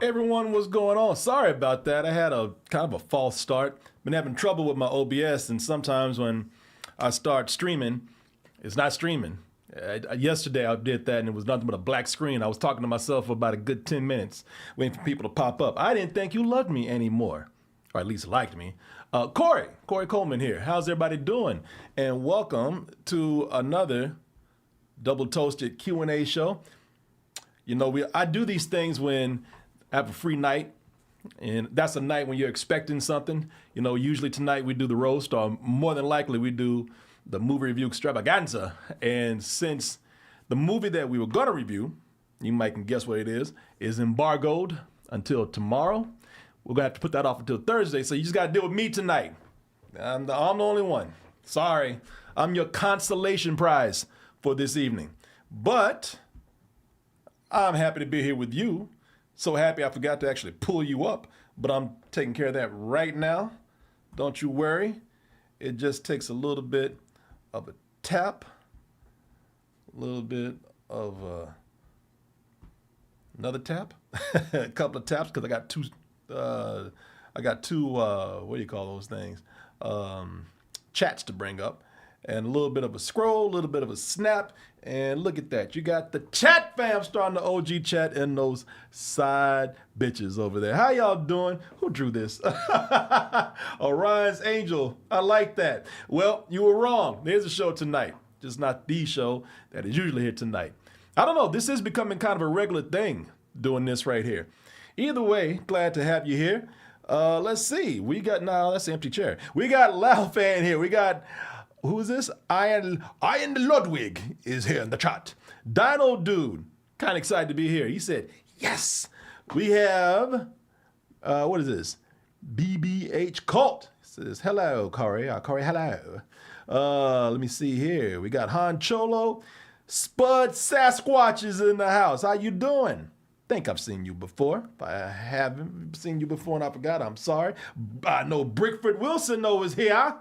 Everyone, what's going on? Sorry about that. I had a kind of a false start. Been having trouble with my OBS, and sometimes when I start streaming, it's not streaming. Yesterday I did that, and it was nothing but a black screen. I was talking to myself for about a good 10 minutes, waiting for people to pop up. I didn't think you loved me anymore, or at least liked me. Corey Coleman here. How's everybody doing? And welcome to another Double Toasted Q&A show. You know, I do these things when I have a free night, and that's a night when you're expecting something. You know, usually tonight we do the roast, or more than likely we do the movie review extravaganza. And since the movie that we were going to review, you might can guess what it is embargoed until tomorrow. We're going to have to put that off until Thursday, so you just got to deal with me tonight. I'm the only one. Sorry. I'm your consolation prize for this evening. But I'm happy to be here with you. So happy I forgot to actually pull you up, but I'm taking care of that right now. Don't you worry. It just takes a little bit of a tap, a little bit of another tap, a couple of taps, because I got two, what do you call those things? Chats to bring up, and a little bit of a scroll, a little bit of a snap, and look at that. You got the chat fam starting the OG chat and those side bitches over there. How y'all doing? Who drew this? Orion's Angel. I like that. Well, you were wrong. There's a show tonight, just not the show that is usually here tonight. I don't know. This is becoming kind of a regular thing, doing this right here. Either way, glad to have you here. Let's see. We got, now that's an empty chair. We got Laufan here. We got, who is this? Iron Ludwig is here in the chat. Dino Dude, kind of excited to be here. He said, yes. We have, what is this? BBH Cult. He says, hello, Corey. Corey, hello. Let me see here. We got Han Cholo. Spud Sasquatch is in the house. How you doing? Think I've seen you before. If I haven't seen you before and I forgot, I'm sorry. I know Brickford Wilson is here.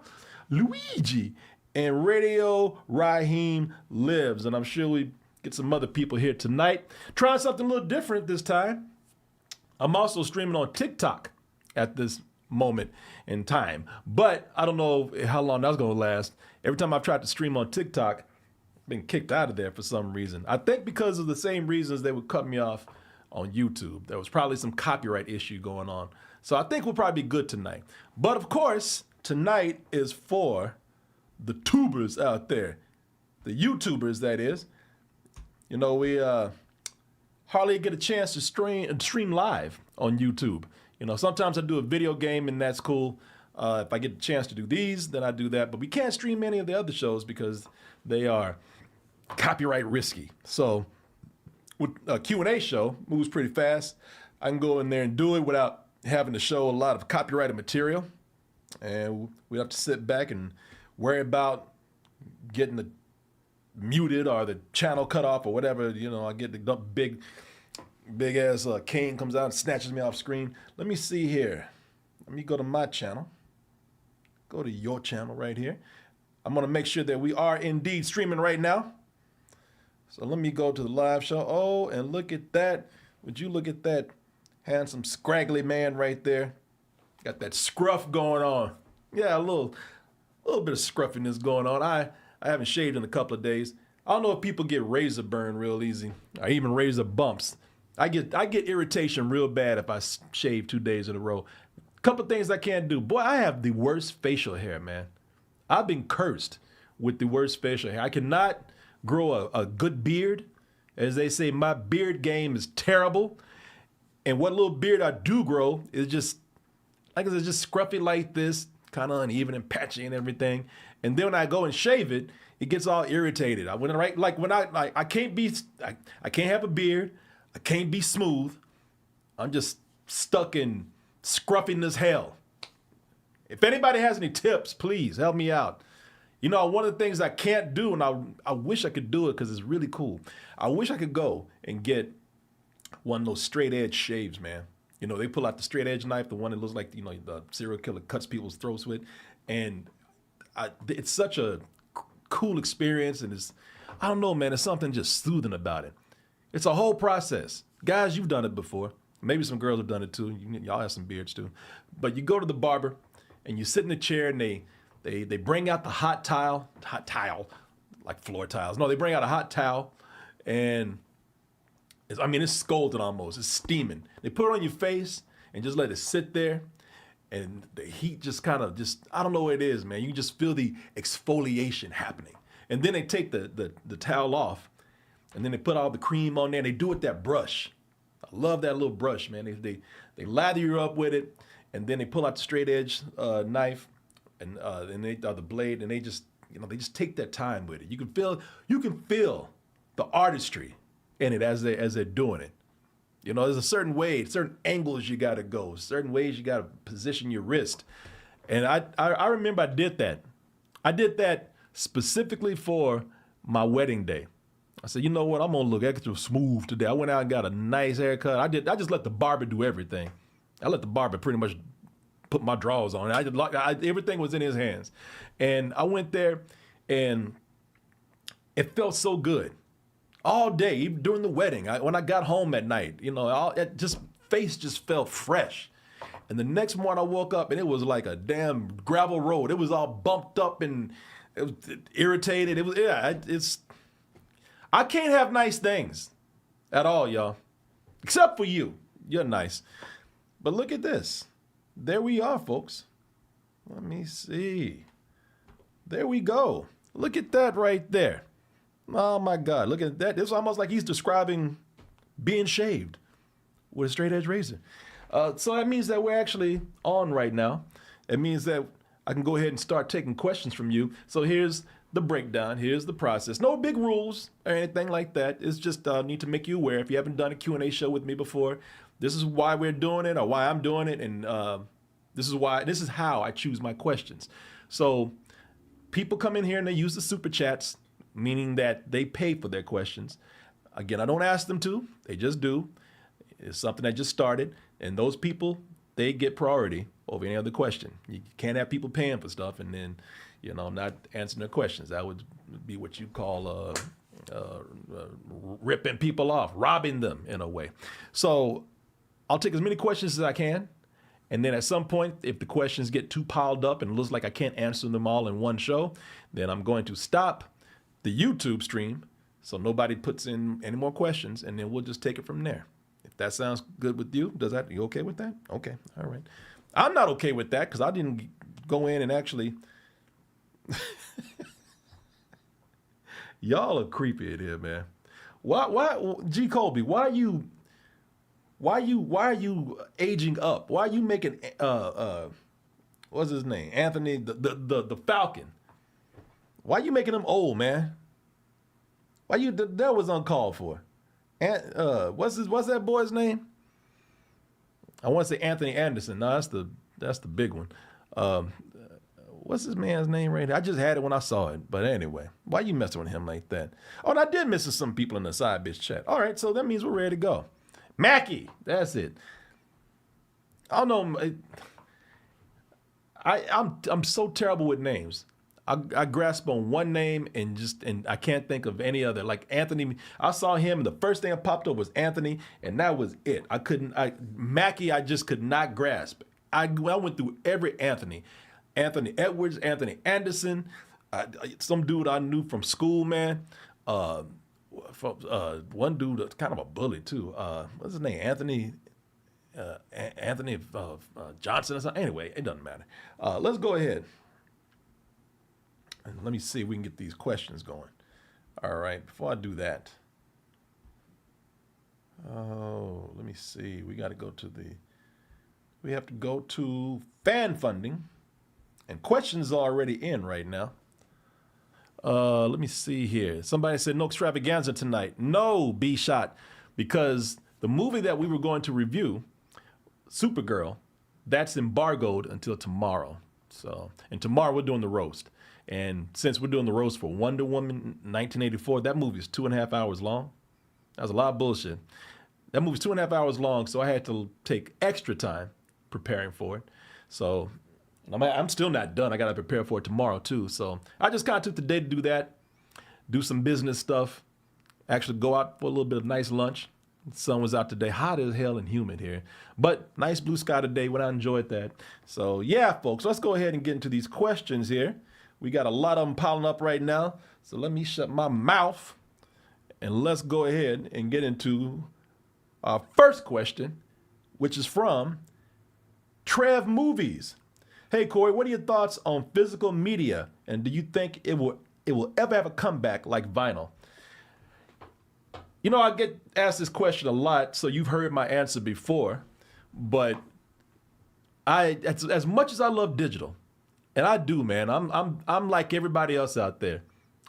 Luigi and Radio Raheem lives, and I'm sure we get some other people here tonight. Trying something a little different this time. I'm also streaming on TikTok at this moment in time, but I don't know how long that's going to last. Every time I've tried to stream on TikTok, I've been kicked out of there for some reason. I think because of the same reasons they would cut me off on YouTube. There was probably some copyright issue going on. So I think we'll probably be good tonight. But of course, tonight is for the tubers out there. The YouTubers, that is. You know, we hardly get a chance to stream live on YouTube. You know, sometimes I do a video game and that's cool. If I get a chance to do these, then I do that. But we can't stream any of the other shows because they are copyright risky. So with a Q&A show, moves pretty fast. I can go in there and do it without having to show a lot of copyrighted material. And we have to sit back and worry about getting the muted or the channel cut off or whatever. You know, I get the big ass cane comes out and snatches me off screen. Let me see here. Let me go to my channel. Go to your channel right here. I'm going to make sure that we are indeed streaming right now. So let me go to the live show. Oh, and look at that. Would you look at that handsome, scraggly man right there? Got that scruff going on. Yeah, a little bit of scruffiness going on. I haven't shaved in a couple of days. I don't know if people get razor burn real easy, or even razor bumps. I get irritation real bad if I shave 2 days in a row. A couple of things I can't do. Boy, I have the worst facial hair, man. I've been cursed with the worst facial hair. I cannot grow a good beard. As they say, my beard game is terrible. And what little beard I do grow is just, like I said, just scruffy like this, kind of uneven and patchy and everything. And then when I go and shave it, it gets all irritated. I can't have a beard. I can't be smooth. I'm just stuck in scruffiness hell. If anybody has any tips, please help me out. You know, one of the things I can't do, and I wish I could do it because it's really cool. I wish I could go and get one of those straight edge shaves, man. You know, they pull out the straight edge knife, the one that looks like, you know, the serial killer cuts people's throats with. And it's such a cool experience. And I don't know, man, there's something just soothing about it. It's a whole process. Guys, you've done it before. Maybe some girls have done it too. Y'all have some beards too. But you go to the barber and you sit in the chair and they bring out the hot towel, like floor tiles. No, they bring out a hot towel and it's scalding almost. It's steaming. They put it on your face and just let it sit there. And the heat just I don't know what it is, man. You just feel the exfoliation happening. And then they take the towel off and then they put all the cream on there and they do it with that brush. I love that little brush, man. They lather you up with it and then they pull out the straight edge knife and they the blade and they just take that time with it. You can feel the artistry in it as they're doing it. There's a certain way, certain angles you got to go, certain ways you got to position your wrist. And I remember I did that. I did that specifically for my wedding day. I said, you know what? I'm going to look extra smooth today. I went out and got a nice haircut. I just let the barber do everything. I let the barber pretty much put my drawers on. Everything was in his hands. And I went there and it felt so good. All day, even during the wedding, when I got home at night, face just felt fresh. And the next morning I woke up and it was like a damn gravel road. It was all bumped up and it was irritated. I can't have nice things at all, y'all. Except for you. You're nice. But look at this. There we are, folks. Let me see. There we go. Look at that right there. Oh my God, look at that. It's almost like he's describing being shaved with a straight edge razor. So that means that we're actually on right now. It means that I can go ahead and start taking questions from you. So here's the breakdown. Here's the process. No big rules or anything like that. It's just need to make you aware. If you haven't done a Q&A show with me before, this is why we're doing it or why I'm doing it. And this is how I choose my questions. So people come in here and they use the super chats, meaning that they pay for their questions. Again, I don't ask them to, they just do. It's something that just started, and those people, they get priority over any other question. You can't have people paying for stuff and then, not answering their questions. That would be what you call ripping people off, robbing them in a way. So I'll take as many questions as I can, and then at some point, if the questions get too piled up and it looks like I can't answer them all in one show, then I'm going to stop the YouTube stream so nobody puts in any more questions, and then we'll just take it from there. If that sounds good with you, you okay with that? Okay, all right. I'm not okay with that because I didn't go in and actually. Y'all are creepy in here, man. Why, G. Colby? Why are you aging up? Why are you making what's his name? Anthony the Falcon. Why you making him old, man? That was uncalled for. And what's that boy's name? I want to say Anthony Anderson. No, that's the big one. What's this man's name right here? I just had it when I saw it. But anyway, why you messing with him like that? Oh, and I did miss some people in the side bitch chat. All right, so that means we're ready to go. Mackie, that's it. I don't know. I'm so terrible with names. I grasp on one name and I can't think of any other. Like Anthony, I saw him and the first thing that popped up was Anthony, and that was it. Mackie, I just could not grasp. I went through every Anthony Edwards, Anthony Anderson, some dude I knew from school, man. One dude that's kind of a bully too. What's his name? Anthony Johnson or something. Anyway, it doesn't matter. Let's go ahead. And let me see if we can get these questions going. All right, before I do that. Oh, let me see. We have to go to fan funding. And questions are already in right now. Let me see here. Somebody said no extravaganza tonight. No, B-Shot, because the movie that we were going to review, Supergirl, that's embargoed until tomorrow. And tomorrow we're doing the roast. And since we're doing the roast for Wonder Woman 1984, that movie is 2.5 hours long. That was a lot of bullshit. That movie's 2.5 hours long, so I had to take extra time preparing for it. So I'm still not done. I got to prepare for it tomorrow, too. So I just kind of took the day to do that, do some business stuff, actually go out for a little bit of nice lunch, Sun was out today, hot as hell and humid here, but nice blue sky today. When I enjoyed that. So yeah, folks, let's go ahead and get into these questions here. We got a lot of them piling up right now. So let me shut my mouth and let's go ahead and get into our first question, which is from Trev Movies. Hey Corey, what are your thoughts on physical media, and do you think it will ever have a comeback like vinyl? You know, I get asked this question a lot, so you've heard my answer before, but as much as I love digital, and I do, man, I'm like everybody else out there.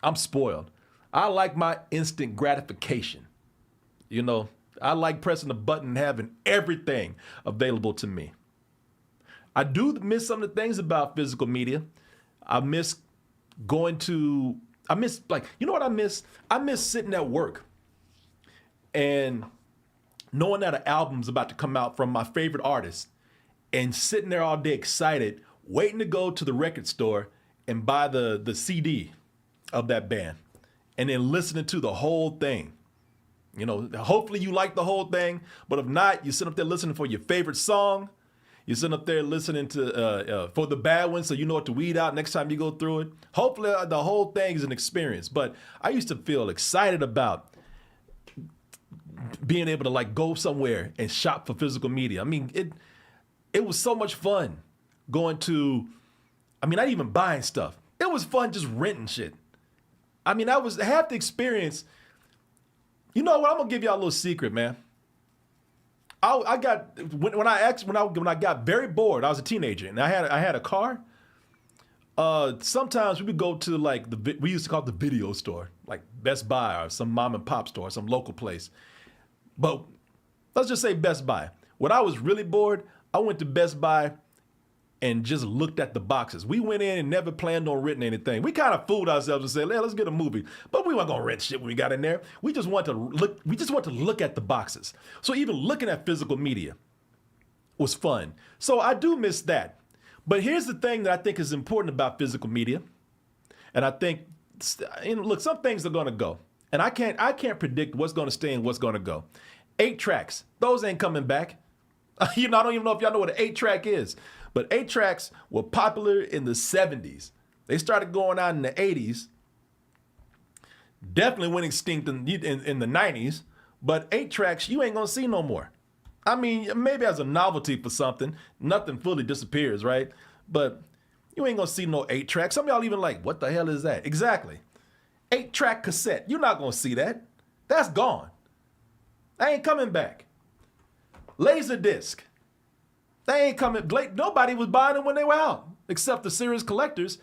I'm spoiled. I like my instant gratification. You know, I like pressing the button and having everything available to me. I do miss some of the things about physical media. I miss you know what I miss? I miss sitting at work and knowing that an album's about to come out from my favorite artist and sitting there all day excited, waiting to go to the record store and buy the CD of that band and then listening to the whole thing. You know, hopefully you like the whole thing, but if not, you sit up there listening for your favorite song. You're sitting up there listening to for the bad ones, so you know what to weed out next time you go through it. Hopefully the whole thing is an experience. But I used to feel excited about being able to like go somewhere and shop for physical media. I mean, it was so much fun going to, not even buying stuff. It was fun just renting shit. I mean, I was half the experience. You know what? I'm gonna give y'all a little secret, man. I got when I got very bored. I was a teenager and I had a car. Sometimes we would go to like we used to call it the video store, like Best Buy or some mom and pop store, some local place. But let's just say Best Buy. When I was really bored, I went to Best Buy and just looked at the boxes. We went in and never planned on renting anything. We kind of fooled ourselves and said, "Hey, let's get a movie." But we weren't gonna rent shit when we got in there. We just want to look. We just want to look at the boxes. So even looking at physical media was fun. So I do miss that. But here's the thing that I think is important about physical media, and I think, look, some things are gonna go, and I can't predict what's gonna stay and what's gonna go. 8 tracks, those ain't coming back. I don't even know if y'all know what an 8-track is. But 8 tracks were popular in the 70s. They started going out in the 80s. Definitely went extinct in the 90s. But 8 tracks, you ain't gonna see no more. I mean, maybe as a novelty for something, nothing fully disappears, right? But you ain't gonna see no 8 tracks. Some of y'all even like, what the hell is that? Exactly. 8-track cassette. You're not gonna see that. That's gone. That ain't coming back. Laser disc. They ain't coming. Nobody was buying them when they were out, except the serious collectors.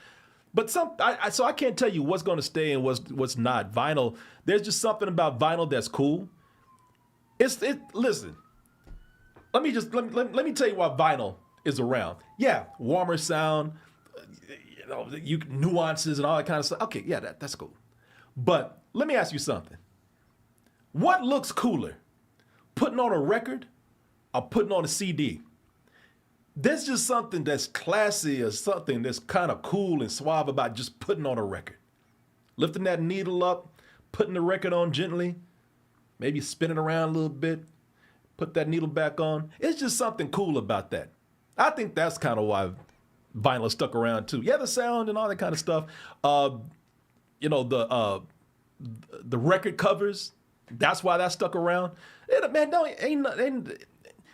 But so I can't tell you what's going to stay and what's not. Vinyl. There's just something about vinyl that's cool. Listen. Let me tell you why vinyl is around. Yeah, warmer sound, nuances and all that kind of stuff. Okay, yeah, that's cool. But let me ask you something. What looks cooler, putting on a record or putting on a CD? There's just something that's classy or something that's kind of cool and suave about just putting on a record. Lifting that needle up, putting the record on gently, maybe spinning around a little bit, put that needle back on. It's just something cool about that. I think that's kind of why vinyl stuck around too. Yeah, the sound and all that kind of stuff. The record covers, that's why that stuck around. Man,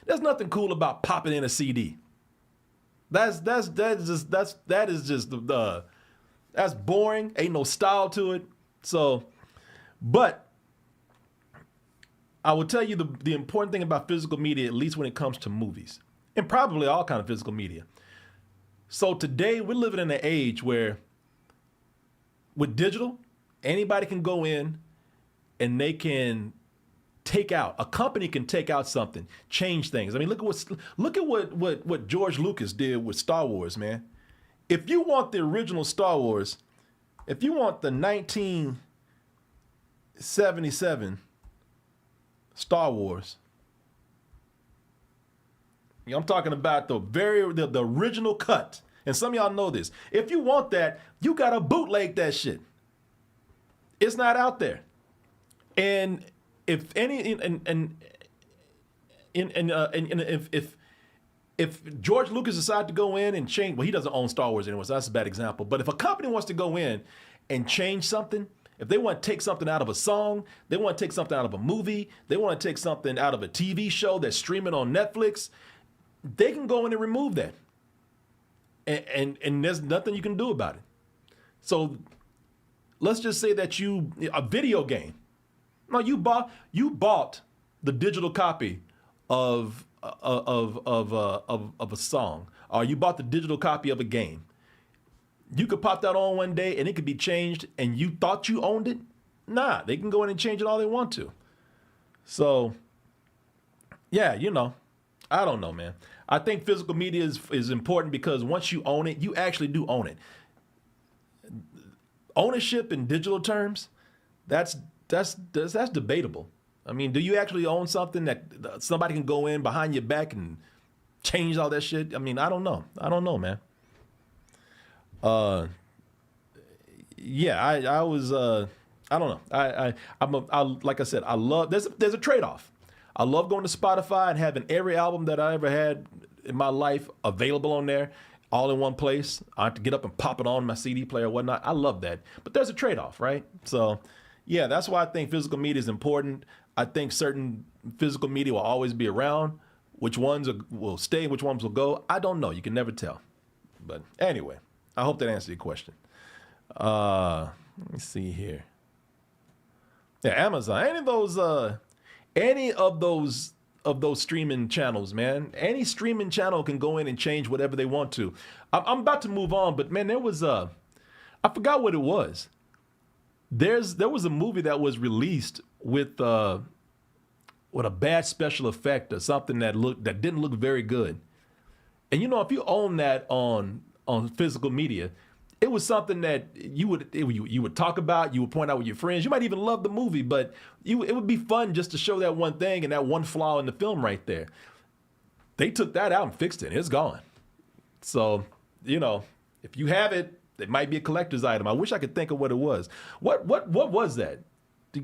there's nothing cool about popping in a CD. That's boring. Ain't no style to it. So, but I will tell you the important thing about physical media, at least when it comes to movies, and probably all kind of physical media. So today we're living in an age where, with digital, anybody can go in and they can a company can take out something, change things. I mean, look at what George Lucas did with Star Wars, man. If you want the original Star Wars, if you want the 1977 Star Wars, I'm talking about the original cut. And some of y'all know this. If you want that, you gotta bootleg that shit. It's not out there. And if any and if George Lucas decided to go in and change, well, he doesn't own Star Wars anymore, so that's a bad example. But if a company wants to go in and change something, if they want to take something out of a song, they want to take something out of a movie, they want to take something out of a TV show that's streaming on Netflix, they can go in and remove that. And there's nothing you can do about it. So let's just say that a video game. No, you bought the digital copy of a song, or you bought the digital copy of a game. You could pop that on one day and it could be changed, and you thought you owned it. Nah, they can go in and change it all they want to. So, yeah, I don't know, man. I think physical media is important because once you own it, you actually do own it. Ownership in digital terms, that's debatable. I mean, do you actually own something that somebody can go in behind your back and change all that shit? I mean, I don't know. I don't know, man. Yeah, I was, I don't know. Like I said, I love, there's a trade-off. I love going to Spotify and having every album that I ever had in my life available on there, all in one place. I have to get up and pop it on my CD player or whatnot. I love that. But there's a trade-off, right? So, yeah, that's why I think physical media is important. I think certain physical media will always be around. Which ones will stay, which ones will go, I don't know. You can never tell. But anyway, I hope that answered your question. Let me see here. Yeah, Amazon. Any of those streaming channels, man. Any streaming channel can go in and change whatever they want to. I'm about to move on, but man, there was I forgot what it was. There was a movie that was released with a bad special effect or something that didn't look very good. And if you own that on physical media, it was something that you would talk about, you would point out with your friends. You might even love the movie, but it would be fun just to show that one thing and that one flaw in the film right there. They took that out and fixed it. It's gone. So, if you have it, it might be a collector's item. I wish I could think of what it was. What was that?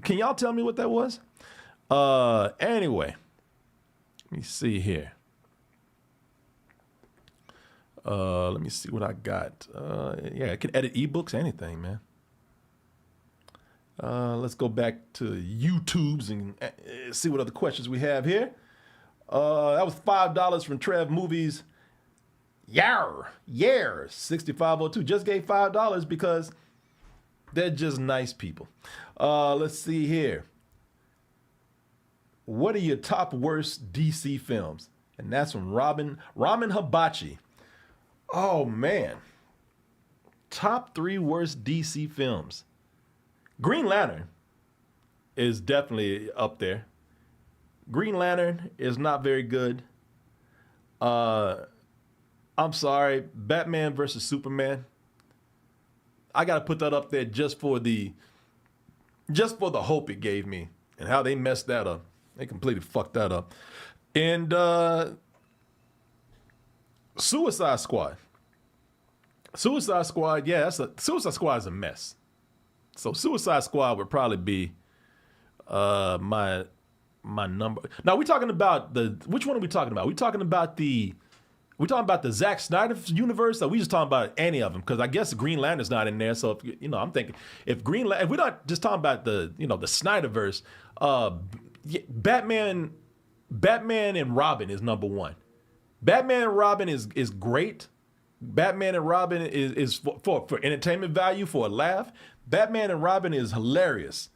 Can y'all tell me what that was? Anyway, let me see here. Let me see what I got. Yeah, I can edit ebooks, anything, man. Let's go back to YouTube's and see what other questions we have here. That was $5 from Trev Movies. Yar, 6502 just gave $5 because they're just nice people. Let's see here. What are your top worst DC films? And that's from Ramen Hibachi. Oh, man. Top 3 worst DC films. Green Lantern is definitely up there. Green Lantern is not very good. I'm sorry, Batman versus Superman. I got to put that up there just for the hope it gave me and how they messed that up. They completely fucked that up. And Suicide Squad. Suicide Squad, yeah, Suicide Squad is a mess. So Suicide Squad would probably be my number. Now we're talking about which one are we talking about? We're talking about the Zack Snyder universe, or we just talking about any of them? Because I guess Green Lantern's not in there. So if, I'm thinking if we're not just talking about the Snyderverse, Batman and Robin is number one. Batman and Robin is great. Batman and Robin is for entertainment value, for a laugh. Batman and Robin is hilarious.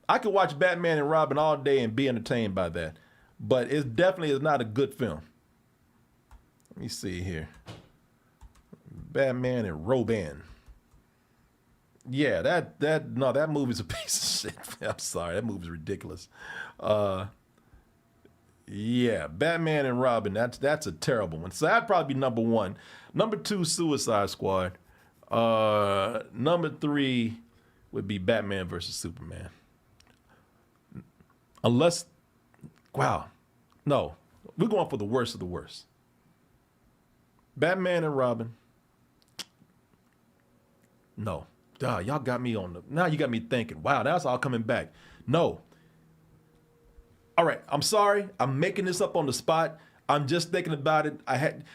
I could watch Batman and Robin all day and be entertained by that. But it definitely is not a good film. Let me see here. Batman and Robin. Yeah, that movie's a piece of shit. I'm sorry, that movie's ridiculous. Yeah, Batman and Robin, that's a terrible one. So that'd probably be number 1. Number 2, Suicide Squad. Number 3 would be Batman versus Superman. Unless, wow, no, we're going for the worst of the worst. Batman and Robin. No. Y'all got me now you got me thinking, wow, that's all coming back. No. All right, I'm sorry. I'm making this up on the spot. I'm just thinking about it.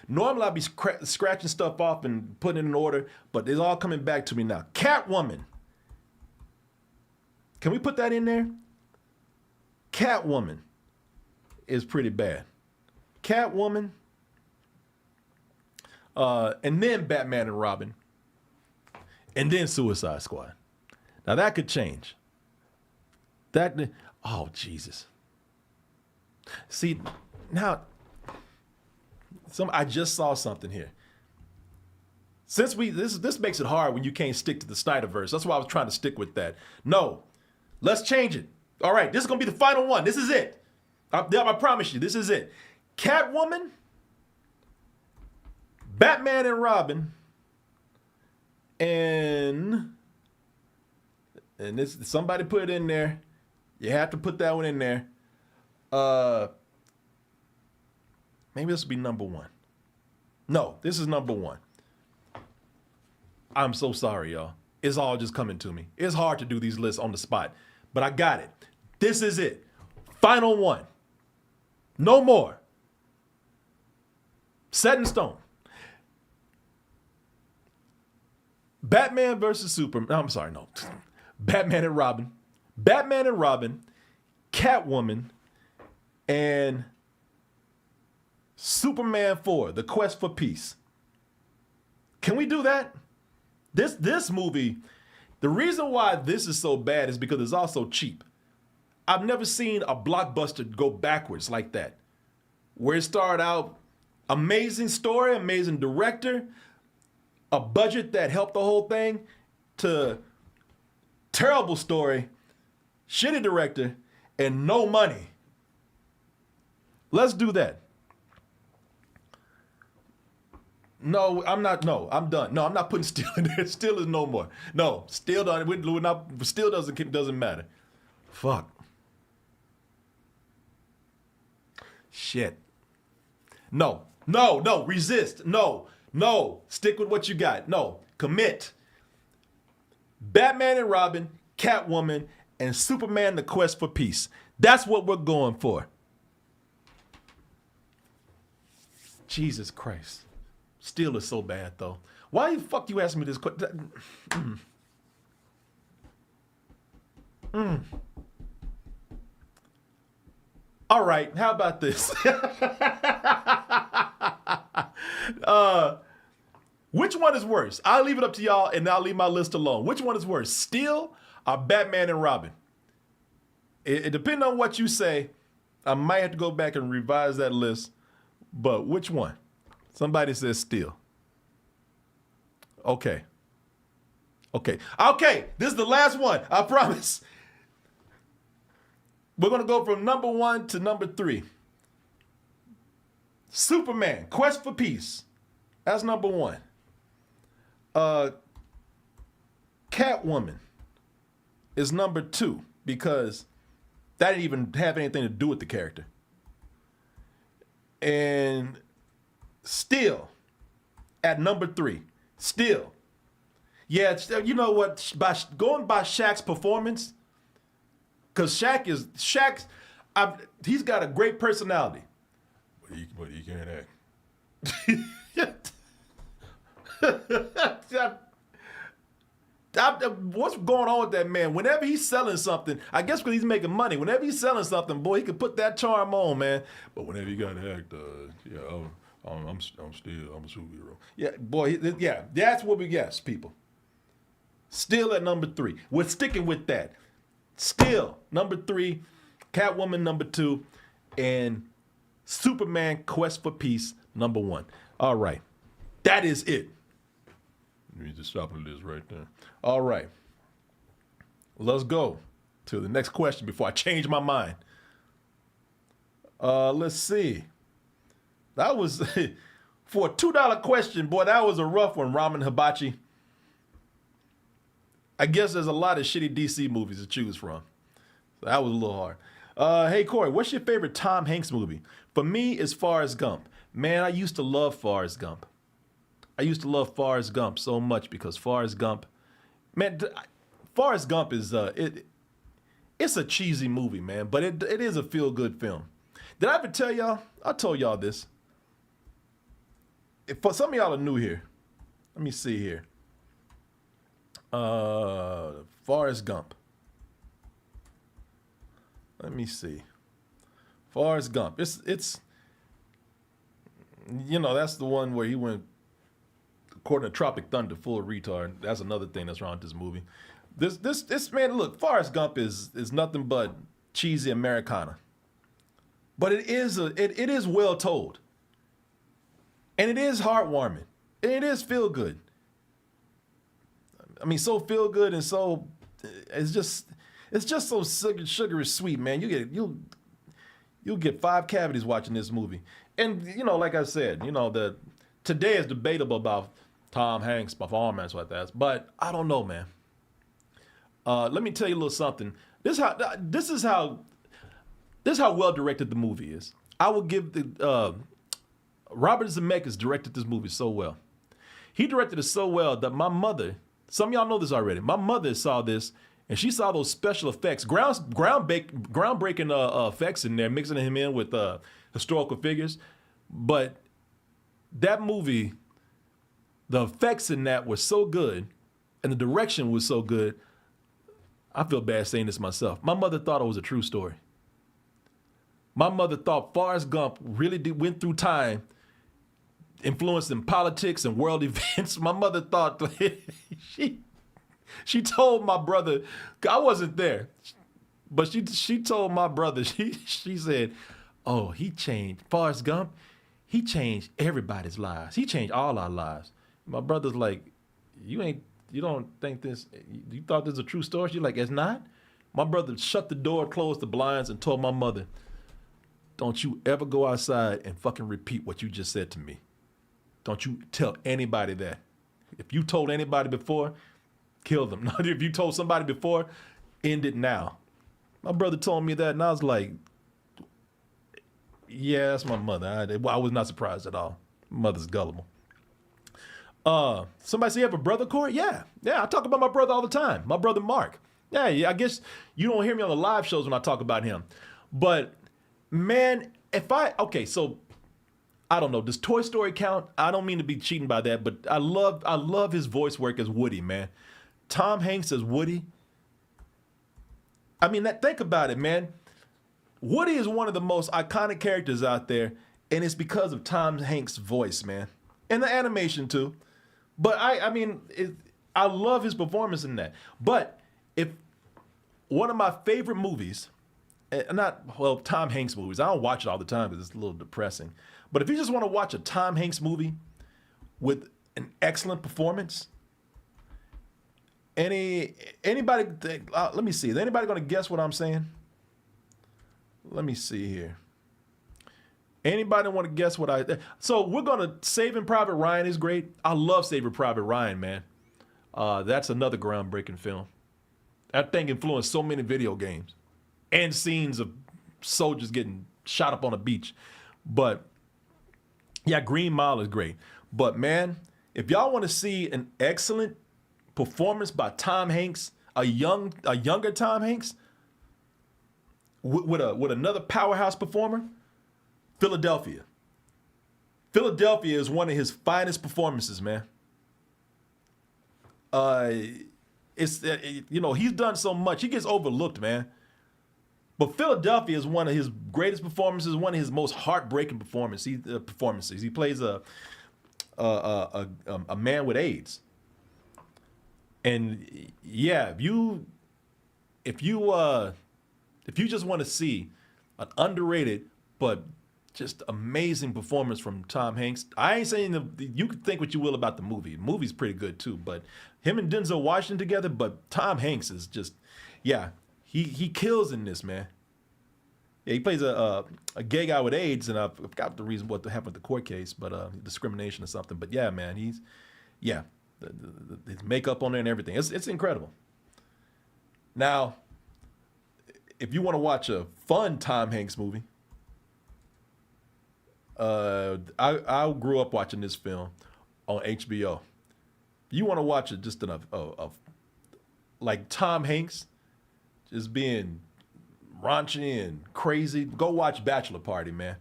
Normally I'd be scratching stuff off and putting it in order, but it's all coming back to me now. Catwoman. Can we put that in there? Catwoman is pretty bad. Catwoman, and then Batman and Robin, and then Suicide Squad. Now that could change. Oh Jesus. See, now, I just saw something here. Since this makes it hard when you can't stick to the Snyderverse. That's why I was trying to stick with that. No, let's change it. All right, this is gonna be the final one. This is it. I promise you, this is it. Catwoman, Batman and Robin, and this, somebody put it in there. You have to put that one in there. Maybe this will be number one. No, this is number one. I'm so sorry, y'all. It's all just coming to me. It's hard to do these lists on the spot, but I got it. This is it. Final one. No more. Set in stone. Batman versus Superman. No, I'm sorry, no. Batman and Robin. Batman and Robin, Catwoman, and Superman 4, The Quest for Peace. Can we do that? This movie, the reason why this is so bad is because it's also cheap. I've never seen a blockbuster go backwards like that. Where it started out, amazing story, amazing director, a budget that helped the whole thing, to terrible story, shitty director, and no money. Let's do that. No, I'm not. No, I'm done. No, I'm not putting Steel in there. Steel is no more. No, Steel doesn't matter. Fuck. Shit. No. Resist. No. Stick with what you got. No. Commit. Batman and Robin, Catwoman, and Superman: The Quest for Peace. That's what we're going for. Jesus Christ. Steel is so bad, though. Why the fuck you asking me this question? All right, how about this? Which one is worse? I'll leave it up to y'all, and I'll leave my list alone. Which one is worse, Steel or Batman and Robin? It depends on what you say. I might have to go back and revise that list, but which one? Somebody says Steel. Okay. This is the last one. I promise. We're going to go from number 1 to number 3. Superman, Quest for Peace. That's number 1. Catwoman is number 2 because that didn't even have anything to do with the character. And Steel at number 3. Steel. Yeah, you know what? Going by Shaq's performance, because he's got a great personality. But he can't act. What's going on with that man? Whenever he's selling something, I guess because he's making money, whenever he's selling something, boy, he can put that charm on, man. But whenever you got to act, I'm still, I'm a superhero. Yeah, boy, yeah, that's what we guess, people. Still at number 3. We're sticking with that. Still, number 3, Catwoman number 2, and Superman Quest for Peace number 1. All right. That is it. Let me just stop this right there. All right. Let's go to the next question before I change my mind. Let's see. That was, for a $2 question, boy, that was a rough one, Ramen Hibachi. I guess there's a lot of shitty DC movies to choose from. So that was a little hard. Hey, Corey, what's your favorite Tom Hanks movie? For me, it's Forrest Gump. Man, I used to love Forrest Gump. I used to love Forrest Gump so much because Forrest Gump, man, Forrest Gump is, it's a cheesy movie, man, but it is a feel-good film. Did I ever tell y'all? I told y'all this. If for some of y'all are new here, let me see here. Forrest Gump. Let me see. Forrest Gump. It's you know, that's the one where he went, according to Tropic Thunder, full retard. That's another thing that's wrong with this movie. This man, look, Forrest Gump is nothing but cheesy Americana. But it is well told. And it is heartwarming. And it is feel good. I mean, so feel good and so it's just so sugary sweet, man. You'll get 5 cavities watching this movie. And you know, like I said, you know, today is debatable about Tom Hanks' performance with that, but I don't know, man. Let me tell you a little something. This is how well directed the movie is. I will give Robert Zemeckis directed this movie so well. He directed it so well that my mother, some of y'all know this already, my mother saw this and she saw those special effects, groundbreaking effects in there, mixing him in with historical figures. But that movie, the effects in that were so good and the direction was so good, I feel bad saying this myself. My mother thought it was a true story. My mother thought Forrest Gump really went through time, influenced in politics and world events. My mother thought she told my brother, I wasn't there, but she told my brother, she said, oh, he changed, Forrest Gump, he changed everybody's lives. He changed all our lives. My brother's like, you don't think this, you thought this was a true story? She's like, it's not? My brother shut the door, closed the blinds, and told my mother, don't you ever go outside and fucking repeat what you just said to me. Don't you tell anybody that. If you told anybody before, kill them. If you told somebody before, end it now. My brother told me that, and I was like, yeah, that's my mother. I was not surprised at all. Mother's gullible. Somebody say you have a brother, Corey? Yeah, I talk about my brother all the time. My brother Mark. Yeah, I guess you don't hear me on the live shows when I talk about him. But, man, so I don't know. Does Toy Story count? I don't mean to be cheating by that, but I love his voice work as Woody, man. Tom Hanks as Woody. I mean, think about it, man. Woody is one of the most iconic characters out there, and it's because of Tom Hanks' voice, man. And the animation, too. But, I love his performance in that. But if one of my favorite movies, Tom Hanks movies, I don't watch it all the time because it's a little depressing. But if you just want to watch a Tom Hanks movie with an excellent performance, anybody, let me see. Is anybody going to guess what I'm saying? Let me see here. Anybody want to guess what so we're going to Saving Private Ryan is great. I love Saving Private Ryan, man. That's another groundbreaking film. That thing influenced so many video games and scenes of soldiers getting shot up on a beach. But yeah, Green Mile is great. But man, if y'all want to see an excellent performance by Tom Hanks, a younger Tom Hanks, with another powerhouse performer, Philadelphia. Philadelphia is one of his finest performances, man. He's done so much. He gets overlooked, man. But Philadelphia is one of his greatest performances, one of his most heartbreaking performances. He plays a man with AIDS. And yeah, if you just want to see an underrated but just amazing performance from Tom Hanks, I ain't saying you can think what you will about the movie. The movie's pretty good too, but him and Denzel Washington together, but Tom Hanks is just, yeah, he kills in this, man. Yeah, he plays a gay guy with AIDS, and I forgot the reason what happened with the court case, but discrimination or something. But yeah, man, his makeup on there and everything, it's incredible. Now, if you want to watch a fun Tom Hanks movie, I grew up watching this film on HBO. You want to watch it just like Tom Hanks just being raunchy and crazy, go watch Bachelor Party, man.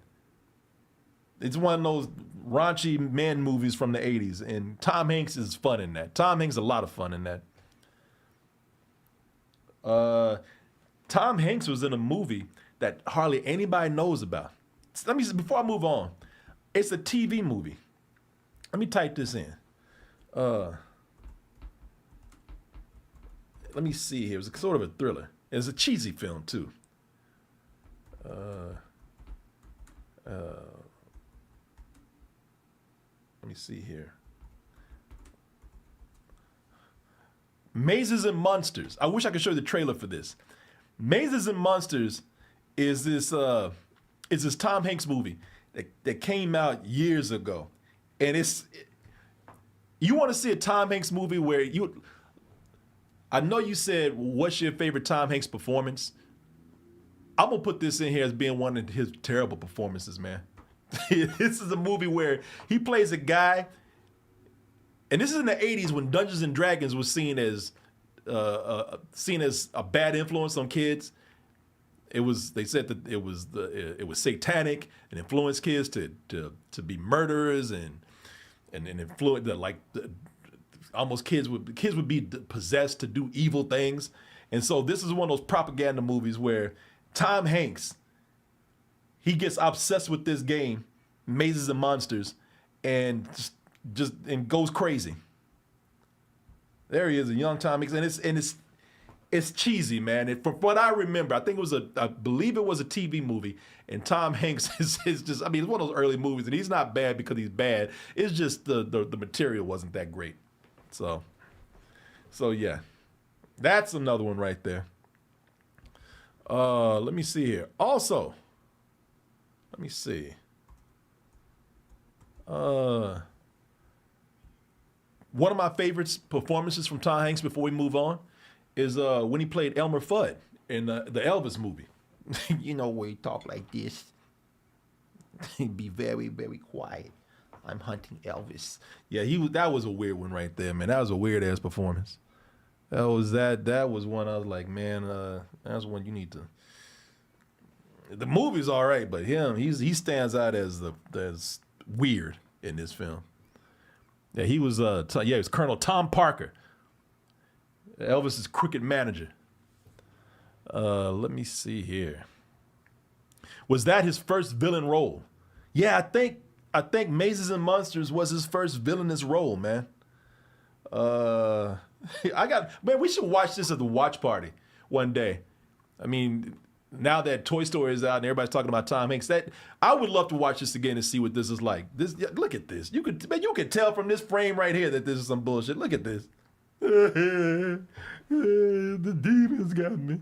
It's one of those raunchy men movies from the 80s, and Tom Hanks is fun in that. Tom Hanks is a lot of fun in that. Tom Hanks was in a movie that hardly anybody knows about. Let me, before I move on, it's a TV movie. Let me type this in. Let me see here. It was sort of a thriller. It's a cheesy film too. Let me see here. Mazes and Monsters. I wish I could show you the trailer for this. Mazes and Monsters is this Tom Hanks movie that came out years ago, and you want to see a Tom Hanks movie where I know you said what's your favorite Tom Hanks performance. I'm gonna put this in here as being one of his terrible performances, man. This is a movie where he plays a guy, and this is in the 80s when Dungeons and Dragons was seen as a bad influence on kids. They said that it was satanic and influenced kids to be murderers and influence almost kids would be possessed to do evil things. And so this is one of those propaganda movies where Tom Hanks, he gets obsessed with this game, Mazes and Monsters, and just goes crazy. There he is, a young Tom Hanks, and it's cheesy, man. From what I remember, I believe it was a TV movie, and Tom Hanks is just, I mean, it's one of those early movies, and he's not bad because he's bad. It's just the material wasn't that great. So yeah, that's another one right there. Let me see here. Also, let me see. One of my favorite performances from Tom Hanks before we move on is when he played Elmer Fudd in the Elvis movie. You know, where he talk like this. He'd be very, very quiet. I'm hunting Elvis. Yeah, that was a weird one right there, man. That was a weird ass performance. That was one I was like, man, that's one you need to. The movie's all right, but he stands out as weird in this film. Yeah, he was it was Colonel Tom Parker, Elvis's cricket manager. Let me see here. Was that his first villain role? Yeah, I think Mazes and Monsters was his first villainous role, man. We should watch this at the watch party one day. I mean, now that Toy Story is out and everybody's talking about Tom Hanks, I would love to watch this again and see what this is like. Look at this. You could tell from this frame right here that this is some bullshit. Look at this. The demons got me.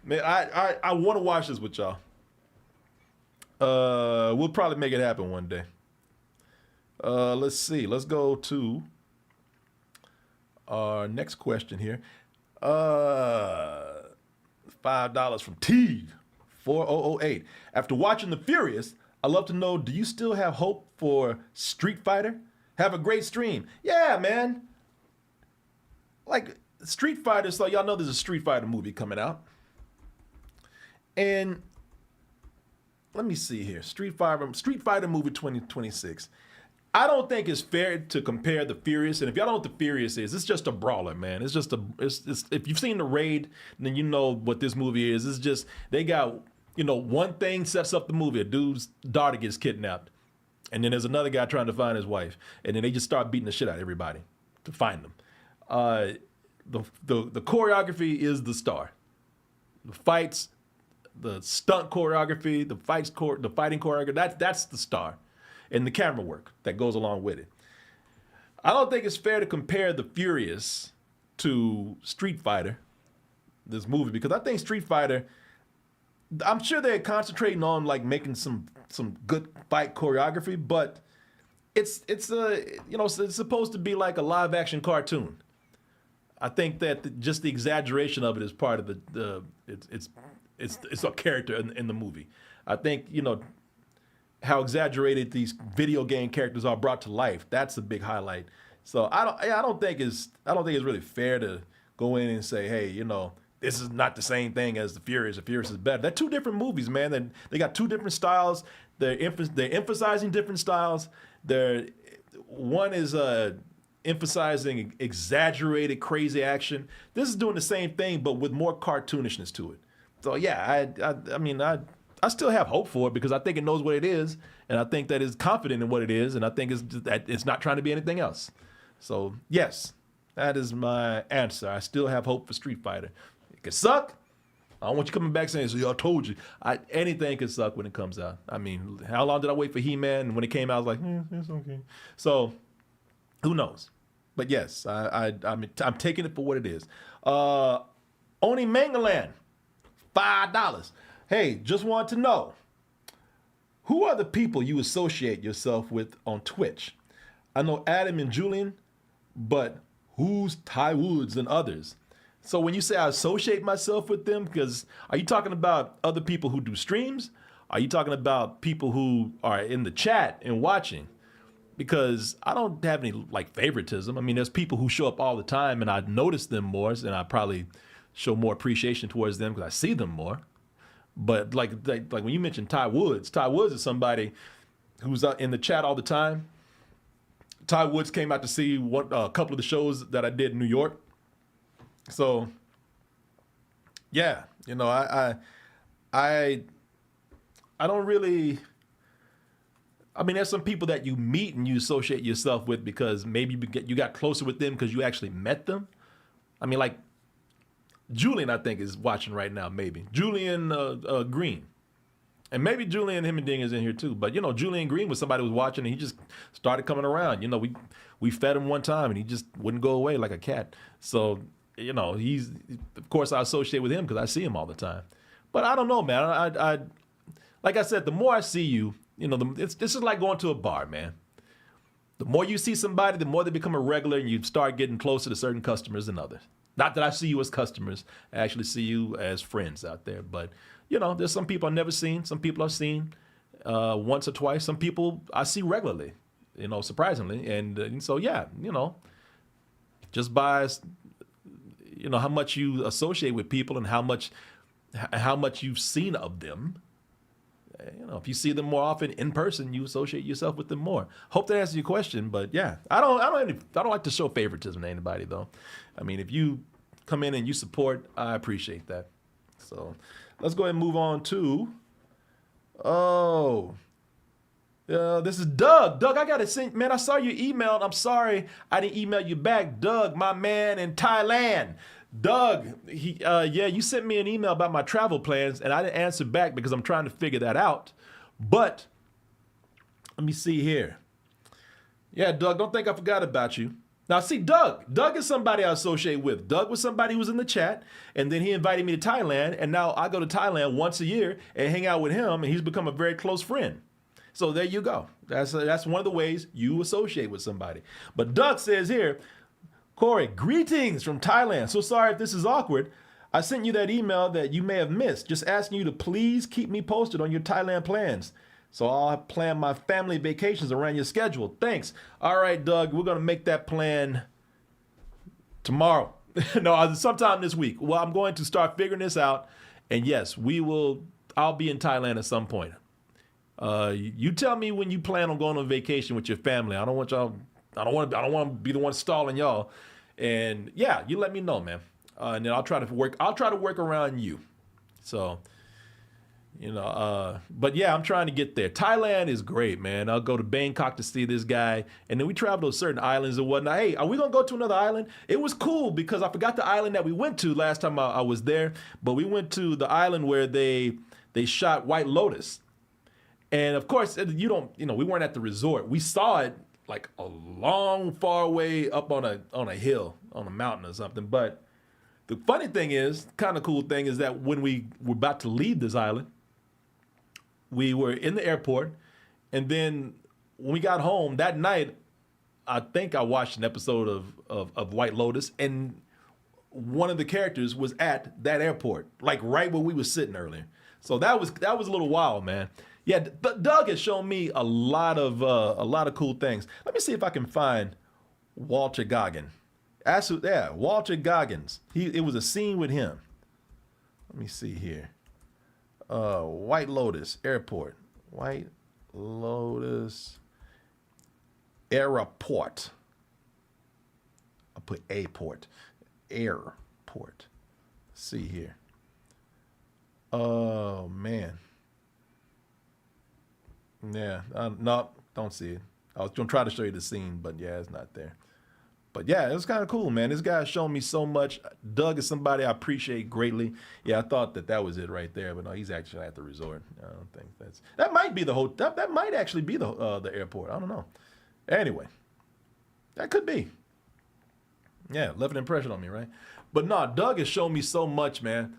Man, I want to watch this with y'all. We'll probably make it happen one day. Let's see. Let's go to our next question here. $5 from T4008. After watching The Furious, I'd love to know, do you still have hope for Street Fighter? Have a great stream. Yeah, man. Like, Street Fighter, so y'all know there's a Street Fighter movie coming out. And let me see here. Street Fighter movie 2026. I don't think it's fair to compare The Furious, and if y'all don't know what The Furious is, it's just a brawler, man. It's if you've seen The Raid, then you know what this movie is. It's just, they got, one thing sets up the movie. A dude's daughter gets kidnapped, and then there's another guy trying to find his wife, and then they just start beating the shit out of everybody to find them. The choreography is the star. The fights, the stunt choreography, the fighting choreography, that's the star. And the camera work that goes along with it. I don't think it's fair to compare The Furious to Street Fighter, this movie, because I think Street Fighter, I'm sure they're concentrating on like making some good fight choreography, but it's supposed to be like a live action cartoon. I think that just the exaggeration of it is part of it's a character in the movie. I think how exaggerated these video game characters are brought to life. That's a big highlight. So I don't think it's really fair to go in and say, hey, this is not the same thing as The Furious. The Furious is better. They're two different movies, man. They got two different styles. They're emphasizing different styles. One is emphasizing exaggerated, crazy action. This is doing the same thing, but with more cartoonishness to it. So yeah, I mean, I still have hope for it because I think it knows what it is, and I think that it's confident in what it is, and I think it's not trying to be anything else. So yes, that is my answer. I still have hope for Street Fighter. It could suck. I don't want you coming back saying, so I told you. Anything could suck when it comes out. I mean, how long did I wait for He-Man? And when it came out, I was like, it's okay. So who knows? But yes, I'm taking it for what it is. Oni Mangaland, $5. Hey, just want to know, who are the people you associate yourself with on Twitch? I know Adam and Julian, but who's Ty Woods and others? So when you say I associate myself with them, because are you talking about other people who do streams? Are you talking about people who are in the chat and watching? Because I don't have any like favoritism. I mean, there's people who show up all the time and I notice them more and I probably show more appreciation towards them because I see them more. But like when you mentioned Ty Woods is somebody who's in the chat all the time. Ty Woods came out to see a couple of the shows that I did in New York. So, yeah, you know, I don't really. I mean, there's some people that you meet and you associate yourself with because maybe you got closer with them because you actually met them. I mean, like Julian, I think, is watching right now. Maybe Julian Green, and maybe Julian Hemmending is in here too. But you know, Julian Green was somebody who was watching and he just started coming around. You know, we fed him one time and he just wouldn't go away like a cat. So. You know, of course, I associate with him because I see him all the time. But I don't know, man. I like I said, the more I see you, you know, this is like going to a bar, man. The more you see somebody, the more they become a regular, and you start getting closer to certain customers than others. Not that I see you as customers, I actually see you as friends out there. But you know, there's some people I've never seen, some people I've seen once or twice, some people I see regularly. You know, surprisingly, and so yeah, you know, just by you know how much you associate with people and how much you've seen of them. You know, if you see them more often in person, you associate yourself with them more. Hope that answers your question, but yeah, I don't like to show favoritism to anybody though. I mean, if you come in and you support, I appreciate that. So let's go ahead and move on to this is Doug. Doug, I gotta send, man, I saw your email. I'm sorry I didn't email you back. Doug, my man in Thailand. Doug, you sent me an email about my travel plans and I didn't answer back because I'm trying to figure that out. But let me see here. Yeah, Doug, don't think I forgot about you. Now, see, Doug is somebody I associate with. Doug was somebody who was in the chat, and then he invited me to Thailand, and now I go to Thailand once a year and hang out with him, and he's become a very close friend. So there you go. That's one of the ways you associate with somebody. But Doug says here, Corey, greetings from Thailand. So sorry if this is awkward. I sent you that email that you may have missed, just asking you to please keep me posted on your Thailand plans. So I'll plan my family vacations around your schedule. Thanks. All right, Doug, we're going to make that plan tomorrow. No, sometime this week. Well, I'm going to start figuring this out. And yes, I'll be in Thailand at some point. You tell me when you plan on going on vacation with your family. I don't want to be the one stalling y'all. And yeah, you let me know, man. And then I'll try to work around you. So, you know, but yeah, I'm trying to get there. Thailand is great, man. I'll go to Bangkok to see this guy. And then we travel to certain islands and whatnot. Hey, are we going to go to another island? It was cool because I forgot the island that we went to last time I was there. But we went to the island where they shot White Lotus. And of course, we weren't at the resort. We saw it like a long, far way up on a hill, on a mountain or something. But the funny thing is, kind of cool thing is that when we were about to leave this island, we were in the airport. And then when we got home that night, I think I watched an episode of White Lotus. And one of the characters was at that airport, like right where we were sitting earlier. So that was a little wild, man. Yeah, Doug has shown me a lot of cool things. Let me see if I can find Walter Goggins. Walter Goggins. It was a scene with him. Let me see here. White Lotus Airport. White Lotus Airport. I'll put a port. Airport. Let's see here. Oh, man. Yeah, no, don't see it. I was going to try to show you the scene, but yeah, it's not there. But yeah, it was kind of cool, man. This guy's shown me so much. Doug is somebody I appreciate greatly. Yeah, I thought that was it right there, but no, he's actually at the resort. I don't think that might be the whole. That might actually be the airport. I don't know. Anyway, that could be. Yeah, left an impression on me, right? But no, Doug has shown me so much, man.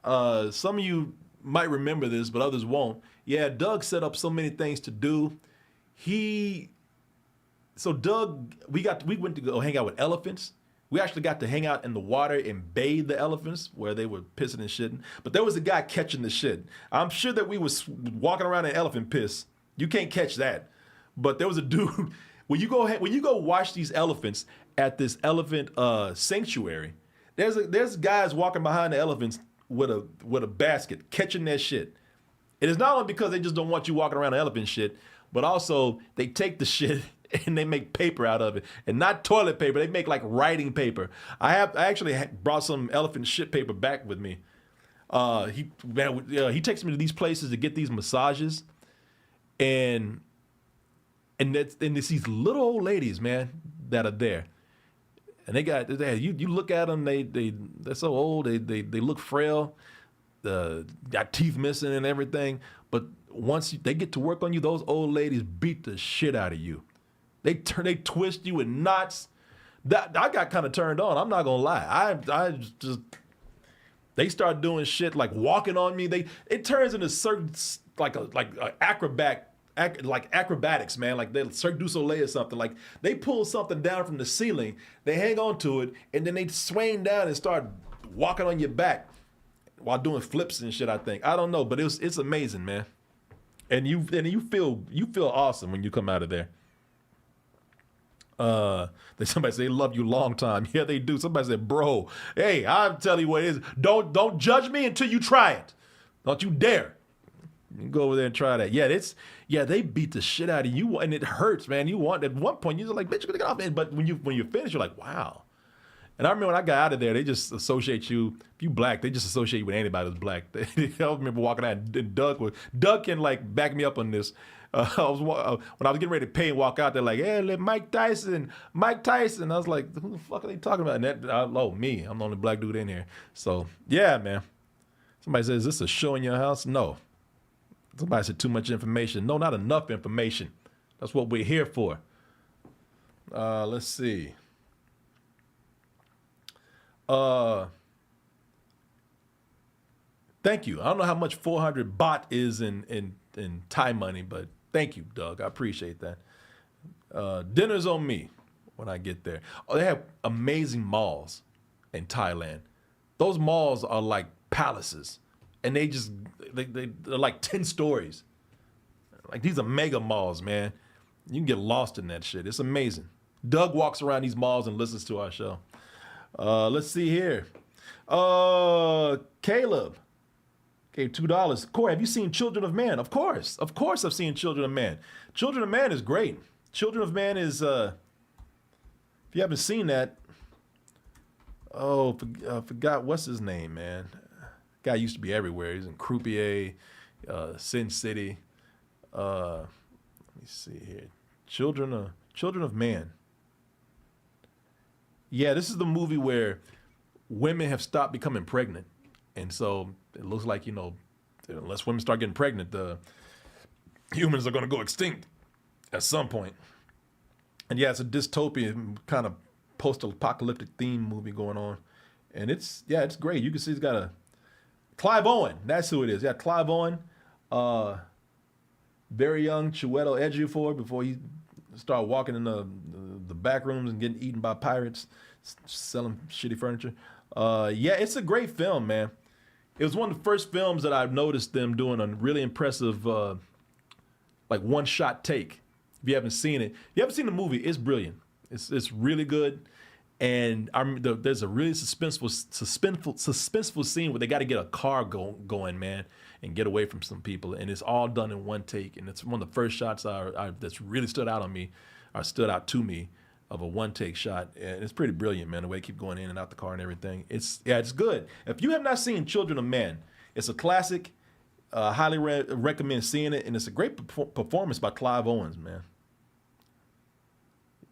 Some of you might remember this, but others won't. Yeah, Doug set up so many things to do. So Doug, we went to go hang out with elephants. We actually got to hang out in the water and bathe the elephants where they were pissing and shitting. But there was a guy catching the shit. I'm sure that we was walking around in elephant piss. You can't catch that. But there was a dude. When you go watch these elephants at this elephant sanctuary, there's guys walking behind the elephants with a basket catching that shit. It is not only because they just don't want you walking around the elephant shit, but also they take the shit and they make paper out of it, and not toilet paper. They make like writing paper. I actually brought some elephant shit paper back with me. He takes me to these places to get these massages, and it's these little old ladies, man, that are there, and you look at them, they're so old, they look frail, got teeth missing and everything, but once they get to work on you, those old ladies beat the shit out of you. They twist you in knots. That I got kind of turned on. I'm not gonna lie. They start doing shit like walking on me. It turns into certain acrobatics, man. Like they Cirque du Soleil or something. Like they pull something down from the ceiling, they hang on to it, and then they swing down and start walking on your back while doing flips and shit. I think, I don't know, but it's amazing, man. And you feel awesome when you come out of there. Somebody say they love you long time. Yeah, they do. Somebody said, bro, hey, I'll tell you what it is. Don't judge me until you try it. Don't you dare. You go over there and try that. Yeah, they beat the shit out of you, and it hurts, man. At one point you're like, bitch, you're gonna get off me. But when you finish, you're like, wow. And I remember when I got out of there, they just associate you. If you black, they just associate you with anybody who's black. I remember walking out, and Doug can like back me up on this. When I was getting ready to pay and walk out, they're like, "Hey, Mike Tyson." I was like, "Who the fuck are they talking about?" And me. I'm the only black dude in here. So yeah, man. Somebody says, "Is this a show in your house?" No. Somebody said too much information. No, not enough information. That's what we're here for. Let's see. Thank you. I don't know how much 400 baht is in Thai money, but thank you, Doug. I appreciate that. Dinner's on me when I get there. Oh, they have amazing malls in Thailand. Those malls are like palaces, and they're like 10 stories. Like, these are mega malls, man. You can get lost in that shit. It's amazing. Doug walks around these malls and listens to our show. Let's see here. Caleb gave $2. Corey, have you seen Children of Man? Of course I've seen Children of Man. Children of Man is great. Children of Man is, if you haven't seen that, forgot what's his name, man. Guy used to be everywhere. He's in Croupier, Sin City. Let me see here. Children of Man. Yeah, this is the movie where women have stopped becoming pregnant. And so it looks like, unless women start getting pregnant, the humans are going to go extinct at some point. And yeah, it's a dystopian kind of post-apocalyptic theme movie going on. And it's great. You can see it's got Clive Owen. That's who it is. Yeah, Clive Owen. Very young Chiwetel Ejiofor before he started walking in the back rooms and getting eaten by pirates, selling shitty furniture. Yeah, it's a great film, man. It was one of the first films that I've noticed them doing a really impressive, like one-shot take. If you haven't seen it, if you haven't seen the movie, it's brilliant. It's really good, And there's a really suspenseful scene where they got to get a car going, man, and get away from some people, and it's all done in one take. And it's one of the first shots that's really stood out to me, of a one take shot, and it's pretty brilliant, man. The way they keep going in and out the car and everything. It's good. If you have not seen Children of Men, it's a classic. Highly recommend seeing it, and it's a great performance by Clive Owens, man.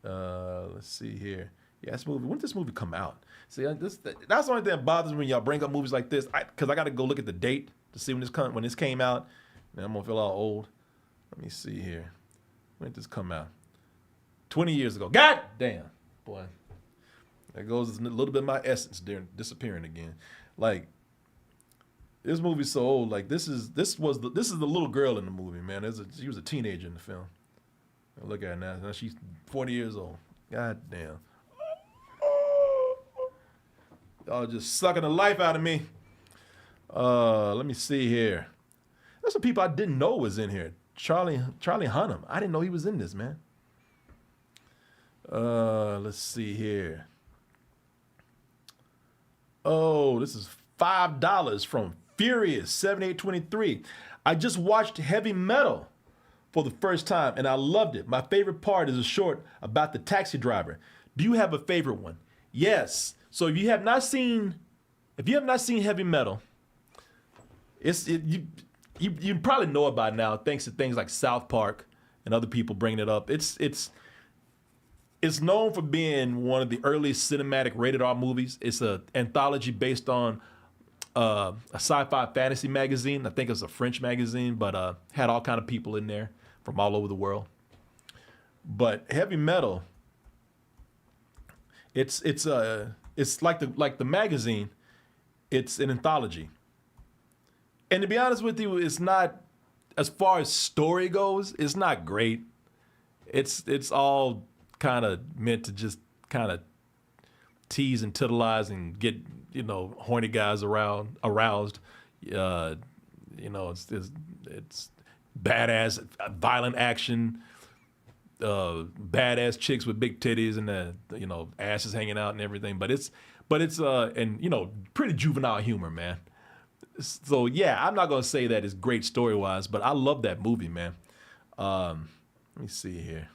Let's see here. Yeah, this movie. When did this movie come out? See, that's the only thing that bothers me when y'all bring up movies like this, because I got to go look at the date to see when this came out. And I'm gonna feel all old. Let me see here. When did this come out? 20 years ago. God damn, boy. There goes a little bit of my essence there disappearing again. Like, this movie's so old. Like, this is the little girl in the movie, man. She was a teenager in the film. Look at her now. Now she's 40 years old. God damn. Y'all just sucking the life out of me. Let me see here. There's some people I didn't know was in here. Charlie Hunnam. I didn't know he was in this, man. Let's see here. Oh, this is $5 from Furious 7823. I just watched Heavy Metal for the first time and I loved it. My favorite part is a short about the taxi driver. Do you have a favorite one? Yes. So if you have not seen Heavy Metal, you probably know it by now thanks to things like South Park and other people bringing it up. It's known for being one of the earliest cinematic rated R movies. It's an anthology based on a sci-fi fantasy magazine. I think it's a French magazine, but had all kind of people in there from all over the world. But Heavy Metal, it's like the magazine. It's an anthology, and to be honest with you, it's not, as far as story goes, it's not great. It's all kind of meant to just kind of tease and titilize and get horny guys aroused. It's badass, violent action, badass chicks with big titties and asses hanging out and everything. But it's pretty juvenile humor, man. So yeah, I'm not gonna say that it's great story wise, but I love that movie, man. Let me see here.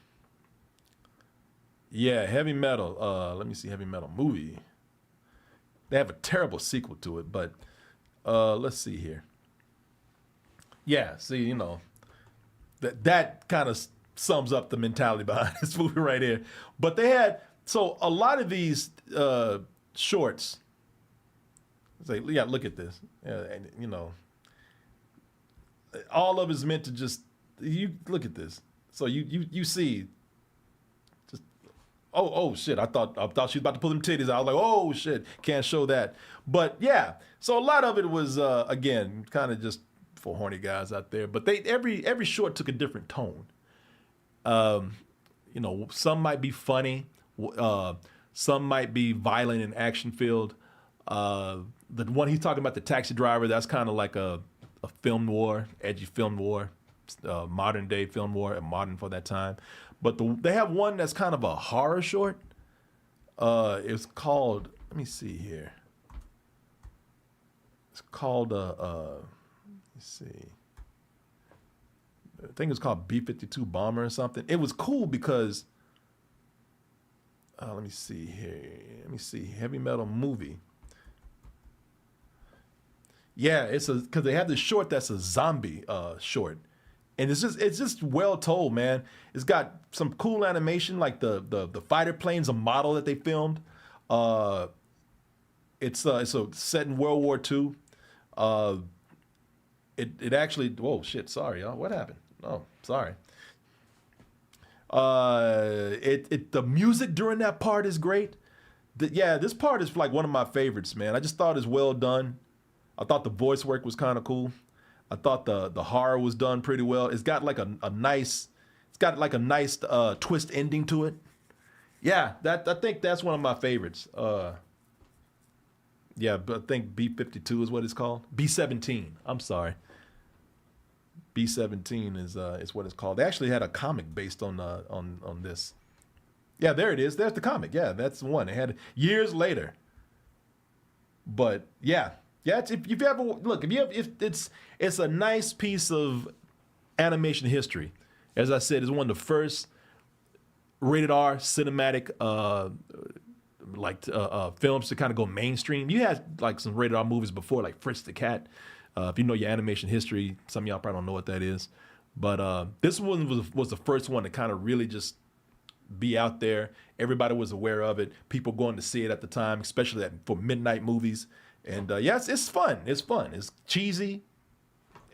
Yeah, Heavy Metal. Let me see, Heavy Metal movie. They have a terrible sequel to it, but let's see here. Yeah, see, that kind of sums up the mentality behind this movie right here. But they had, so a lot of these shorts, say, yeah, look at this. All of it is meant to just, you look at this. So you see, just, oh shit, I thought she was about to pull them titties out. I was like, oh shit, can't show that. But yeah, so a lot of it was, again, kind of just for horny guys out there. But every short took a different tone. Some might be funny, some might be violent and action filled. The one he's talking about, the taxi driver, that's kind of like a film noir, edgy film noir, modern day film noir, and modern for that time. But they have one that's kind of a horror short. It's called, let me see here. It's called, let's see. I think it's called B-52 Bomber or something. It was cool because, let me see here. Let me see, Heavy Metal movie. Yeah, because they have this short that's a zombie short, and it's just well told, man. It's got some cool animation, like the fighter plane's a model that they filmed. It's set in World War II. It actually, whoa shit, sorry y'all, what happened? Oh, sorry. The music during that part is great. This part is like one of my favorites, man. I just thought it was well done. I thought the voice work was kind of cool. I thought the horror was done pretty well. It's got like a nice twist ending to it. Yeah, I think that's one of my favorites. Yeah, but I think B-52 is what it's called. B-17. I'm sorry. B-17 is what it's called. They actually had a comic based on this. Yeah, there it is. There's the comic. Yeah, that's the one. They had it years later. But yeah, if you ever look, if it's a nice piece of animation history. As I said, it's one of the first rated R cinematic films to kind of go mainstream. You had like some rated R movies before, like Fritz the Cat. If you know your animation history, some of y'all probably don't know what that is. But this one was the first one to kind of really just be out there. Everybody was aware of it. People going to see it at the time, especially for midnight movies. And it's fun. It's fun. It's cheesy.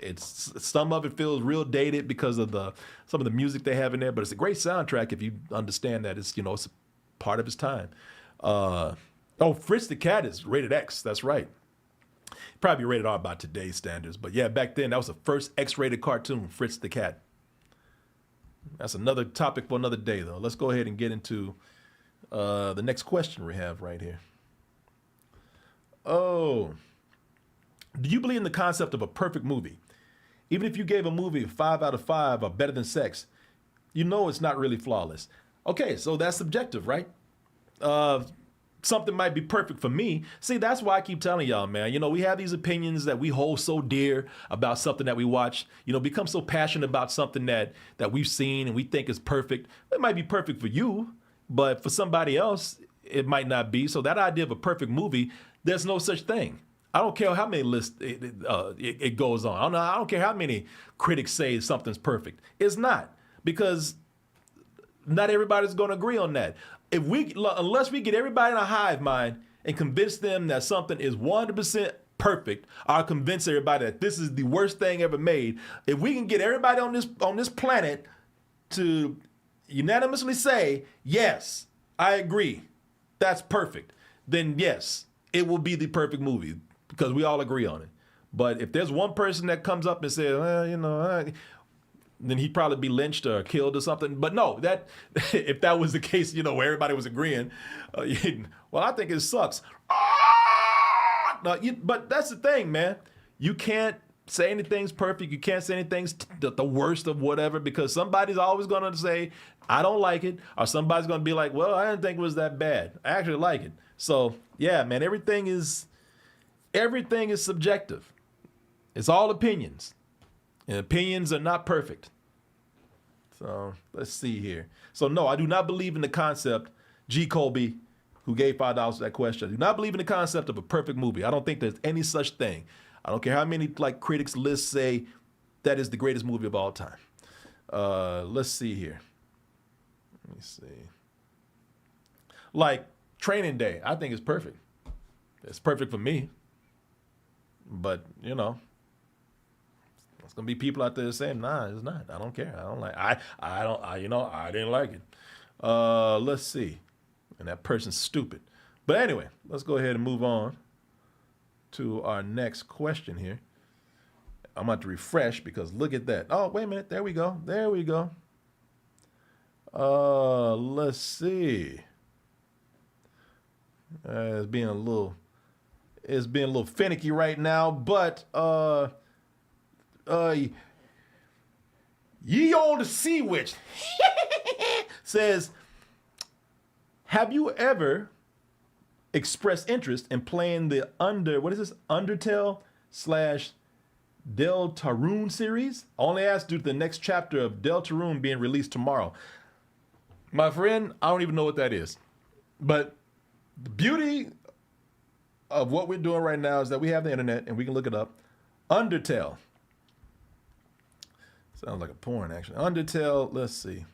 It's some of it feels real dated because of some of the music they have in there, but it's a great soundtrack if you understand that it's a part of its time. Fritz the Cat is rated X. That's right. Probably rated R by today's standards, but yeah, back then that was the first X-rated cartoon, Fritz the Cat. That's another topic for another day, though. Let's go ahead and get into the next question we have right here. Oh, do you believe in the concept of a perfect movie? Even if you gave a movie a 5 out of 5 or better than sex, it's not really flawless. Okay, so that's subjective, right? Something might be perfect for me. See, that's why I keep telling y'all, man, we have these opinions that we hold so dear about something that we watch, become so passionate about something that we've seen and we think is perfect. It might be perfect for you, but for somebody else, it might not be. So that idea of a perfect movie, there's no such thing. I don't care how many lists it goes on. I don't care how many critics say something's perfect. It's not, because not everybody's going to agree on that. Unless we get everybody in a hive mind and convince them that something is 100% perfect, or convince everybody that this is the worst thing ever made, if we can get everybody on this planet to unanimously say, yes, I agree, that's perfect, then yes, it will be the perfect movie because we all agree on it. But if there's one person that comes up and says, then he'd probably be lynched or killed or something. But no, if that was the case, where everybody was agreeing, well, I think it sucks. But that's the thing, man. You can't say anything's perfect. You can't say anything's the worst of whatever, because somebody's always going to say, I don't like it. Or somebody's going to be like, well, I didn't think it was that bad. I actually like it. So, yeah, man, everything is subjective. It's all opinions. And opinions are not perfect. So let's see here. So no, I do not believe in the concept, G. Colby, who gave $5 to that question. I do not believe in the concept of a perfect movie. I don't think there's any such thing. I don't care how many critics lists say that is the greatest movie of all time. Let's see here. Let me see. Like Training Day, I think it's perfect. It's perfect for me. But, there's gonna be people out there saying, nah, it's not. I don't care. I don't like I didn't like it. Let's see. And that person's stupid. But anyway, let's go ahead and move on to our next question here. I'm about to refresh because look at that. Oh, wait a minute. There we go. Let's see. It's being a little finicky right now, but Ye Old Sea Witch says, have you ever expressed interest in playing the Undertale / Deltarune series? I only asked due to the next chapter of Deltarune being released tomorrow. My friend, I don't even know what that is. But the beauty of what we're doing right now is that we have the internet and we can look it up. Undertale. Sounds like a porn, actually. Undertale, let's see.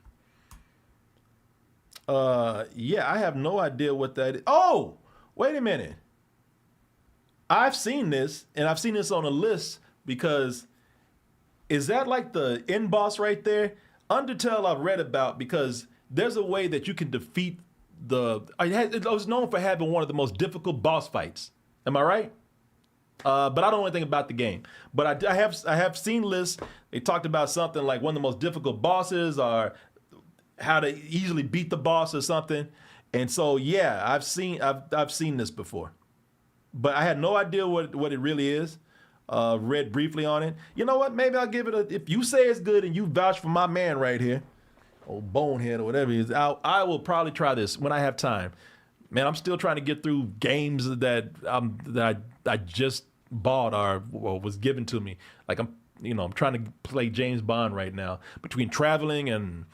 I have no idea what that is. Oh, wait a minute. I've seen this, and I've seen this on a list because is that like the end boss right there? Undertale I've read about because there's a way that you can defeat it was known for having one of the most difficult boss fights. Am I right? But I don't know anything about the game. But I have seen lists. They talked about something like one of the most difficult bosses or how to easily beat the boss or something. And so, yeah, I've seen this before. But I had no idea what it really is. Read briefly on it. You know what? Maybe I'll give it if you say it's good and you vouch for my man right here, old bonehead or whatever he is. I will probably try this when I have time. Man, I'm still trying to get through games that I just bought or was given to me. Like I'm trying to play James Bond right now between traveling and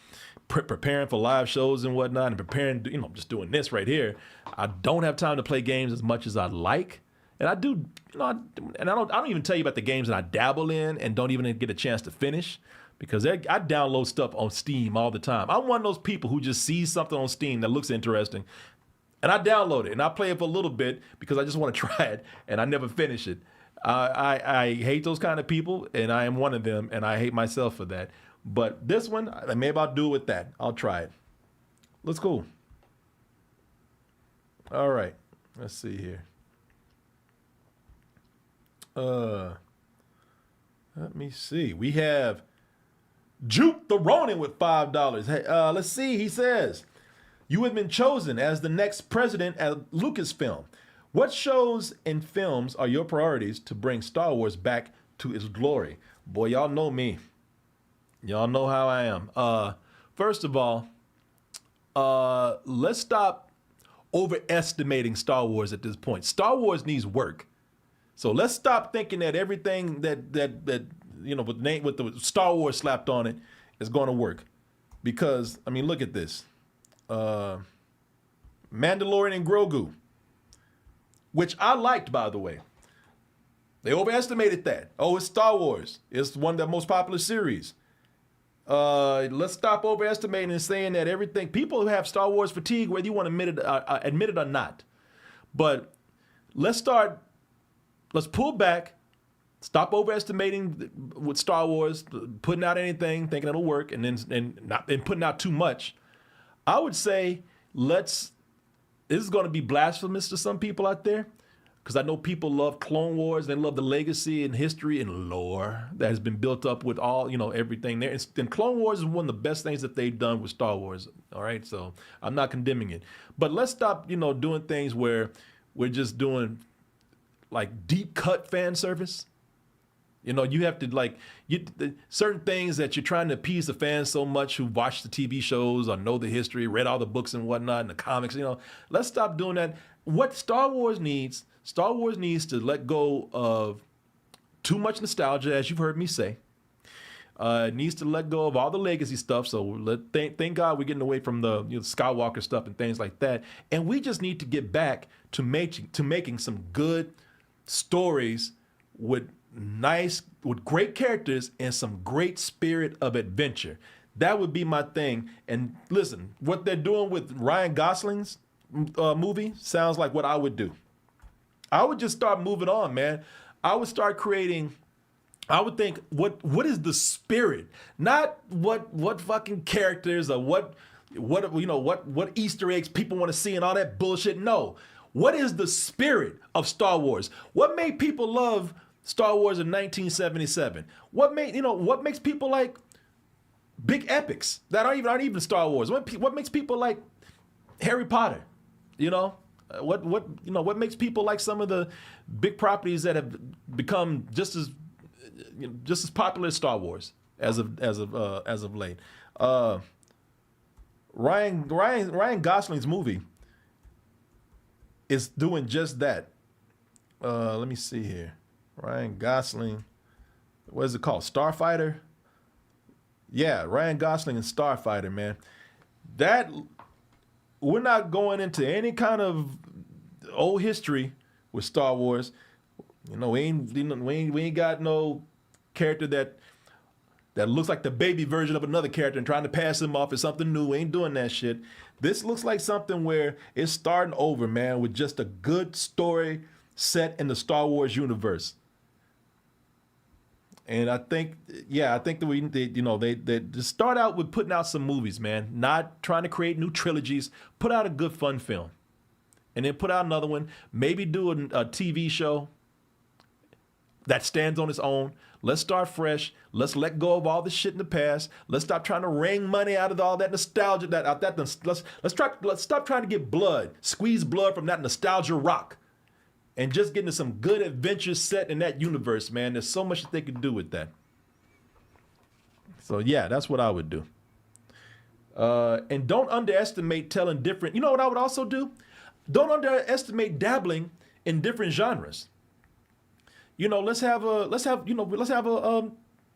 preparing for live shows and whatnot, and preparing, just doing this right here. I don't have time to play games as much as I'd like. And I do, and I don't even tell you about the games that I dabble in and don't even get a chance to finish, because I download stuff on Steam all the time. I'm one of those people who just sees something on Steam that looks interesting, and I download it and I play it for a little bit because I just want to try it, and I never finish it. I hate those kind of people, and I am one of them, and I hate myself for that. But this one, maybe I'll do it with that. I'll try it. Let's go. All right. Let's see here. Let me see. We have Juke the Ronin with $5. Hey, let's see. He says, you have been chosen as the next president at Lucasfilm. What shows and films are your priorities to bring Star Wars back to its glory? Boy, y'all know me. Y'all know how I am. First of all, let's stop overestimating Star Wars at this point. Star Wars needs work. So let's stop thinking that everything that with the Star Wars slapped on it is going to work. Because, I mean, look at this. Mandalorian and Grogu, which I liked, by the way. They overestimated that. Oh, it's Star Wars. It's one of the most popular series. Let's stop overestimating and saying that everything. People who have Star Wars fatigue, whether you want to admit it or not. But let's pull back, stop overestimating with Star Wars, putting out anything, thinking it'll work, and putting out too much. I would say this is going to be blasphemous to some people out there, because I know people love Clone Wars. They love the legacy and history and lore that has been built up with all, everything there. And Clone Wars is one of the best things that they've done with Star Wars. All right, so I'm not condemning it. But let's stop, doing things where we're just doing like deep cut fan service. You have to certain things that you're trying to appease the fans so much who watch the TV shows or know the history, read all the books and whatnot, and the comics. Let's stop doing that. What Star Wars needs to let go of too much nostalgia, as you've heard me say. It needs to let go of all the legacy stuff. So thank God we're getting away from the Skywalker stuff and things like that. And we just need to get back to making some good stories with great characters and some great spirit of adventure. That would be my thing. And listen, what they're doing with Ryan Gosling's movie sounds like what I would do. I would just start moving on, man. I would start creating. I would think, what is the spirit? Not what fucking characters or what Easter eggs people want to see and all that bullshit. No. What is the spirit of Star Wars? What made people love Star Wars in 1977? What makes people like big epics that aren't even Star Wars? What makes people like Harry Potter? What makes people like some of the big properties that have become just as popular as Star Wars as of late? Ryan Gosling's movie is doing just that. Let me see here. Ryan Gosling, what is it called? Starfighter? Yeah, Ryan Gosling and Starfighter, man. That, we're not going into any kind of old history with Star Wars. We ain't got no character that looks like the baby version of another character and trying to pass him off as something new. We ain't doing that shit. This looks like something where it's starting over, man, with just a good story set in the Star Wars universe. And I think that they just start out with putting out some movies, man, not trying to create new trilogies. Put out a good fun film, and then put out another one. Maybe do a TV show that stands on its own. Let's start fresh. Let's let go of all the shit in the past. Let's stop trying to wring money out of all that nostalgia. Let's stop trying to get squeeze blood from that nostalgia rock. And just getting some good adventures set in that universe, man. There's so much that they could do with that. So yeah, that's what I would do. And don't underestimate telling different. You know what I would also do? Don't underestimate dabbling in different genres. You know, let's have a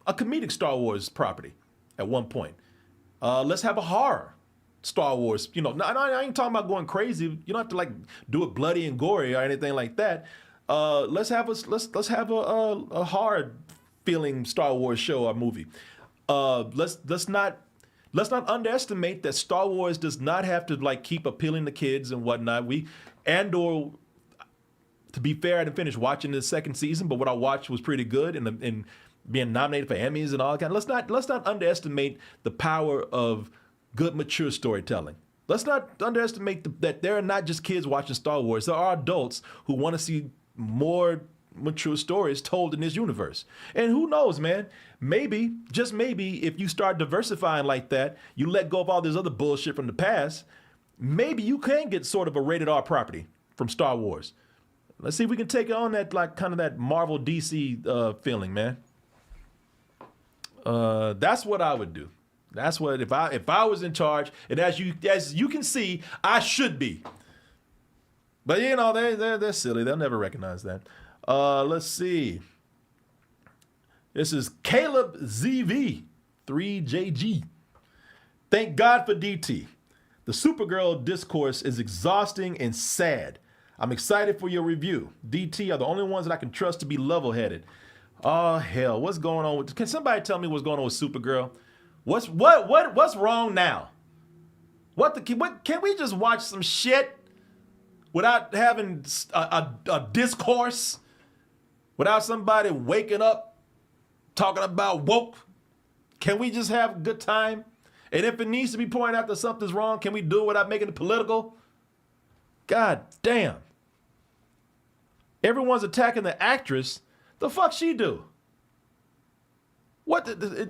comedic Star Wars property at one point. Let's have a horror Star Wars. You know, I ain't talking about going crazy. You don't have to like do it bloody and gory or anything like that. Let's have a hard feeling Star Wars show or movie. Let's not underestimate that Star Wars does not have to like keep appealing to kids and whatnot. To be fair, I didn't finish watching the second season, but what I watched was pretty good and being nominated for Emmys and all that kind. Let's not underestimate the power of good, mature storytelling. Let's not underestimate that there are not just kids watching Star Wars. There are adults who want to see more mature stories told in this universe. And who knows, man? Maybe, just maybe, if you start diversifying like that, you let go of all this other bullshit from the past, maybe you can get sort of a rated R property from Star Wars. Let's see if we can take on that, like, kind of that Marvel DC feeling, man. That's what I would do. That's what, if I was in charge, and as you can see, I should be. But you know, they're silly. They'll never recognize that. Let's see. This is Caleb ZV 3JG. Thank God for DT. The Supergirl discourse is exhausting and sad. I'm excited for your review. DT are the only ones that I can trust to be level-headed. Oh hell, what's going on with? Can somebody tell me what's going on with Supergirl? What's wrong now? What can we just watch some shit without having a discourse? Without somebody waking up talking about woke? Can we just have a good time? And if it needs to be pointed out that something's wrong, can we do it without making it political? God damn. Everyone's attacking the actress. The fuck she do? What did this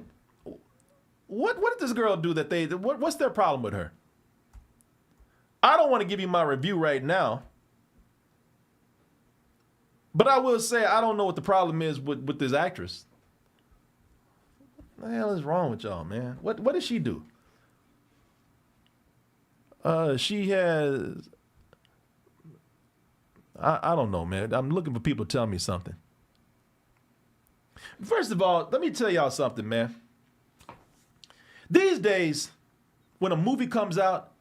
girl do that what's their problem with her? I don't want to give you my review right now. But I will say I don't know what the problem is with this actress. What the hell is wrong with y'all, man? What did she do? She has... I don't know, man. I'm looking for people to tell me something. First of all, let me tell y'all something, man. These days, when a movie comes out,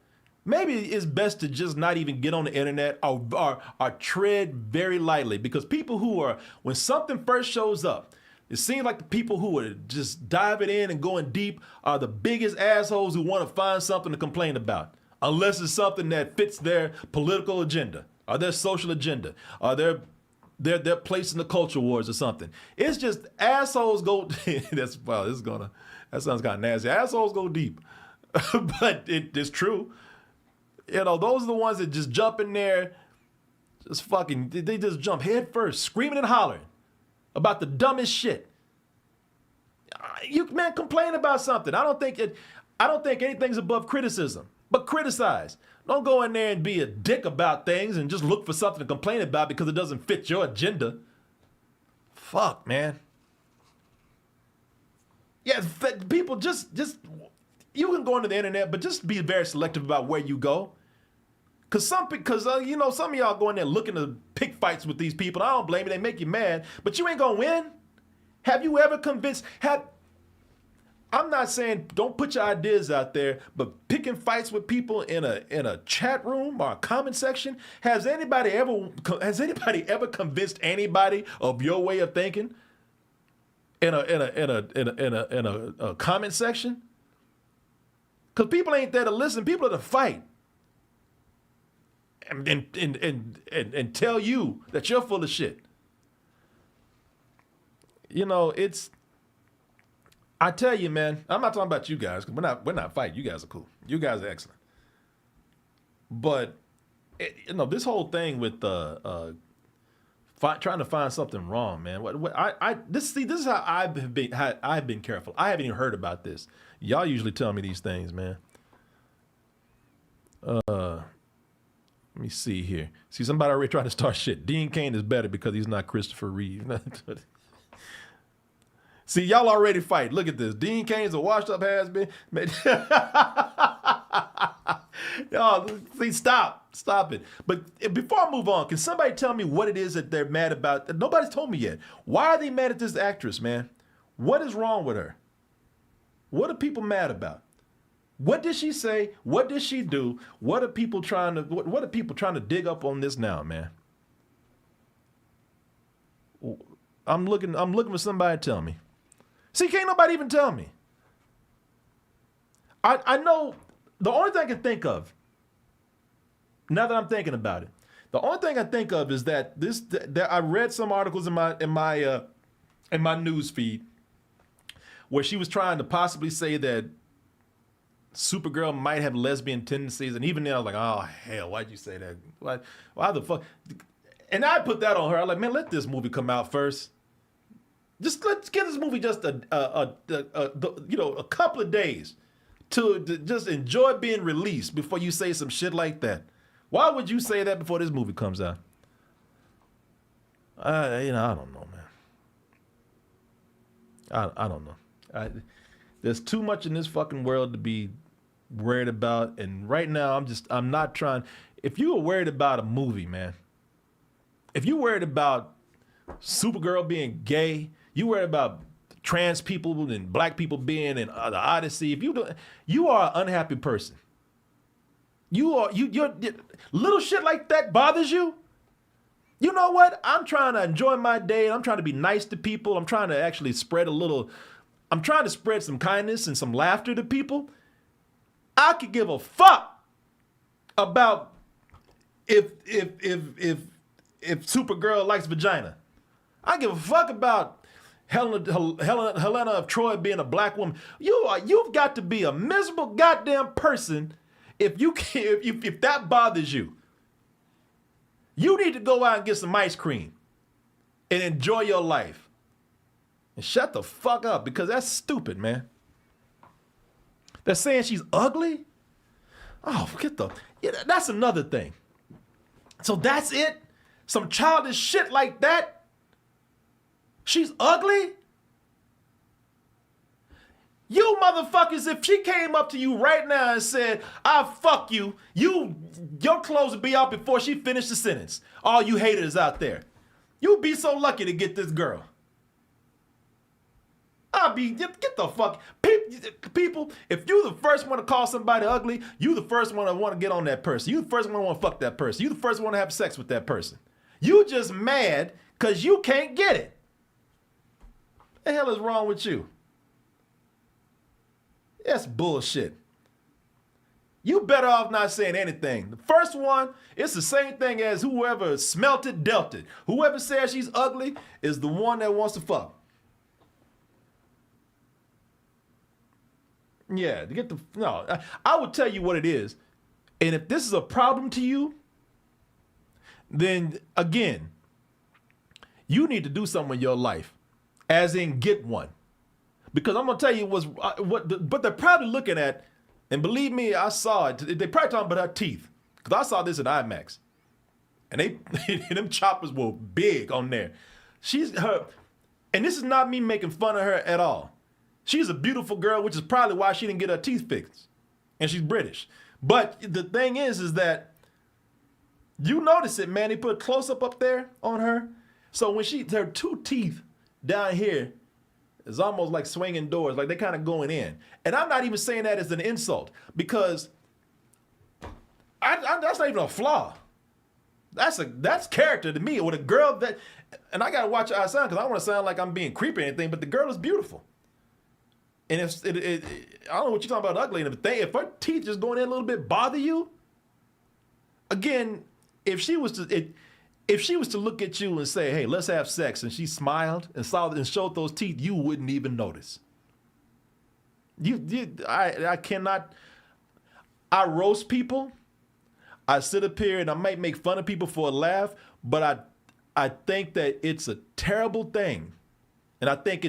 maybe it's best to just not even get on the internet or tread very lightly, because people when something first shows up, it seems like the people who are just diving in and going deep are the biggest assholes who want to find something to complain about, unless it's something that fits their political agenda or their social agenda or their place in the culture wars or something. It's just assholes go. That sounds kind of nasty. Assholes go deep, but it's true. You know, those are the ones that just jump in there, they just jump head first, screaming and hollering about the dumbest shit. You, man, complain about something. I don't think anything's above criticism, but criticize. Don't go in there and be a dick about things and just look for something to complain about because it doesn't fit your agenda. Fuck, man. Yeah, people just you can go into the internet, but just be very selective about where you go. Cause some of y'all go in there looking to pick fights with these people. I don't blame you; they make you mad, but you ain't gonna win. Have you ever convinced? I'm not saying don't put your ideas out there, but picking fights with people in a chat room or a comment section. Has anybody ever convinced anybody of your way of thinking in a comment section? Because people ain't there to listen. People are to fight and tell you that you're full of shit. You know, I tell you, man, I'm not talking about you guys, because we're not fighting. You guys are cool. You guys are excellent. But this whole thing with trying to find something wrong, man. This is how I've been careful. I haven't even heard about this. Y'all usually tell me these things, man. Let me see here. See, somebody already trying to start shit. Dean Cain is better because he's not Christopher Reeve. See, y'all already fight. Look at this. Dean Cain's a washed up has-been. Y'all, see, stop it. But before I move on, can somebody tell me what it is that they're mad about? Nobody's told me yet. Why are they mad at this actress, man? What is wrong with her? What are people mad about? What did she say? What did she do? What are people trying to dig up on this now, man? I'm looking for somebody to tell me. See, can't nobody even tell me. I know the only thing I can think of, now that I'm thinking about it, the only thing I think of is that I read some articles in my news feed where she was trying to possibly say that Supergirl might have lesbian tendencies, and even then I was like, oh hell, why'd you say that? Why the fuck? And I put that on her. I'm like, man, let this movie come out first. Just let's give this movie just a couple of days to just enjoy being released before you say some shit like that. Why would you say that before this movie comes out? I don't know, man. I don't know. There's too much in this fucking world to be worried about, and right now I'm not trying. If you were worried about a movie, man, if you worried about Supergirl being gay, you worried about trans people and black people being in the Odyssey, if you are an unhappy person. You're little shit like that bothers you. You know what? I'm trying to enjoy my day. I'm trying to be nice to people. I'm trying to actually I'm trying to spread some kindness and some laughter to people. I could give a fuck about if Supergirl likes vagina. I give a fuck about Helena of Troy being a black woman. You've got to be a miserable goddamn person if that bothers you. You need to go out and get some ice cream and enjoy your life. And shut the fuck up, because that's stupid, man. They're saying she's ugly? Oh, that's another thing. So that's it? Some childish shit like that? She's ugly? You motherfuckers, if she came up to you right now and said, I'll fuck you, your clothes would be out before she finished the sentence. All you haters out there. You'd be so lucky to get this girl. Get the fuck. People, if you the first one to call somebody ugly, you the first one to want to get on that person. You the first one to want to fuck that person. You the first one to have sex with that person. You just mad because you can't get it. What the hell is wrong with you? That's bullshit. You better off not saying anything. The first one, it's the same thing as whoever smelt it, dealt it. Whoever says she's ugly is the one that wants to fuck. Yeah, I will tell you what it is. And if this is a problem to you, then again, you need to do something in your life, as in get one. Because I'm going to tell you what they're probably looking at, and believe me, I saw it. They probably talking about her teeth, because I saw this in IMAX. And them choppers were big on there. And this is not me making fun of her at all. She's a beautiful girl, which is probably why she didn't get her teeth fixed. And she's British. But the thing is that you notice it, man. They put a close-up up there on her. So when her two teeth down here is almost like swinging doors, like they're kind of going in. And I'm not even saying that as an insult, because that's not even a flaw. That's character to me. With a girl that, and I got to watch how I sound, because I don't want to sound like I'm being creepy or anything, but the girl is beautiful. And I don't know what you're talking about ugly. And if her teeth just going in a little bit bother you, again, if she was to look at you and say, "Hey, let's have sex," and she smiled and showed those teeth, you wouldn't even notice. I cannot. I roast people. I sit up here and I might make fun of people for a laugh, but I think that it's a terrible thing, and I think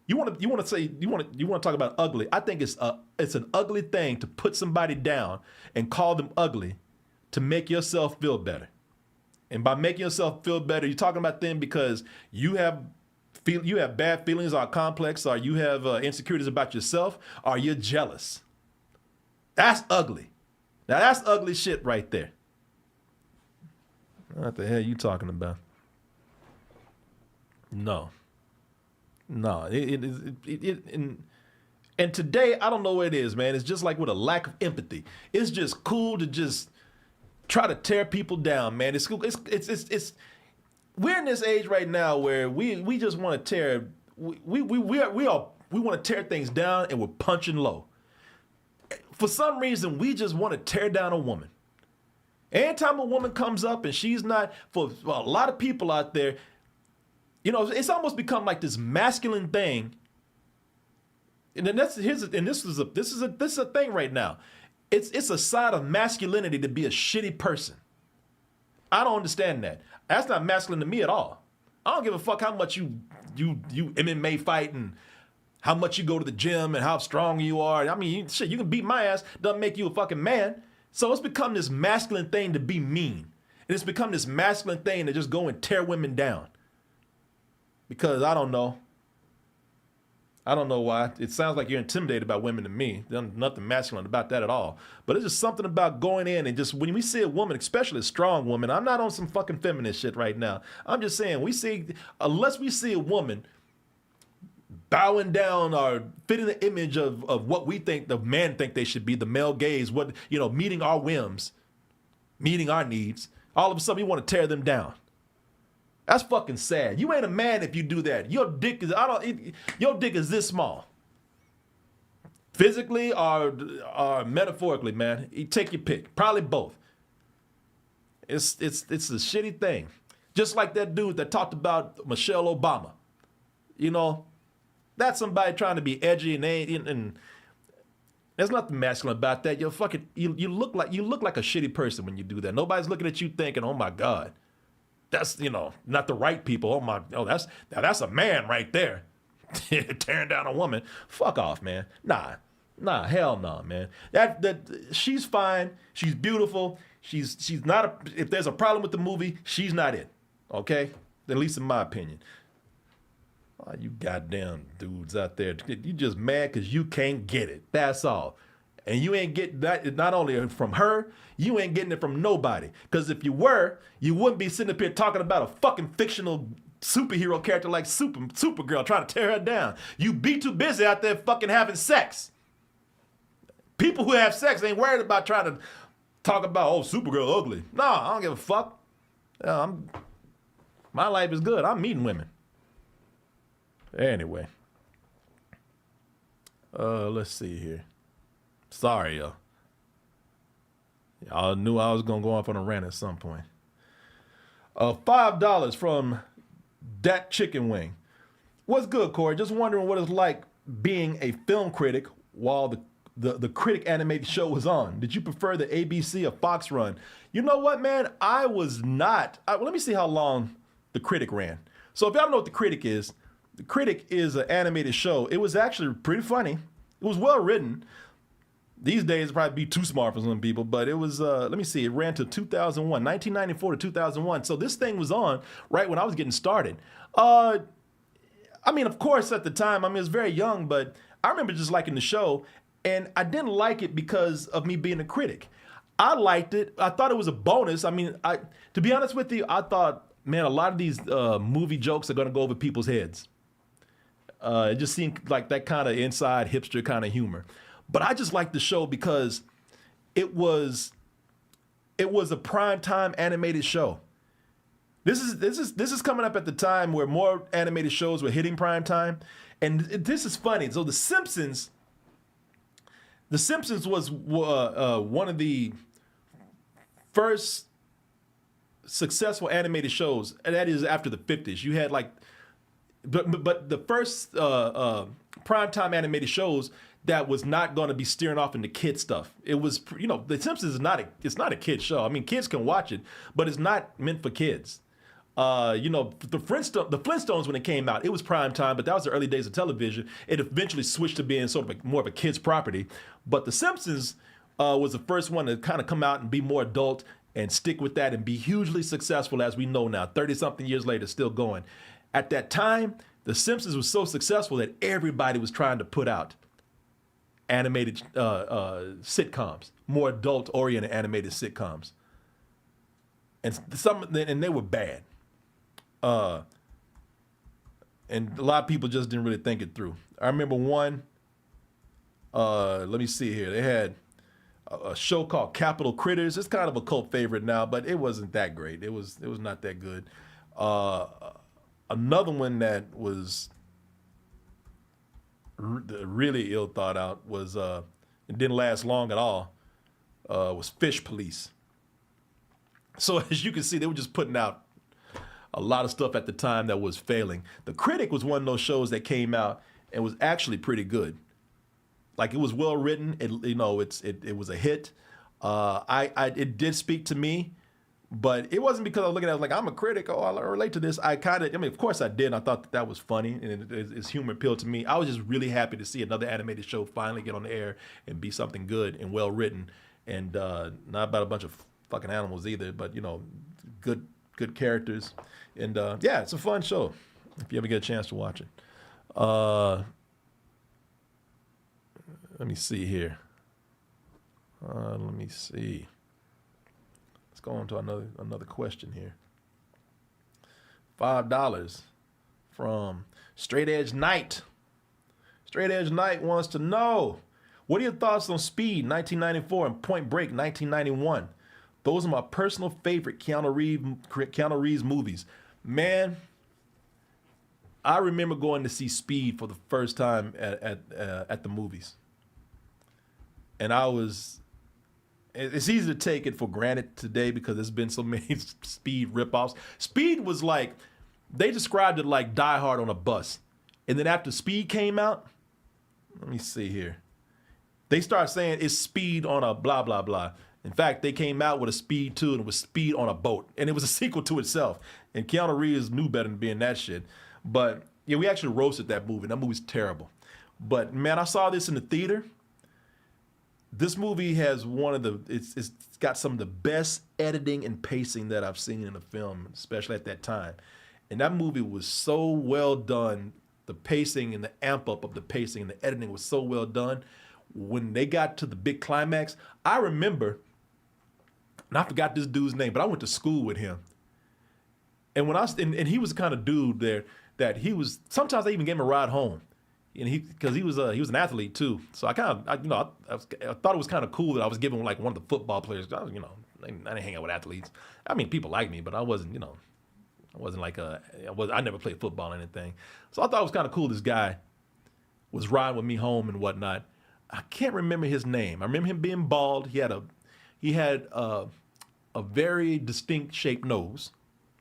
you want to talk about ugly. I think it's an ugly thing to put somebody down and call them ugly to make yourself feel better. And by making yourself feel better, you're talking about them because you have bad feelings or complex, or you have insecurities about yourself, or you're jealous. That's ugly. Now that's ugly shit right there. What the hell are you talking about? No. No. And today, I don't know what it is, man. It's just like with a lack of empathy. It's just cool to just try to tear people down, man. It's we're in this age right now where we just want to tear we want to tear things down, and we're punching low. For some reason, we just want to tear down a woman. Anytime a woman comes up and she's not, for a lot of people out there, you know, it's almost become like this masculine thing. And then this is a thing right now. It's a side of masculinity to be a shitty person. I don't understand that. That's not masculine to me at all. I don't give a fuck how much you MMA fight and how much you go to the gym and how strong you are. I mean, shit, you can beat my ass. Doesn't make you a fucking man. So it's become this masculine thing to be mean. And it's become this masculine thing to just go and tear women down. Because I don't know. I don't know why. It sounds like you're intimidated by women to me. There's nothing masculine about that at all. But it's just something about going in and just, when we see a woman, especially a strong woman, I'm not on some fucking feminist shit right now. I'm just saying, unless we see a woman bowing down or fitting the image of what we think the men think they should be, the male gaze, meeting our whims, meeting our needs, all of a sudden we want to tear them down. That's fucking sad. You ain't a man if you do that. Your dick is this small. Physically or metaphorically, man. You take your pick. Probably both. It's a shitty thing. Just like that dude that talked about Michelle Obama. You know, that's somebody trying to be edgy and there's nothing masculine about that. You look like a shitty person when you do that. Nobody's looking at you thinking, "Oh my God. That's, not the right people. That's a man right there." Tearing down a woman. Fuck off, man. Nah, hell no, man. That she's fine. She's beautiful. She's not if there's a problem with the movie, she's not it. Okay? At least in my opinion. Oh, you goddamn dudes out there. You just mad because you can't get it. That's all. And you ain't getting that not only from her, you ain't getting it from nobody. Because if you were, you wouldn't be sitting up here talking about a fucking fictional superhero character like Supergirl trying to tear her down. You be too busy out there fucking having sex. People who have sex ain't worried about trying to talk about, "Oh, Supergirl ugly." No, I don't give a fuck. My life is good. I'm meeting women. Anyway. Let's see here. Sorry, y'all. Y'all knew I was going to go off on a rant at some point. $5 from Dat Chicken Wing. What's good, Corey? Just wondering what it's like being a film critic while the Critic animated show was on. Did you prefer the ABC or Fox run? You know what, man? I was not. Let me see how long the Critic ran. So if y'all don't know what the Critic is an animated show. It was actually pretty funny. It was well written. These days, it'd probably be too smart for some people, but it was, let me see, it ran to 2001, 1994 to 2001. So this thing was on right when I was getting started. I mean, of course, at the time, I was very young, but I remember just liking the show, and I didn't like it because of me being a critic. I liked it. I thought it was a bonus. I mean, to be honest with you, I thought, man, a lot of these movie jokes are going to go over people's heads. It just seemed like that kind of inside hipster kind of humor. But I just liked the show because it was a primetime animated show. This is coming up at the time where more animated shows were hitting primetime, and this is funny. So The Simpsons was one of the first successful animated shows, and that is after the 50s. You had but the first primetime animated shows that was not going to be steering off into kid stuff. It was, The Simpsons it's not a kid show. I mean, kids can watch it, but it's not meant for kids. The Flintstones, when it came out, it was prime time, but that was the early days of television. It eventually switched to being sort of more of a kid's property. But The Simpsons was the first one to kind of come out and be more adult and stick with that and be hugely successful, as we know now, 30-something years later, still going. At that time, The Simpsons was so successful that everybody was trying to put out animated sitcoms, more adult-oriented animated sitcoms, and they were bad. And a lot of people just didn't really think it through. I remember one. Let me see here. They had a show called Capital Critters. It's kind of a cult favorite now, but it wasn't that great. It was not that good. Another one that was really ill thought out was it didn't last long at all. Was Fish Police. So as you can see, they were just putting out a lot of stuff at the time that was failing. The Critic was one of those shows that came out and was actually pretty good. Like, it was well written. It was a hit. It did speak to me, but it wasn't because I was looking at it like, I'm a critic. Oh, I relate to this. Of course I did. And I thought that was funny, and its humor appealed to me. I was just really happy to see another animated show finally get on the air and be something good and well written, and not about a bunch of fucking animals either, but good characters. And yeah, it's a fun show if you ever get a chance to watch it. Let me see here. Let me see. Let's go on to another question here. $5 from Straight Edge Knight. Straight Edge Knight wants to know, what are your thoughts on Speed 1994 and Point Break 1991? Those are my personal favorite Keanu Reeves movies. Man, I remember going to see Speed for the first time at the movies. And it's easy to take it for granted today because there's been so many Speed ripoffs. Speed was like, they described it like Die Hard on a bus. And then after Speed came out, let me see here. They started saying it's Speed on a blah, blah, blah. In fact, they came out with a Speed 2 and it was Speed on a boat. And it was a sequel to itself. And Keanu Reeves knew better than being that shit. But yeah, we actually roasted that movie. That movie's terrible. But man, I saw this in the theater. This movie has it's got some of the best editing and pacing that I've seen in a film, especially at that time. And that movie was so well done. The pacing and the amp up of the pacing and the editing was so well done. When they got to the big climax, I remember, and I forgot this dude's name, but I went to school with him. And and he was the kind of dude there that sometimes I even gave him a ride home. And because he was an athlete too, so I thought it was kind of cool that I was giving him like one of the football players. I didn't hang out with athletes. I mean, people like me, but I wasn't, I never played football or anything. So I thought it was kind of cool. This guy was riding with me home and whatnot. I can't remember his name. I remember him being bald. He had a very distinct shaped nose,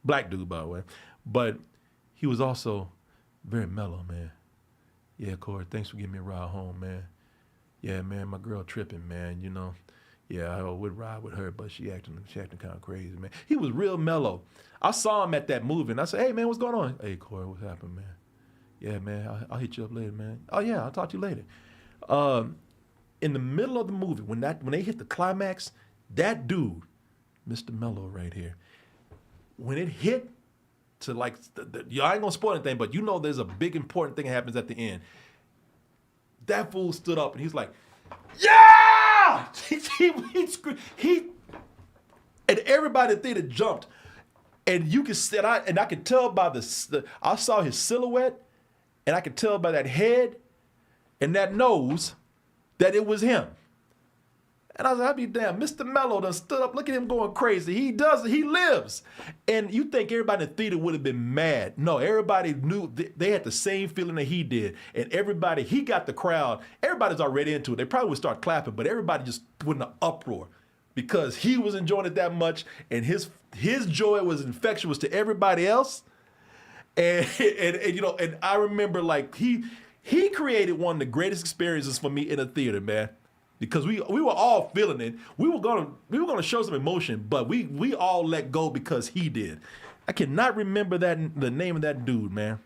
black dude by the way, but he was also very mellow, man. Yeah, Corey, thanks for giving me a ride home, man. Yeah, man, my girl tripping, man, Yeah, I would ride with her, but she acting kind of crazy, man. He was real mellow. I saw him at that movie, and I said, hey, man, what's going on? Hey, Corey, what's happening, man? Yeah, man, I'll hit you up later, man. Oh, yeah, I'll talk to you later. In the middle of the movie, when they hit the climax, that dude, Mr. Mellow right here, when it hit, to like, I ain't gonna spoil anything, but there's a big important thing that happens at the end. That fool stood up and he's like, yeah! he and everybody in the theater jumped. And you can see, and I could tell by I saw his silhouette, and I could tell by that head and that nose that it was him. And I was like, I'll be damn, Mr. Mello done stood up. Look at him going crazy. He lives. And you think everybody in the theater would have been mad. No, everybody knew, they had the same feeling that he did. And he got the crowd, everybody's already into it. They probably would start clapping, but everybody just went in an uproar because he was enjoying it that much, and his joy was infectious to everybody else. And I remember like he created one of the greatest experiences for me in a theater, man. Because we were all feeling it. We were gonna show some emotion, but we all let go because he did. I cannot remember the name of that dude, man.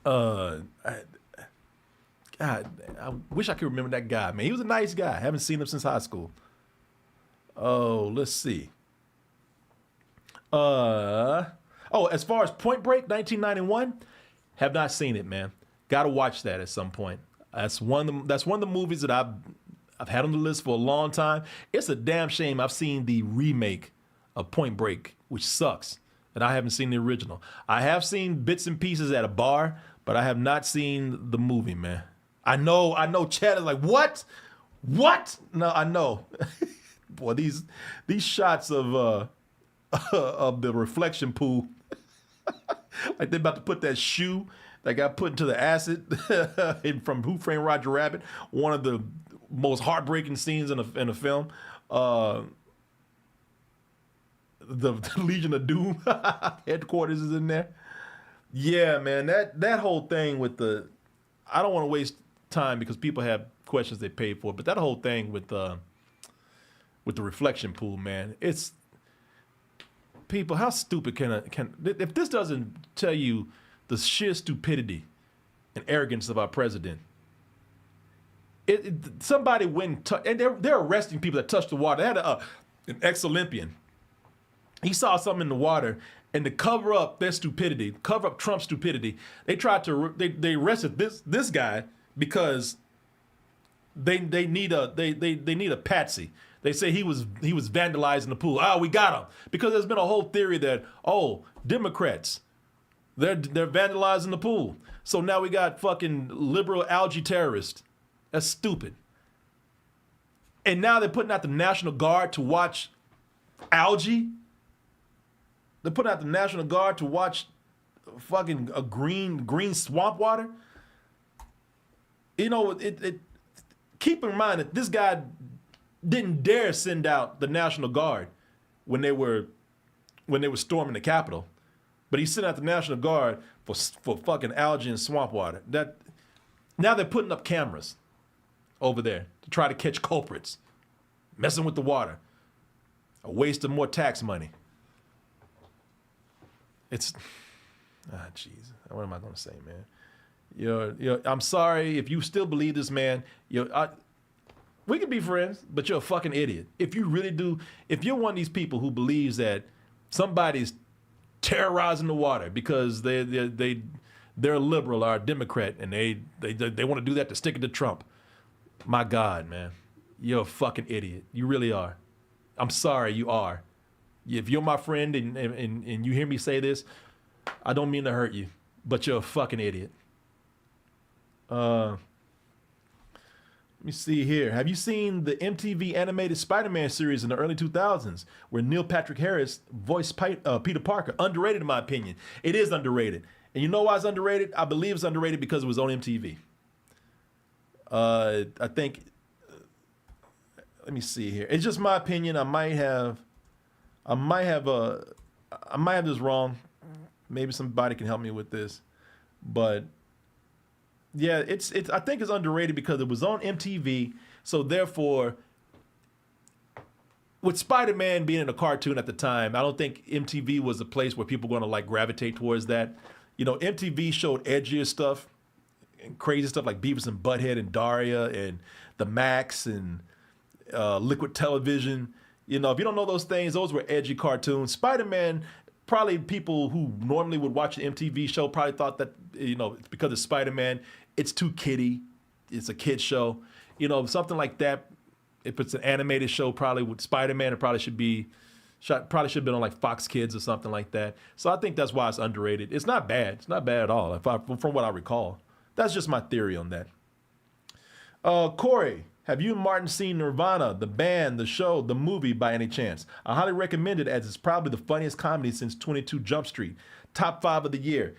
God, I wish I could remember that guy, man. He was a nice guy. I haven't seen him since high school. Oh, let's see. As far as Point Break 1991, have not seen it, man. Gotta watch that at some point. That's one of the movies that I've had on the list for a long time. It's a damn shame I've seen the remake of Point Break, which sucks, and I haven't seen the original. I have seen bits and pieces at a bar, but I have not seen the movie, man. I know Chad is like, what? No, I know. Boy, these shots of of the reflection pool, like they're about to put that shoe that got put into the acid from Who Framed Roger Rabbit, one of the most heartbreaking scenes in a film. The Legion of Doom headquarters is in there. Yeah, man, that whole thing with I don't want to waste time because people have questions they paid for, but that whole thing with the reflection pool, man, it's people. How stupid can if this doesn't tell you the sheer stupidity and arrogance of our president? Somebody went and they're arresting people that touched the water. They had an ex-Olympian. He saw something in the water, and to cover up their stupidity, cover up Trump's stupidity, they arrested this guy because they need a patsy. They say he was vandalizing the pool. Oh, we got him because there's been a whole theory that Democrats they're vandalizing the pool. So now we got fucking liberal algae terrorists. That's stupid. And now they're putting out the National Guard to watch algae. They're putting out the National Guard to watch fucking a green swamp water. You know, keep in mind that this guy didn't dare send out the National Guard when they were storming the Capitol, but he sent out the National Guard for fucking algae and swamp water. Now they're putting up cameras over there to try to catch culprits, messing with the water, a waste of more tax money. It's jeez. What am I gonna say, man? I'm sorry if you still believe this, man. We can be friends, but you're a fucking idiot. If you really do, if you're one of these people who believes that somebody's terrorizing the water because they're a liberal or a Democrat and they want to do that to stick it to Trump, my God, man, you're a fucking idiot. You really are. I'm sorry, you are. If you're my friend and you hear me say this, I don't mean to hurt you, but you're a fucking idiot. Let me see here. Have you seen the MTV animated Spider-Man series in the early 2000s where Neil Patrick Harris voiced Peter Parker? Underrated in my opinion. It is underrated. And you know why it's underrated? I believe it's underrated because it was on MTV. I think, let me see here. It's just my opinion. I might have this wrong. Maybe somebody can help me with this. But yeah, it's I think it's underrated because it was on MTV. So therefore, with Spider-Man being in a cartoon at the time, I don't think MTV was a place where people were going to like gravitate towards that. You know, MTV showed edgier stuff and crazy stuff like Beavis and Butthead and Daria and The Max and Liquid Television. You know, if you don't know those things, those were edgy cartoons. Spider-Man, probably people who normally would watch an MTV show probably thought that, you know, because it's Spider-Man, it's too kiddie. It's a kid show. You know, something like that. If it's an animated show, probably with Spider-Man, it probably should have been on like Fox Kids or something like that. So I think that's why it's underrated. It's not bad. It's not bad at all, from what I recall. That's just my theory on that. Corey, have you and Martin seen Nirvana, the band, the show, the movie by any chance? I highly recommend it as it's probably the funniest comedy since 22 Jump Street. Top 5 of the year.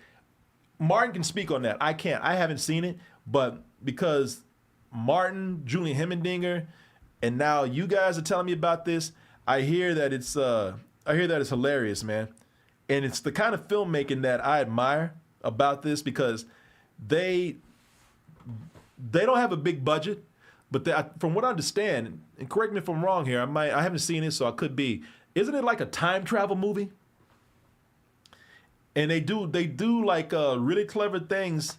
Martin can speak on that. I can't. I haven't seen it, but because Martin, Julian Hemmendinger, and now you guys are telling me about this, I hear that it's hilarious, man. And it's the kind of filmmaking that I admire about this because they don't have a big budget, but from what I understand, and correct me if I'm wrong here, I haven't seen it, so I could be. Isn't it like a time travel movie? And they do like really clever things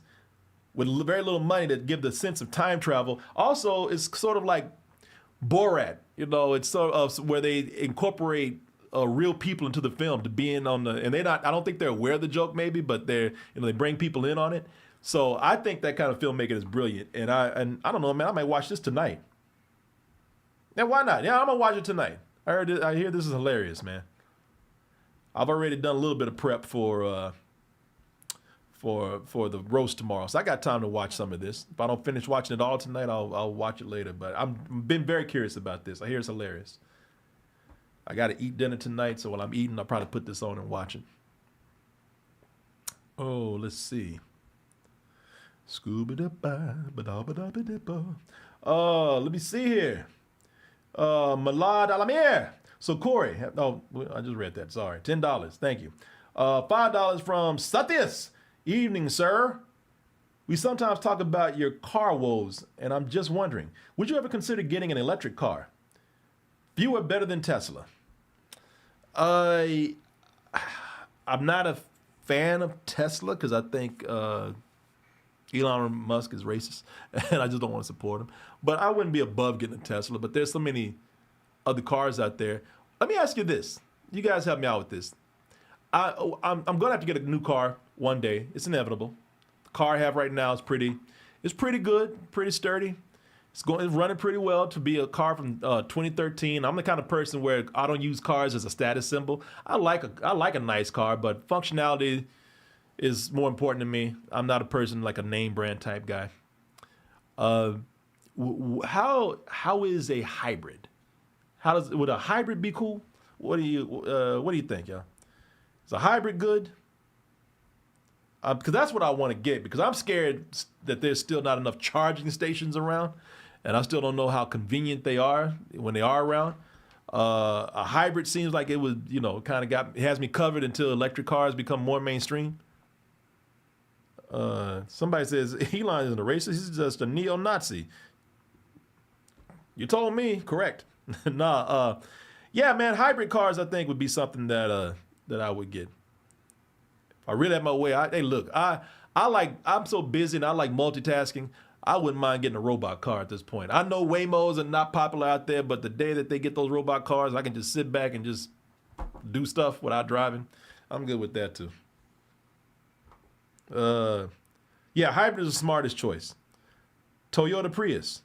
with very little money that give the sense of time travel. Also, it's sort of like Borat, you know, it's sort of where they incorporate real people into the film to be in on the, and I don't think they're aware of the joke maybe, but they bring people in on it. So I think that kind of filmmaking is brilliant, and I don't know, man. I might watch this tonight. Yeah, why not? Yeah, I'm gonna watch it tonight. I hear this is hilarious, man. I've already done a little bit of prep for the roast tomorrow, so I got time to watch some of this. If I don't finish watching it all tonight, I'll watch it later. But I've been very curious about this. I hear it's hilarious. I got to eat dinner tonight, so while I'm eating, I'll probably put this on and watch it. Oh, let's see. Let me see here. Malad Alamir. So Corey, I just read that. Sorry, $10. Thank you. $5 from Satyas. Evening, sir. We sometimes talk about your car woes, and I'm just wondering, would you ever consider getting an electric car? Few are better than Tesla. I'm not a fan of Tesla because I think Elon Musk is racist, and I just don't want to support him. But I wouldn't be above getting a Tesla. But there's so many other cars out there. Let me ask you this. You guys help me out with this. I'm going to have to get a new car one day. It's inevitable. The car I have right now is pretty good, pretty sturdy. It's running pretty well to be a car from 2013. I'm the kind of person where I don't use cars as a status symbol. I like a nice car, but functionality is more important to me. I'm not a person like a name brand type guy. How is a hybrid? Would a hybrid be cool? What do you think, y'all? Is a hybrid good? Because that's what I want to get, because I'm scared that there's still not enough charging stations around, and I still don't know how convenient they are when they are around. A hybrid seems like it would, it has me covered until electric cars become more mainstream. Somebody says Elon isn't a racist, he's just a neo-Nazi. You told me, correct. Yeah, man, hybrid cars I think would be something that I would get. If I really had my way, I'm so busy and I like multitasking. I wouldn't mind getting a robot car at this point. I know Waymos are not popular out there, but the day that they get those robot cars, I can just sit back and just do stuff without driving. I'm good with that too. Yeah, hybrid is the smartest choice. Toyota Prius.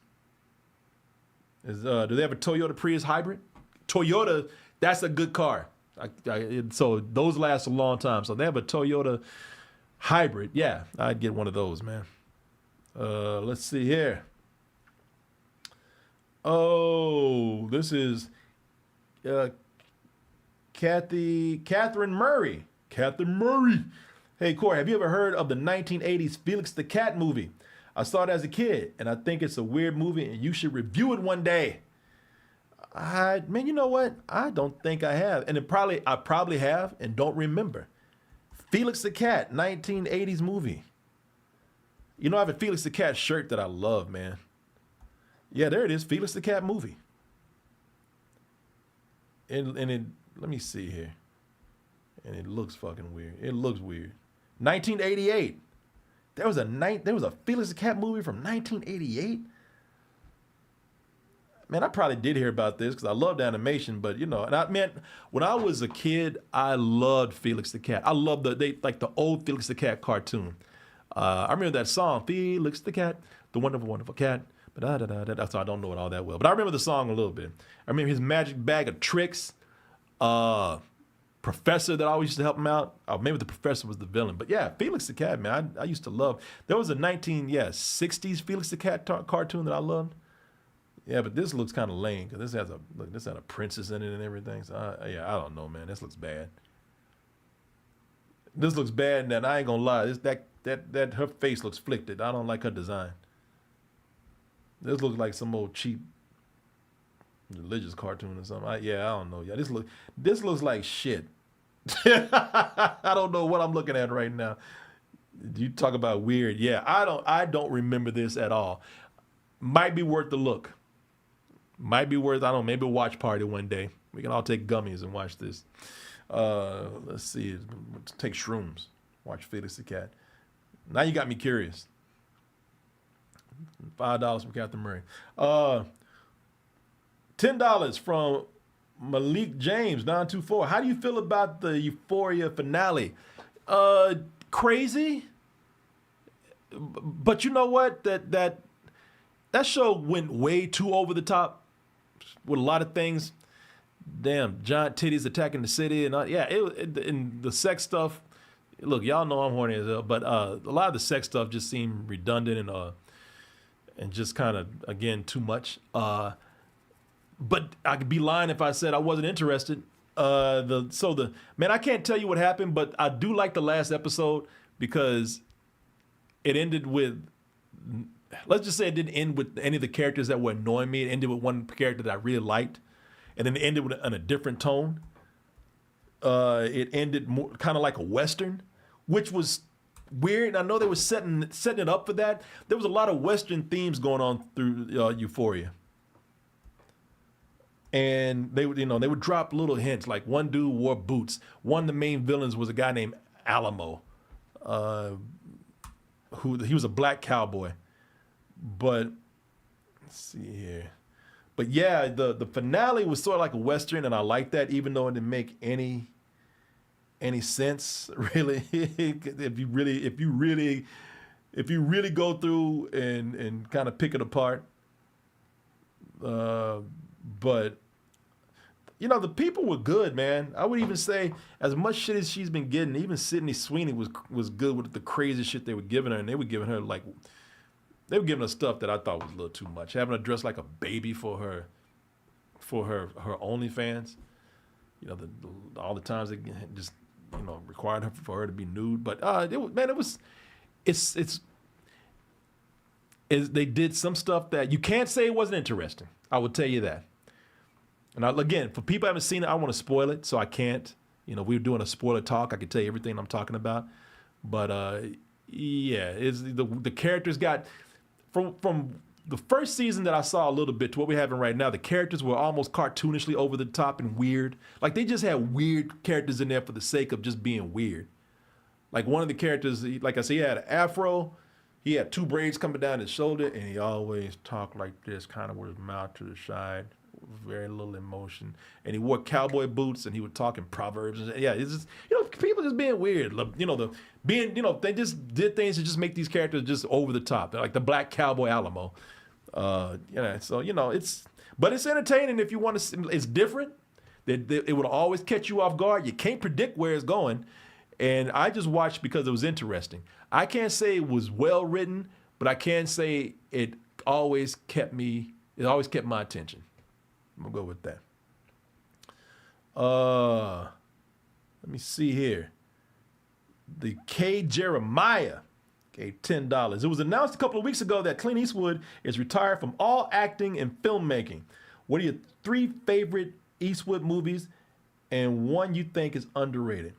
Do they have a Toyota Prius hybrid? Toyota, that's a good car. So those last a long time. So they have a Toyota hybrid. Yeah, I'd get one of those, man. Let's see here. Oh, this is Catherine Murray. Catherine Murray. Hey, Corey, have you ever heard of the 1980s Felix the Cat movie? I saw it as a kid, and I think it's a weird movie, and you should review it one day. Man, you know what? I don't think I have. And I probably have and don't remember. Felix the Cat, 1980s movie. You know, I have a Felix the Cat shirt that I love, man. Yeah, there it is, Felix the Cat movie. And let me see here. And it looks fucking weird. It looks weird. 1988. There was a Felix the Cat movie from 1988. Man, I probably did hear about this because I loved animation, but when I was a kid, I loved Felix the Cat. I loved the old Felix the Cat cartoon. I remember that song, Felix the Cat, the wonderful, wonderful cat. That's why I don't know it all that well, but I remember the song a little bit. I remember his magic bag of tricks. Professor that always used to help him out. Oh, maybe the professor was the villain, but yeah, Felix the Cat, man, I used to love. There was a 1960s Felix the Cat cartoon that I loved. Yeah, but this looks kind of lame because this had a princess in it and everything. So I don't know, man. This looks bad. This looks bad, and I ain't gonna lie. That her face looks flicked. I don't like her design. This looks like some old cheap religious cartoon or something. I don't know. Yeah, this looks like shit. I don't know what I'm looking at right now. You talk about weird. Yeah, I don't remember this at all. Might be worth the look. Might be worth, I don't know, maybe a watch party one day. We can all take gummies and watch this. Let's see. Take shrooms. Watch Felix the Cat. Now you got me curious. $5 from Catherine Murray. $10 from Malik James, 924. How do you feel about the Euphoria finale? Crazy. but you know what? That show went way too over the top with a lot of things. Damn, giant titties attacking the city, and and the sex stuff. Look, y'all know I'm horny as hell, but a lot of the sex stuff just seemed redundant and just kind of, again, too much. But I could be lying if I said I wasn't interested. Man, I can't tell you what happened, but I do like the last episode because it ended with, let's just say it didn't end with any of the characters that were annoying me. It ended with one character that I really liked, and then it ended with on a different tone. It ended more kind of like a Western, which was weird. And I know they were setting it up for that. There was a lot of Western themes going on through Euphoria. And they would drop little hints, like one dude wore boots. One of the main villains was a guy named Alamo, he was a black cowboy. But let's see here. But yeah, the finale was sort of like a Western, and I like that, even though it didn't make any sense really. if you really go through and kind of pick it apart. But the people were good, man. I would even say, as much shit as she's been getting, even Sydney Sweeney was good with the crazy shit they were giving her, and they were giving her stuff that I thought was a little too much. Having her dressed like a baby for her OnlyFans. All the times they just required her for her to be nude. But they did some stuff that you can't say it wasn't interesting. I will tell you that. And again, for people who haven't seen it, I want to spoil it, so I can't. We're doing a spoiler talk. I can tell you everything I'm talking about. But it's the characters got from the first season that I saw a little bit to what we're having right now. The characters were almost cartoonishly over the top and weird. Like they just had weird characters in there for the sake of just being weird. Like one of the characters, like I said, he had an afro. He had two braids coming down his shoulder, and he always talked like this, kind of with his mouth to the side, very little emotion. And he wore cowboy boots, and he would talk in proverbs. And yeah, it's just people just being weird. They just did things to just make these characters just over the top, like the black cowboy Alamo. But it's entertaining if you want to. It's different. It would always catch you off guard. You can't predict where it's going. And I just watched because it was interesting. I can't say it was well written, but I can say it always kept my attention. I'm gonna go with that. Let me see here. The K. Jeremiah gave $10. It was announced a couple of weeks ago that Clint Eastwood is retired from all acting and filmmaking. What are your 3 favorite Eastwood movies and one you think is underrated?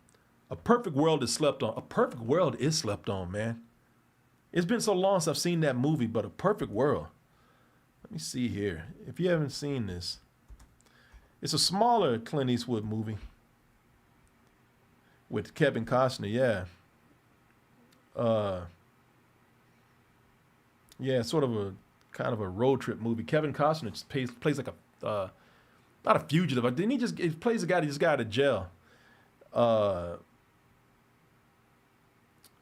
A Perfect World is slept on. A Perfect World is slept on, man. It's been so long since I've seen that movie, but A Perfect World. Let me see here. If you haven't seen this, it's a smaller Clint Eastwood movie with Kevin Costner. Yeah. Sort of a kind of a road trip movie. Kevin Costner just plays like a not a fugitive. Didn't he plays a guy that just got out of jail.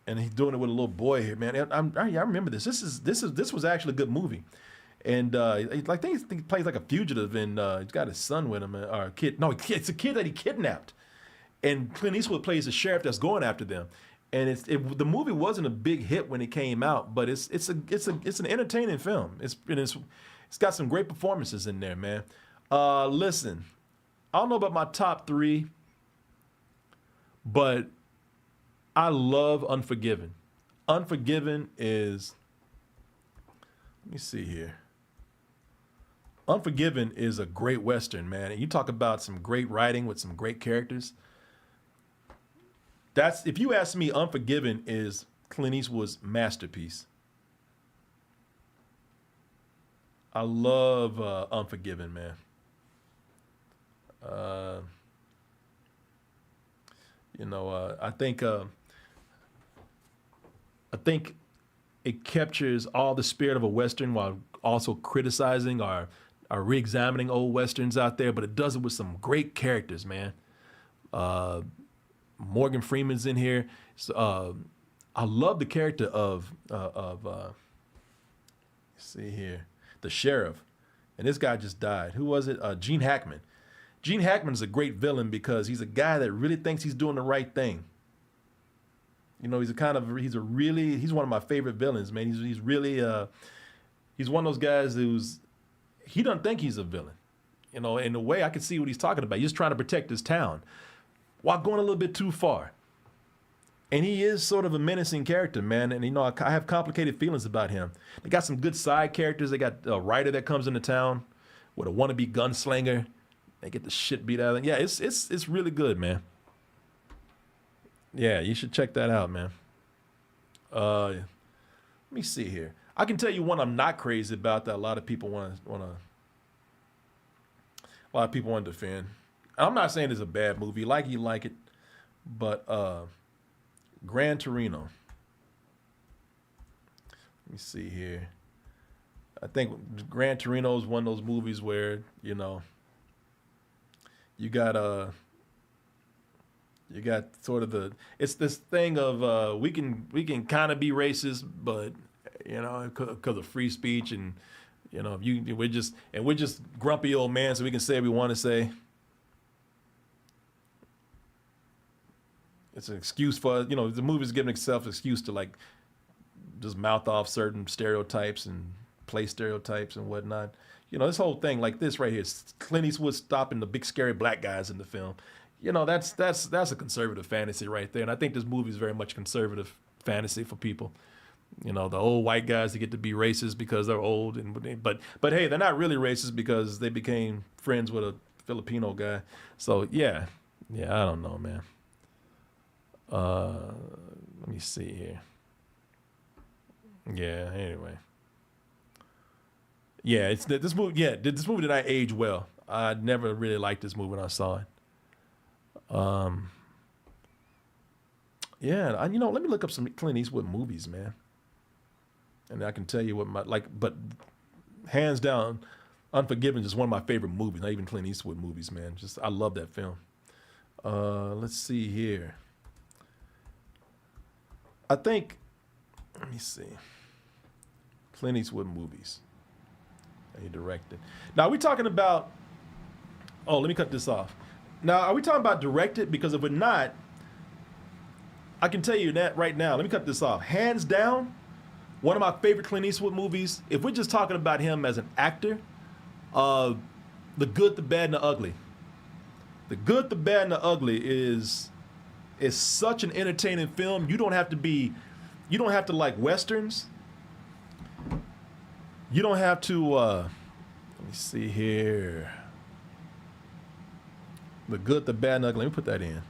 And he's doing it with a little boy here, man. I remember this. This was actually a good movie, and I think he plays like a fugitive, and he's got his son with him, or a kid. No, it's a kid that he kidnapped, and Clint Eastwood plays the sheriff that's going after them. And the movie wasn't a big hit when it came out, but it's an entertaining film. It's got some great performances in there, man. Listen, I don't know about my top 3, but I love Unforgiven. Unforgiven is, let me see here. Unforgiven is a great Western, man. And you talk about some great writing with some great characters. If you ask me, Unforgiven is Clint Eastwood's masterpiece. I love Unforgiven, man. I think it captures all the spirit of a Western while also criticizing or re-examining old Westerns out there, but it does it with some great characters, man. Morgan Freeman's in here. I love the character of let's see here, the sheriff, and this guy just died. Who was it? Gene Hackman. Gene Hackman is a great villain because he's a guy that really thinks he's doing the right thing. You know, he's one of my favorite villains, man. He's really he's one of those guys he doesn't think he's a villain. You know, in a way, I can see what he's talking about. He's just trying to protect his town while going a little bit too far. And he is sort of a menacing character, man. And, you know, I have complicated feelings about him. They got some good side characters. They got a writer that comes into town with a wannabe gunslinger. They get the shit beat out of them. Yeah, it's really good, man. Yeah, you should check that out, man. Let me see here. I can tell you one I'm not crazy about that a lot of people want to defend. I'm not saying it's a bad movie. You like it, but Gran Torino. Let me see here. I think Gran Torino is one of those movies where, you know, you got sort of it's this thing of we can kind of be racist, but you know, because of free speech, and you know, we're just grumpy old man, so we can say what we want to say. It's an excuse for, you know, the movie's giving itself an excuse to like just mouth off certain stereotypes and play stereotypes and whatnot. You know, this whole thing like this right here, Clint Eastwood stopping the big scary black guys in the film. You know, that's a conservative fantasy right there. And I think this movie is very much conservative fantasy for people. You know, the old white guys that get to be racist because they're old, but hey, they're not really racist because they became friends with a Filipino guy. So yeah, I don't know, man. Let me see here. Yeah, anyway. Yeah, this movie did not age well. I never really liked this movie when I saw it. Yeah, you know, let me look up some Clint Eastwood movies, man. And I can tell you what but hands down, Unforgiven is one of my favorite movies, not even Clint Eastwood movies, man. I love that film. Let's see here. Let me see. Clint Eastwood movies that he directed. Now, are we talking about, let me cut this off. Now, are we talking about directed? Because if we're not, I can tell you that right now. Let me cut this off. Hands down, one of my favorite Clint Eastwood movies, if we're just talking about him as an actor, The Good, the Bad, and the Ugly. The Good, the Bad, and the Ugly is such an entertaining film. You don't have to like Westerns. You don't have to, let me see here. The Good, the Bad, and the Ugly. Let me put that in.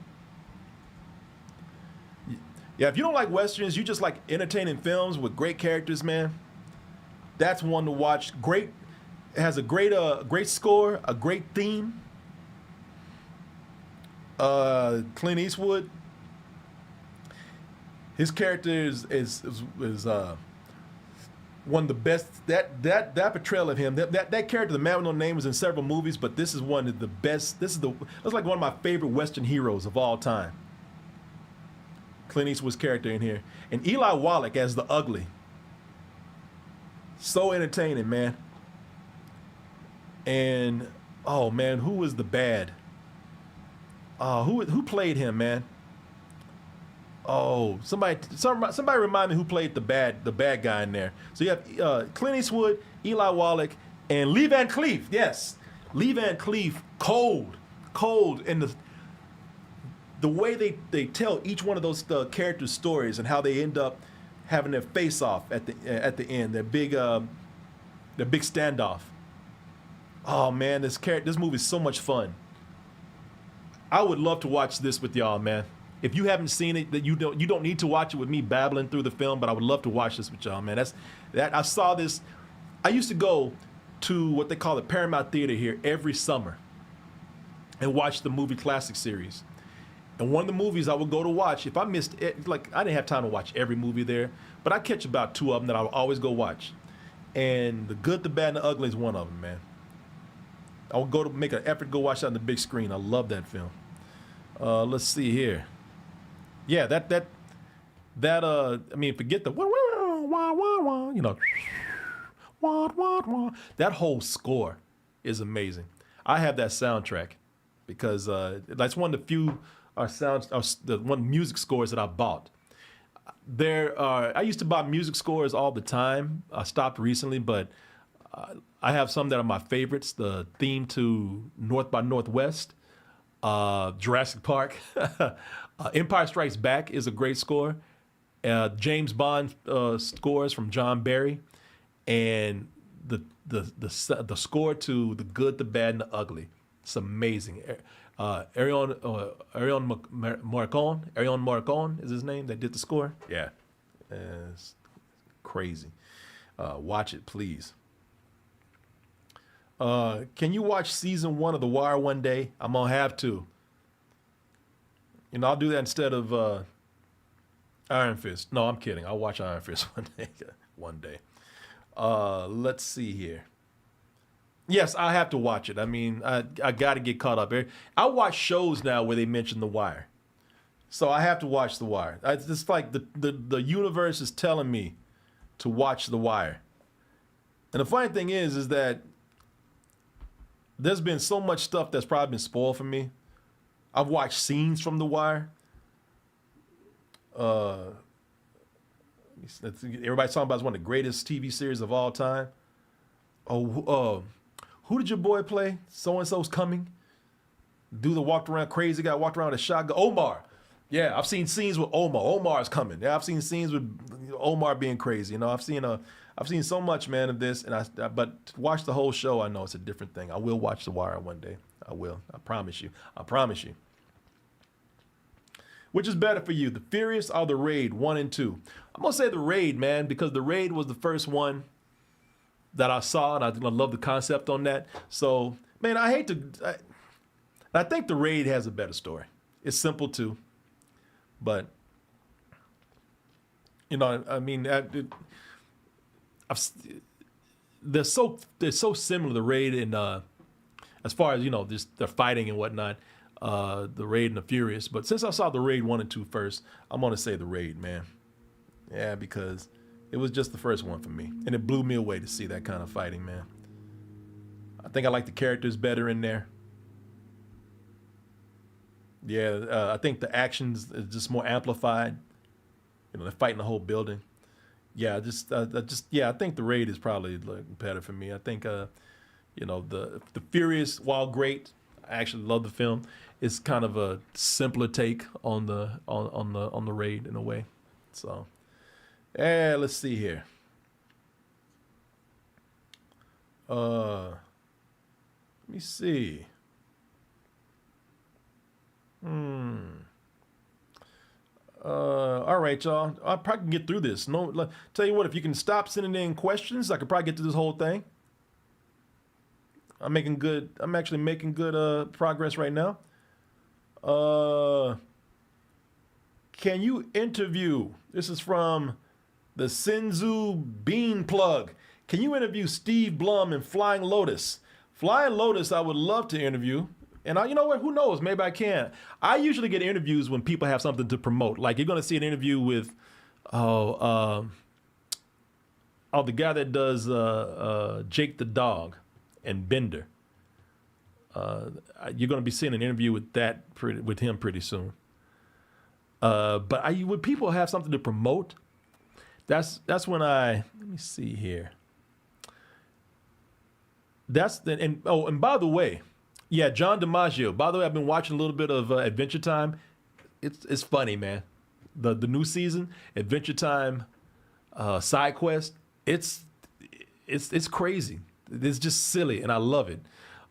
Yeah, if you don't like Westerns, you just like entertaining films with great characters, man. That's one to watch. It has a great score, a great theme. Clint Eastwood, his character is one of the best. That portrayal of him, that character, the man with no name, was in several movies, but this is one of the best. That's like one of my favorite Western heroes of all time. Clint Eastwood's character in here, and Eli Wallach as the Ugly. So entertaining, man. And oh man, who was the bad? Who played him, man? Oh, somebody remind me who played the bad guy in there. So you have Clint Eastwood, Eli Wallach, and Lee Van Cleef. Yes, Lee Van Cleef, cold, and the way they tell each one of those characters' stories and how they end up having their face off at the end, their big standoff. Oh man, this movie is so much fun. I would love to watch this with y'all, man. If you haven't seen it, you don't need to watch it with me babbling through the film, but I would love to watch this with y'all, man. I saw this. I used to go to what they call the Paramount Theater here every summer and watch the movie classic series. And one of the movies I would go to watch, if I missed it, like I didn't have time to watch every movie there, but I catch about two of them that I would always go watch. And The Good, the Bad, and the Ugly is one of them, man. I would go to make an effort to go watch that on the big screen. I love that film. Let's see here. Yeah, That I mean, forget the wah, wah, wah, wah, wah, you know, wah, wah, wah. That whole score is amazing. I have that soundtrack because that's one of the few the one music scores that I bought. I used to buy music scores all the time. I stopped recently, but I have some that are my favorites. The theme to North by Northwest, Jurassic Park, Empire Strikes Back is a great score. James Bond scores from John Barry, and the score to The Good, the Bad, and the Ugly. It's amazing. Arion Morricone is his name that did the score. Yeah, it's crazy. Watch it, please. Can you watch season 1 of The Wire one day? I'm gonna have to. You know, I'll do that instead of Iron Fist. No, I'm kidding. I'll watch Iron Fist one day. One day. Let's see here. Yes, I have to watch it. I mean, I got to get caught up. I watch shows now where they mention The Wire, so I have to watch The Wire. It's like the universe is telling me to watch The Wire. And the funny thing is that there's been so much stuff that's probably been spoiled for me. I've watched scenes from The Wire. Everybody's talking about it's one of the greatest TV series of all time. Who did your boy play? So-and-so's coming. Dude that walked around crazy guy, walked around with a shotgun. Omar. Yeah, I've seen scenes with Omar. Omar's coming. Yeah, I've seen scenes with Omar being crazy. You know, I've seen so much, man, of this. But to watch the whole show, I know it's a different thing. I will watch The Wire one day. I will. I promise you. I promise you. Which is better for you, The Furious or The Raid 1 and 2? I'm gonna say The Raid, man, because The Raid was the first one that I saw, and I love the concept on that. So, man, I think The Raid has a better story. It's simple too, but you know, I mean, they're so similar. The Raid and as far as, you know, just their fighting and whatnot. The Raid and The Furious, but since I saw The Raid 1 and 2 first, I'm gonna say The Raid, man. Yeah, because it was just the first one for me, and it blew me away to see that kind of fighting, man. I think I like the characters better in there. Yeah, I think the actions is just more amplified. You know, they're fighting the whole building. Yeah, I think The Raid is probably like better for me. I think, you know, the Furious, while great, I actually love the film. It's kind of a simpler take on the Raid in a way. So, yeah, let's see here. Let me see. All right, y'all. I probably can get through this. No, tell you what, if you can stop sending in questions, I could probably get through this whole thing. I'm actually making good progress right now. Can you interview? This is from the Sinzu Bean Plug. Can you interview Steve Blum in Flying Lotus? Flying Lotus, I would love to interview. And you know what? Who knows? Maybe I can. I usually get interviews when people have something to promote. Like you're going to see an interview with, the guy that does Jake the Dog and Bender. You're going to be seeing an interview with him pretty soon. But when people have something to promote, that's when let me see here. And by the way, yeah, John DiMaggio. By the way, I've been watching a little bit of Adventure Time. It's funny, man. The new season, Adventure Time, Side Quest. It's crazy. It's just silly, and I love it.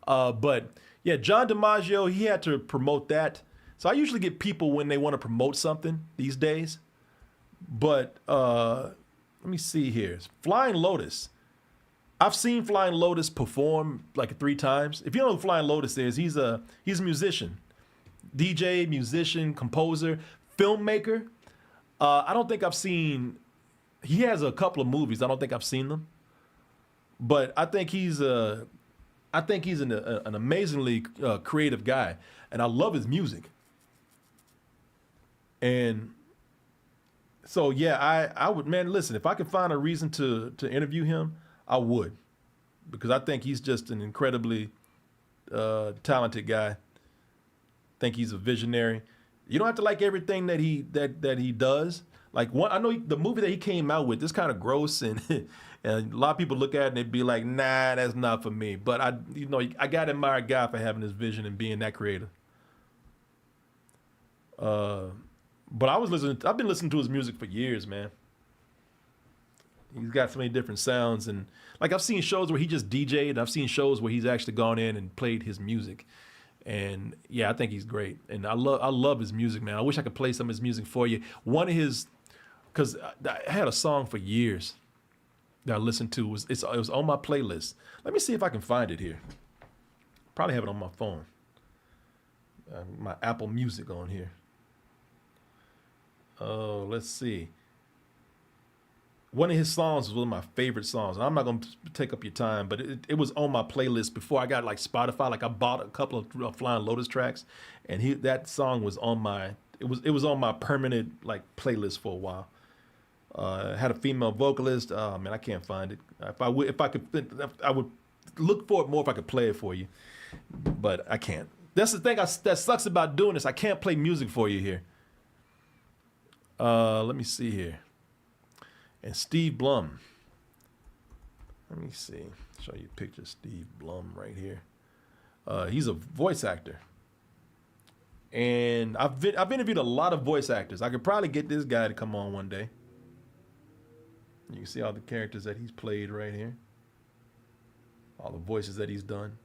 But yeah, John DiMaggio, he had to promote that. So I usually get people when they want to promote something these days. But let me see here. Flying Lotus. I've seen Flying Lotus perform like 3 times. If you don't know who Flying Lotus is, he's a musician. DJ, musician, composer, filmmaker. I don't think I've seen, he has a couple of movies. I don't think I've seen them. But I think he's an amazingly creative guy, and I love his music. And So yeah, I would, man, listen, if I could find a reason to interview him, I would, because I think he's just an incredibly talented guy. Think he's a visionary. You don't have to like everything that he does. Like one, I know the movie that he came out with is kind of gross, and and a lot of people look at it and they'd be like, nah, that's not for me. But I got to admire a guy for having this vision and being that creative. But I've been listening to his music for years, man. He's got so many different sounds, and like I've seen shows where he just DJ'd, and I've seen shows where he's actually gone in and played his music. And yeah, I think he's great, and I love his music, man. I wish I could play some of his music for you. One of his, because I had a song for years that I listened to. It was on my playlist. Let me see if I can find it here. Probably have it on my phone. My Apple Music on here. Oh, let's see. One of his songs was one of my favorite songs. And I'm not going to take up your time, but it was on my playlist before I got like Spotify. Like I bought a couple of Flying Lotus tracks, and that song was on it was on my permanent like playlist for a while. It had a female vocalist. Oh man, I can't find it. If I could, I would look for it more if I could play it for you, but I can't. That's the thing that sucks about doing this. I can't play music for you here. Let me see here. And Steve Blum. Let me see. Show you a picture of Steve Blum right here. He's a voice actor. And I've interviewed a lot of voice actors. I could probably get this guy to come on one day. You can see all the characters that he's played right here. All the voices that he's done.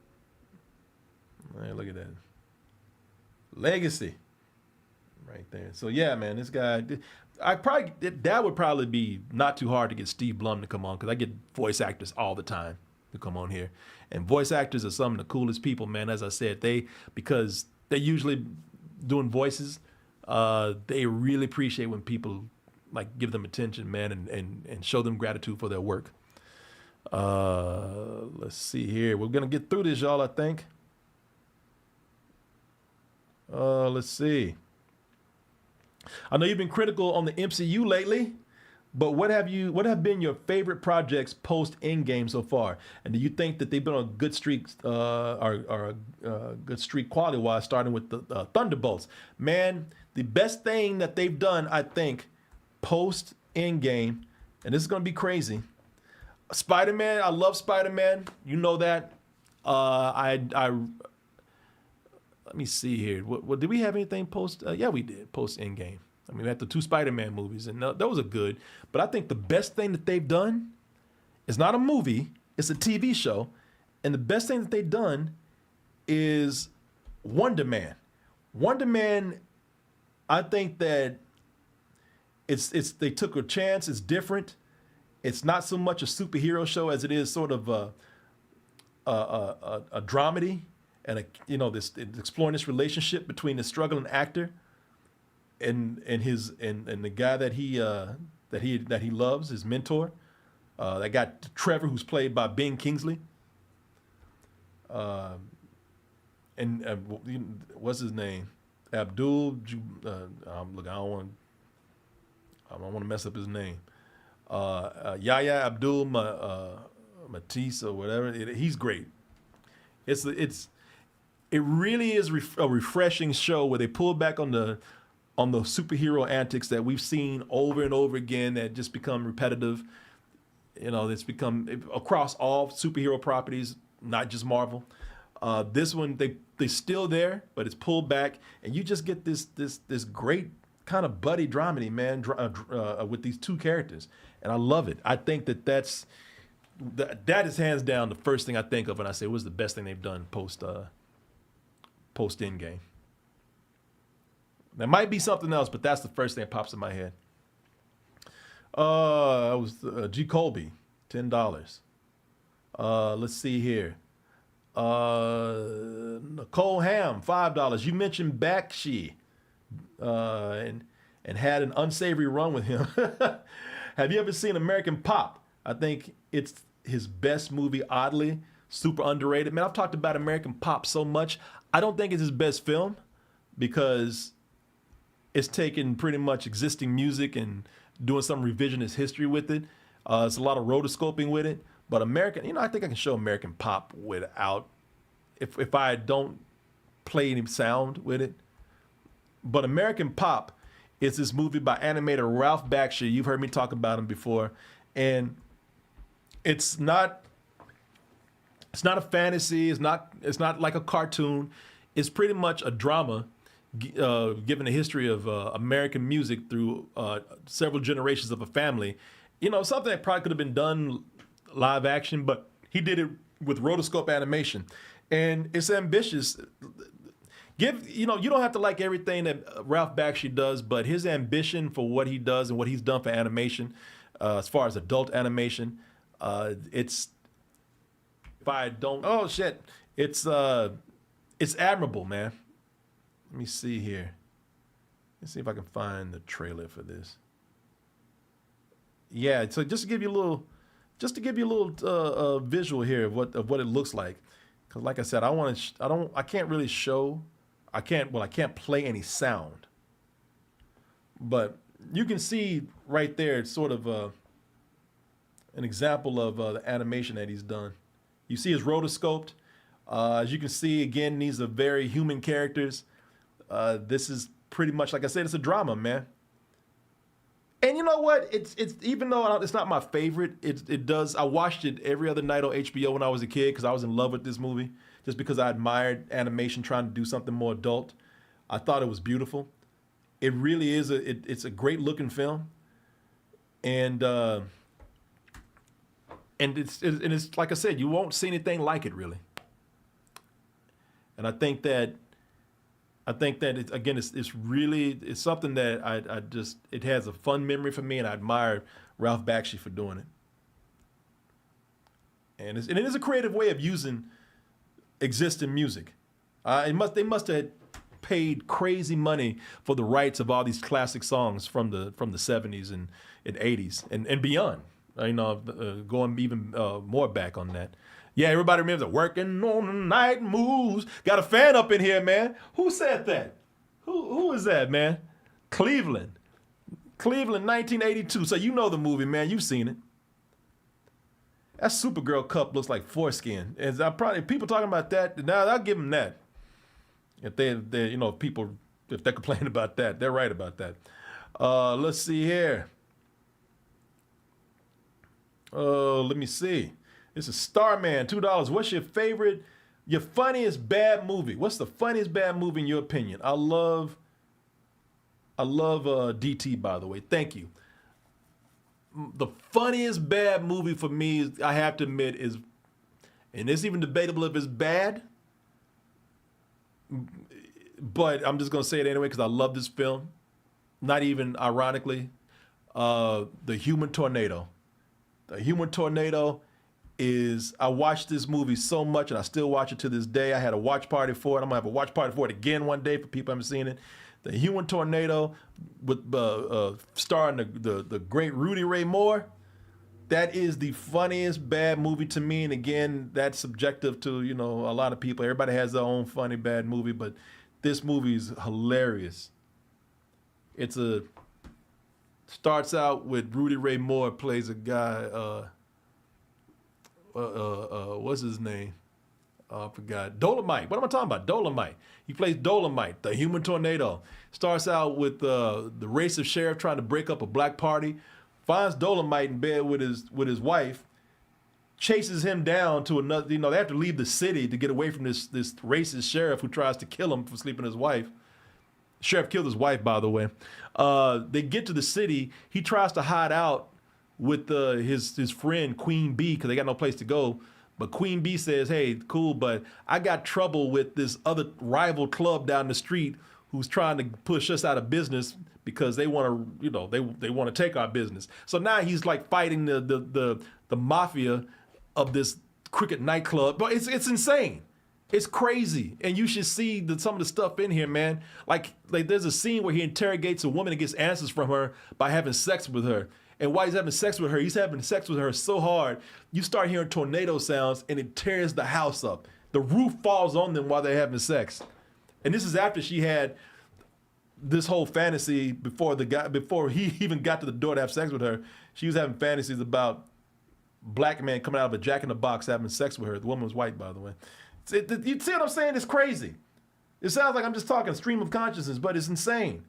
Hey, look at that. Legacy. Right there. So yeah, man, this guy, that would probably be not too hard to get Steve Blum to come on, because I get voice actors all the time to come on here. And voice actors are some of the coolest people, man. As I said, because they're usually doing voices, they really appreciate when people like give them attention, man, and show them gratitude for their work. Let's see here. We're gonna get through this, y'all, I think. Let's see. I know you've been critical on the MCU lately, but what have been your favorite projects post Endgame so far? And do you think that they've been on a good streak, or a good streak quality wise, starting with the Thunderbolts? Man, the best thing that they've done, I think, post Endgame, and this is gonna be crazy. Spider-Man, I love Spider-Man. You know that. Let me see here. What did we have anything post? Yeah, we did post Endgame. I mean, we had the 2 Spider-Man movies, and those are good. But I think the best thing that they've done is not a movie; it's a TV show. And the best thing that they've done is Wonder Man. Wonder Man, I think that it's they took a chance. It's different. It's not so much a superhero show as it is sort of a dramedy. And exploring this relationship between the struggling actor and the guy that he loves, his mentor. That guy Trevor, who's played by Ben Kingsley. What's his name? Abdul. Look, I don't want to mess up his name. Yahya Abdul Matisse or whatever. He's great. It really is a refreshing show where they pull back on the superhero antics that we've seen over and over again that just become repetitive. It's become across all superhero properties, not just Marvel. This one, they're still there, but it's pulled back, and you just get this great kind of buddy dramedy, man, with these 2 characters, and I love it. I think that is hands down the first thing I think of when I say it was the best thing they've done post Endgame. There might be something else, but that's the first thing that pops in my head. It was G. Colby, $10. Let's see here. Nicole Ham, $5. You mentioned Bakshi, and had an unsavory run with him. Have you ever seen American Pop? I think it's his best movie, oddly. Super underrated. Man, I've talked about American Pop so much. I don't think it's his best film because it's taken pretty much existing music and doing some revisionist history with it. It's a lot of rotoscoping with it. But American, I think I can show American Pop without, if I don't play any sound with it. But American Pop is this movie by animator Ralph Bakshi. You've heard me talk about him before. And it's not a fantasy. It's not like a cartoon. It's pretty much a drama, given the history of American music through several generations of a family. Something that probably could have been done live action, but he did it with rotoscope animation, and it's ambitious. You don't have to like everything that Ralph Bakshi does, but his ambition for what he does and what he's done for animation, as far as adult animation, it's admirable, man. Let me see here. Let's see if I can find the trailer for this. Yeah, so just to give you a little visual here of what it looks like, because like I said, I can't play any sound, but you can see right there. It's sort of an example of the animation that he's done. You see his rotoscoped. As you can see, again, these are very human characters. This is pretty much, like I said, it's a drama, man. And you know what? It's even though it's not my favorite, it does. I watched it every other night on HBO when I was a kid because I was in love with this movie. Just because I admired animation trying to do something more adult, I thought it was beautiful. It really is it's a great looking film, and it's like I said, you won't see anything like it really. And I think that it's something that it has a fun memory for me, and I admire Ralph Bakshi for doing it. And it is a creative way of using existing music. They must have paid crazy money for the rights of all these classic songs from the 70s and 80s and beyond. Going even more back on that. Yeah, everybody remembers working on the night moves. Got a fan up in here, man. Who said that? Who is that, man? Cleveland, 1982. So you know the movie, man. You've seen it. That Supergirl cup looks like foreskin. As people talking about that, now I'll give them that. If if they're complaining about that, they're right about that. Let's see here. Let me see. This is Starman, $2. What's your funniest bad movie? What's the funniest bad movie in your opinion? I love DT, by the way. Thank you. The funniest bad movie for me, I have to admit, is, and it's even debatable if it's bad, but I'm just going to say it anyway because I love this film. Not even ironically, The Human Tornado. The Human Tornado I watched this movie so much, and I still watch it to this day. I had a watch party for it. I'm going to have a watch party for it again one day for people who haven't seen it. The Human Tornado, with starring the great Rudy Ray Moore. That is the funniest bad movie to me. And again, that's subjective to, a lot of people. Everybody has their own funny bad movie, but this movie is hilarious. Starts out with Rudy Ray Moore plays a guy, what's his name? I forgot. Dolomite. What am I talking about? Dolomite. He plays Dolomite, the Human Tornado. Starts out with the racist sheriff trying to break up a black party. Finds Dolomite in bed with his wife. Chases him down to another. They have to leave the city to get away from this racist sheriff who tries to kill him for sleeping with his wife. Sheriff killed his wife, by the way. They get to the city. He tries to hide out with his friend Queen Bee because they got no place to go. But Queen Bee says, "Hey, cool, but I got trouble with this other rival club down the street who's trying to push us out of business because they want to, they want to take our business." So now he's like fighting the mafia of this cricket nightclub. But it's insane. It's crazy, and you should see some of the stuff in here, man. Like there's a scene where he interrogates a woman and gets answers from her by having sex with her. And while he's having sex with her, he's having sex with her so hard, you start hearing tornado sounds, and it tears the house up. The roof falls on them while they're having sex. And this is after she had this whole fantasy before he even got to the door to have sex with her. She was having fantasies about black man coming out of a Jack in the Box having sex with her. The woman was white, by the way. You see what I'm saying? It's crazy. It sounds like I'm just talking stream of consciousness, but it's insane.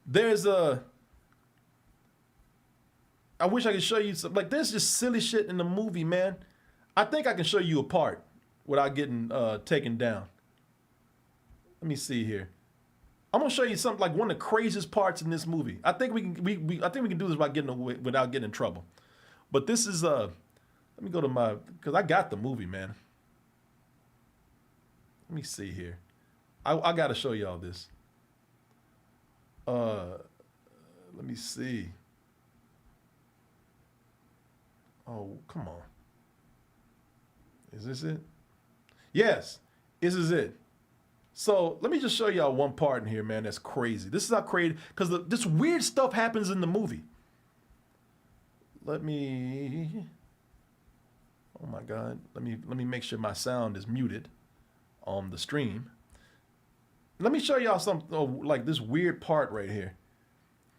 There's a... I wish I could show you some... Like, there's just silly shit in the movie, man. I think I can show you a part without getting taken down. Let me see here. I'm gonna show you something like one of the craziest parts in this movie. I think we can I think we can do this without getting in trouble. But this is let me go to my, because I got the movie, man. Let me see here. I gotta show y'all this. Let me see. Oh, come on. Is this it? Yes, this is it. So let me just show y'all one part in here, man. That's crazy. This is how crazy, because this weird stuff happens in the movie. Let me. Oh my God. Let me make sure my sound is muted on the stream. Let me show y'all something like this weird part right here.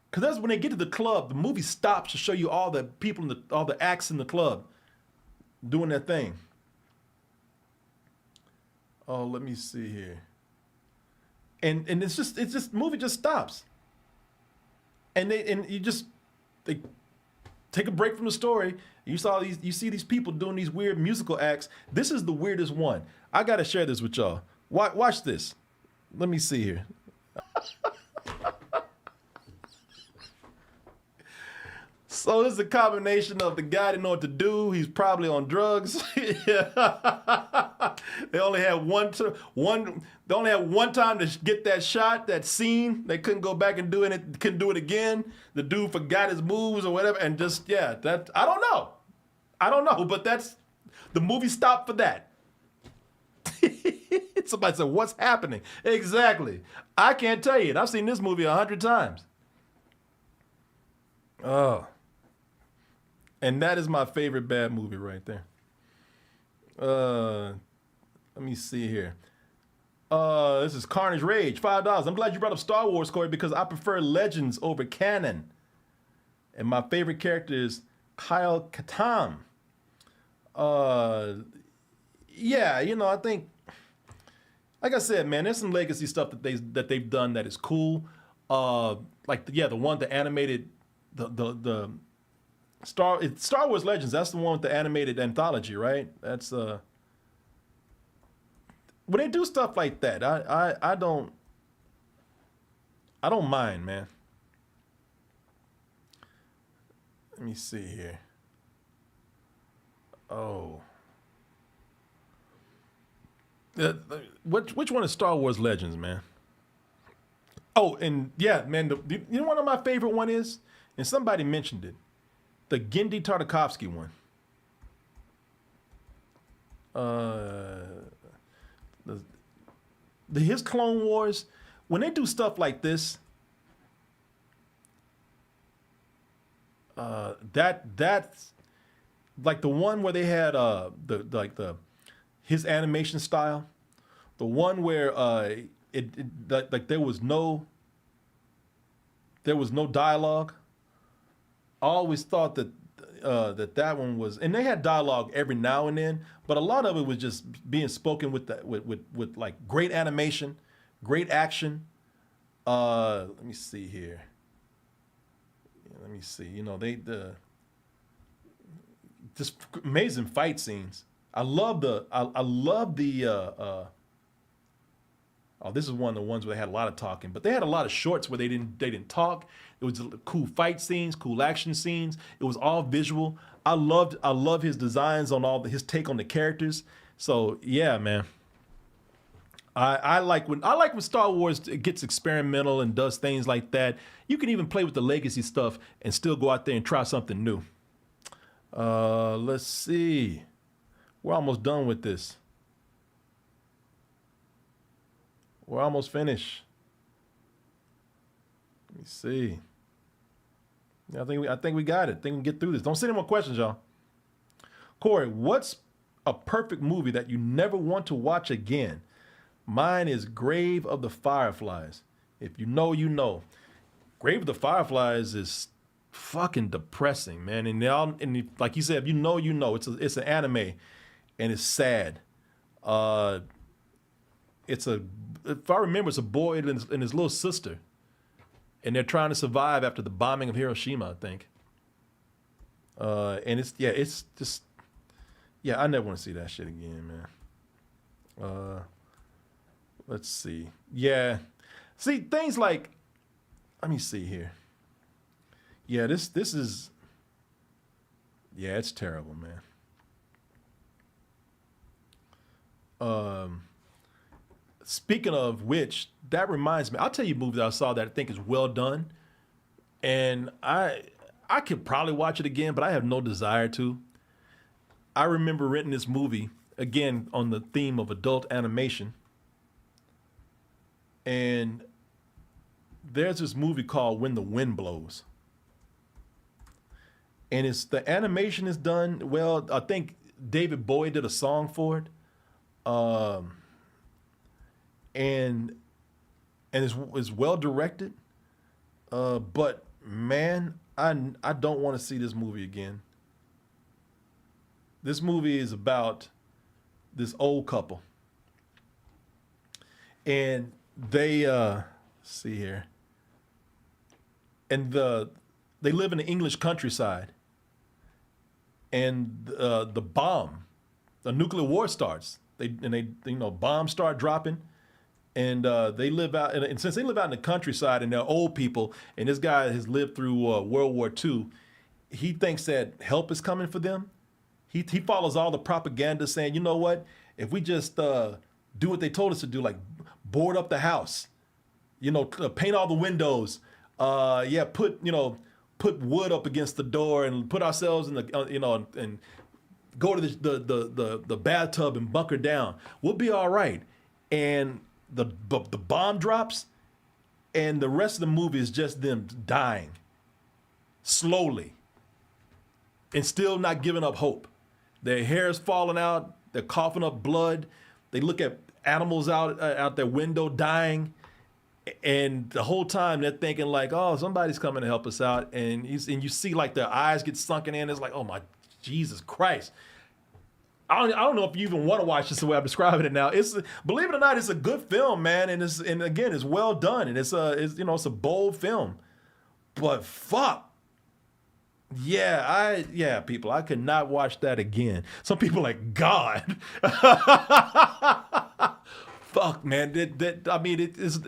Because that's when they get to the club, the movie stops to show you all the people all the acts in the club doing their thing. Oh, let me see here. And it's just movie just stops. And they take a break from the story. You see these people doing these weird musical acts. This is the weirdest one. I gotta share this with y'all. Watch this. Let me see here. So this is a combination of the guy didn't know what to do. He's probably on drugs. They only had one time to get that shot, that scene. They couldn't go back and couldn't do it again. The dude forgot his moves or whatever, and just I don't know, but that's the movie stopped for that. Somebody said, "What's happening?" Exactly. I can't tell you. I've seen this movie 100 times. Oh. And that is my favorite bad movie right there. Let me see here. This is Carnage Rage, $5. I'm glad you brought up Star Wars, Corey, because I prefer Legends over canon. And my favorite character is Kyle Katarn. Yeah, I think, like I said, man, there's some legacy stuff that they've done that is cool. The one, the animated, the Star Wars Legends. That's the one with the animated anthology, right? That's when they do stuff like that, I don't mind, man. Let me see here. Oh. Which one is Star Wars Legends, man? Oh, and yeah, man, you know what my favorite one is? And somebody mentioned it. The Genndy Tartakovsky one. His Clone Wars, when they do stuff like this, that's like the one where they had his animation style, the one where there was no dialogue. I always thought that one was, and they had dialogue every now and then, but a lot of it was just being spoken with like great animation, great action. Let me see here. Let me see. Just amazing fight scenes. I love the. Oh, this is one of the ones where they had a lot of talking, but they had a lot of shorts where they didn't talk. It was cool fight scenes, cool action scenes. It was all visual. I love his designs on his take on the characters. So yeah, man. I like when Star Wars gets experimental and does things like that. You can even play with the legacy stuff and still go out there and try something new. Let's see. We're almost done with this. We're almost finished. Let me see. Yeah, I think we got it. I think we can get through this. Don't send any more questions, y'all. Corey, what's a perfect movie that you never want to watch again? Mine is Grave of the Fireflies. If you know, you know. Grave of the Fireflies is fucking depressing, man. And like you said, if you know, you know. It's an anime, and it's sad. If I remember, it's a boy and his little sister, and they're trying to survive after the bombing of Hiroshima, I think. And it's just, I never want to see that shit again, man. Let's see. Yeah. See, things like, let me see here. Yeah, this is, it's terrible, man. Speaking of which, that reminds me, I'll tell you a movie that I saw that I think is well done. And I could probably watch it again, but I have no desire to. I remember renting this movie, again, on the theme of adult animation. And there's this movie called When the Wind Blows. And the animation is done well. I think David Bowie did a song for it. And it's well directed. But man, I don't want to see this movie again. This movie is about this old couple. And they see here. And they live in the English countryside. And the nuclear war starts. Bombs start dropping. And they live out, and since they live out in the countryside and they're old people, and this guy has lived through World War II, he thinks that help is coming for them. He follows all the propaganda saying, you know what, if we just do what they told us to do, like board up the house, paint all the windows, put wood up against the door and put ourselves in the, and go to the bathtub and bunker down, we'll be all right. And the bomb drops, and the rest of the movie is just them dying slowly and still not giving up hope. Their hair is falling out. They're coughing up blood. They look at animals out their window dying, and the whole time they're thinking like, oh, somebody's coming to help us out. And you see like their eyes get sunken in. It's like, oh my Jesus Christ. I don't know if you even want to watch this the way I'm describing it now. Believe it or not, it's a good film, man, and again, it's well done, and it's a bold film. But fuck. Yeah, people, I could not watch that again. Some people are like, God. Fuck, man. It's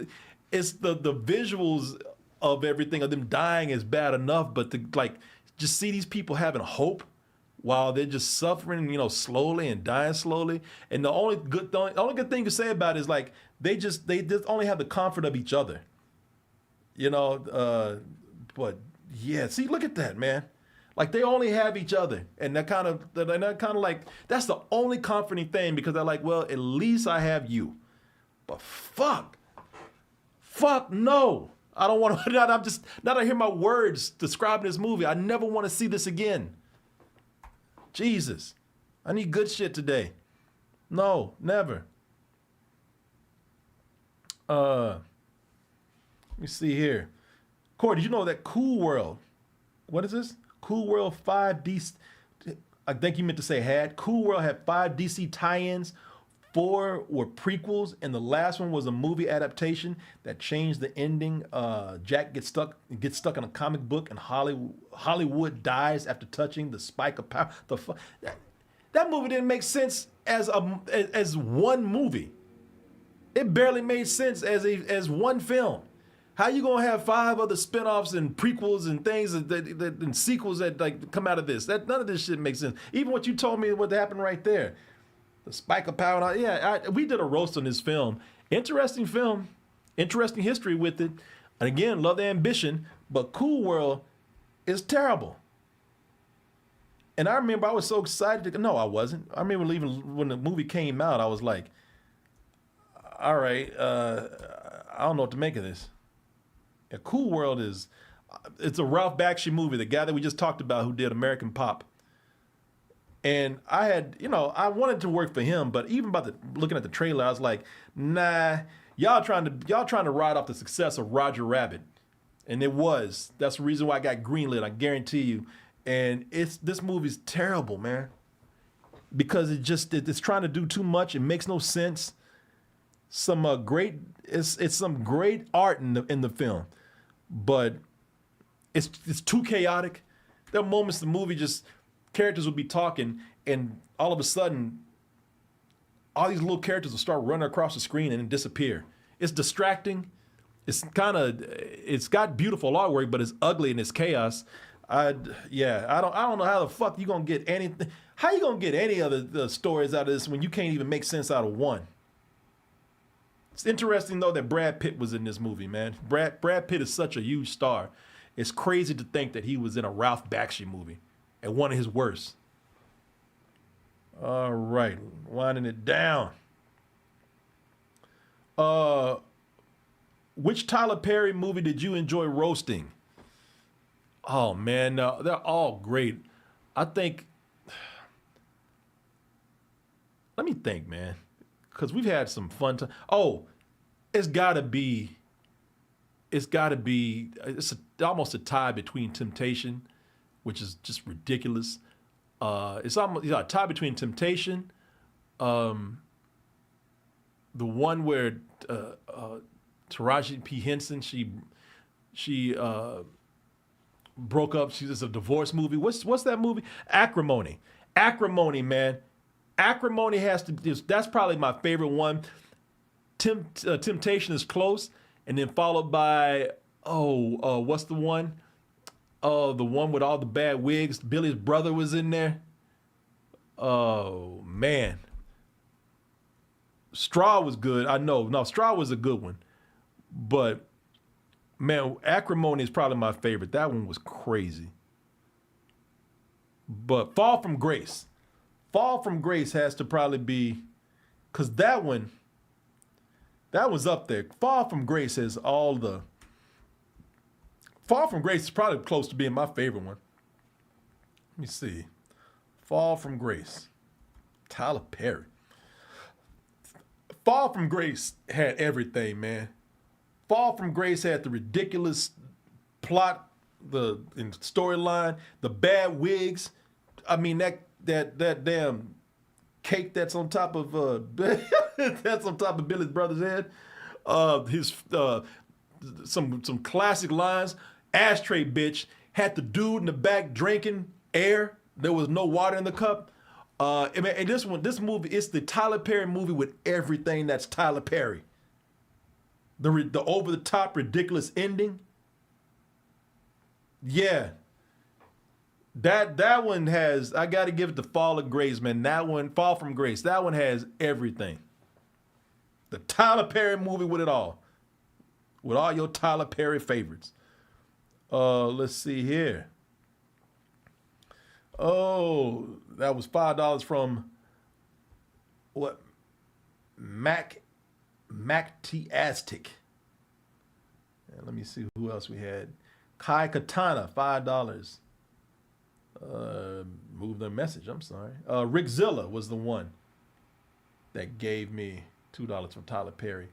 the visuals of everything of them dying is bad enough, but to like just see these people having hope while they're just suffering, slowly and dying slowly. And the only good thing to say about it is like they just only have the comfort of each other. But yeah, see, look at that, man. Like they only have each other, and they're kind of like, that's the only comforting thing, because they're like, well, at least I have you. But fuck no. I don't want to. Now that I hear my words describing this movie, I never want to see this again. Jesus, I need good shit today. No, never. Let me see here. Corey, did you know that Cool World, what is this? Cool World 5 DC, I think you meant to say had. Cool World had 5 DC tie-ins. 4 were prequels, and the last one was a movie adaptation that changed the ending. Jack gets stuck in a comic book, and Hollywood dies after touching the spike of power. That movie didn't make sense as one movie. It barely made sense as one film. How you gonna have 5 other spinoffs and prequels and things and sequels that like come out of this? None of this shit makes sense. Even what you told me what happened right there, the spike of power. We did a roast on this film. Interesting film, interesting history with it. And again, love the ambition, but Cool World is terrible. And I remember I was so excited. No, I wasn't. I remember even when the movie came out, I was like, all right, I don't know what to make of this. Yeah, Cool World it's a Ralph Bakshi movie, the guy that we just talked about who did American Pop. And I had, I wanted to work for him, but even by looking at the trailer, I was like, nah, y'all trying to ride off the success of Roger Rabbit. And it was. That's the reason why I got greenlit, I guarantee you. And this movie's terrible, man. Because it's trying to do too much. It makes no sense. It's some great art in the film, but it's too chaotic. There are moments the movie just characters will be talking, and all of a sudden, all these little characters will start running across the screen and then disappear. It's distracting. It's got beautiful artwork, but it's ugly and it's chaos. I don't know how the fuck you gonna get anything. How you gonna get any other the stories out of this when you can't even make sense out of one? It's interesting though that Brad Pitt was in this movie, man. Brad Pitt is such a huge star. It's crazy to think that he was in a Ralph Bakshi movie, and one of his worst. All right, winding it down. Which Tyler Perry movie did you enjoy roasting? Oh man, no, they're all great. I think. Let me think, man, because we've had some fun time. Oh, it's almost a tie between Temptation, which is just ridiculous. It's almost a tie between Temptation, the one where Taraji P. Henson she broke up. She's a divorce movie. What's that movie? Acrimony. Acrimony, man. Acrimony that's probably my favorite one. Temptation is close, and then followed by what's the one? The one with all the bad wigs. Billy's brother was in there. Oh man. Straw was good. I know. No, Straw was a good one. But man, Acrimony is probably my favorite. That one was crazy. But Fall from Grace. Fall from Grace has to probably be, because that was up there. Fall from Grace is Fall from Grace is probably close to being my favorite one. Let me see. Fall from Grace. Tyler Perry. Fall from Grace had everything, man. Fall from Grace had the ridiculous plot, the storyline, the bad wigs. I mean, that damn cake that's on top of Billy's brother's head. Some classic lines. Ashtray bitch had the dude in the back drinking air. There was no water in the cup. And this movie, it's the Tyler Perry movie with everything that's Tyler Perry. The over the top ridiculous ending. Yeah. That one has, I got to give it the Fall of Grace, man. Fall from Grace, that one has everything. The Tyler Perry movie with it all. With all your Tyler Perry favorites. Let's see here. Oh, that was $5 from what? Mac T Aztec. And let me see who else we had. Kai Katana, $5. Move their message. I'm sorry. Rick Zilla was the one that gave me $2 from Tyler Perry.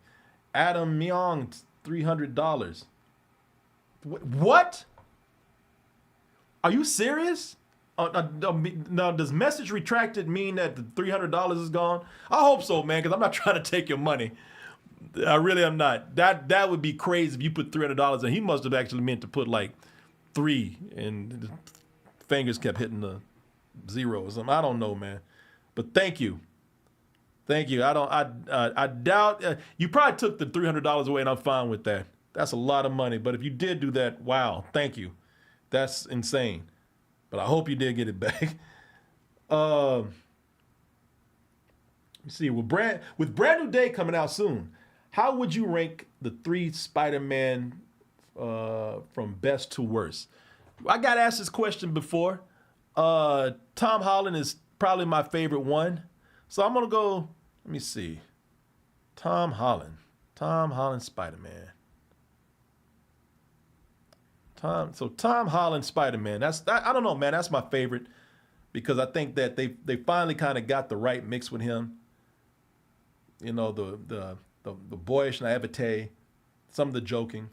Adam Myong, $300. What? Are you serious? Now, does message retracted mean that the $300 is gone? I hope so, man, because I'm not trying to take your money. I really am not. That would be crazy if you put $300 and he must have actually meant to put like 3 and the fingers kept hitting the zero or something. I don't know, man. But thank you. Thank you. I doubt you probably took the $300 away and I'm fine with that. That's a lot of money. But if you did do that, wow, thank you. That's insane. But I hope you did get it back. Let me see. With Brand New Day coming out soon, how would you rank the 3 Spider-Man from best to worst? I got asked this question before. Tom Holland is probably my favorite one. So I'm going to go, let me see. Tom Holland Spider-Man. Tom Holland Spider-Man. I don't know, man. That's my favorite because I think that they finally kind of got the right mix with him. You know, the boyish naivete, some of the joking.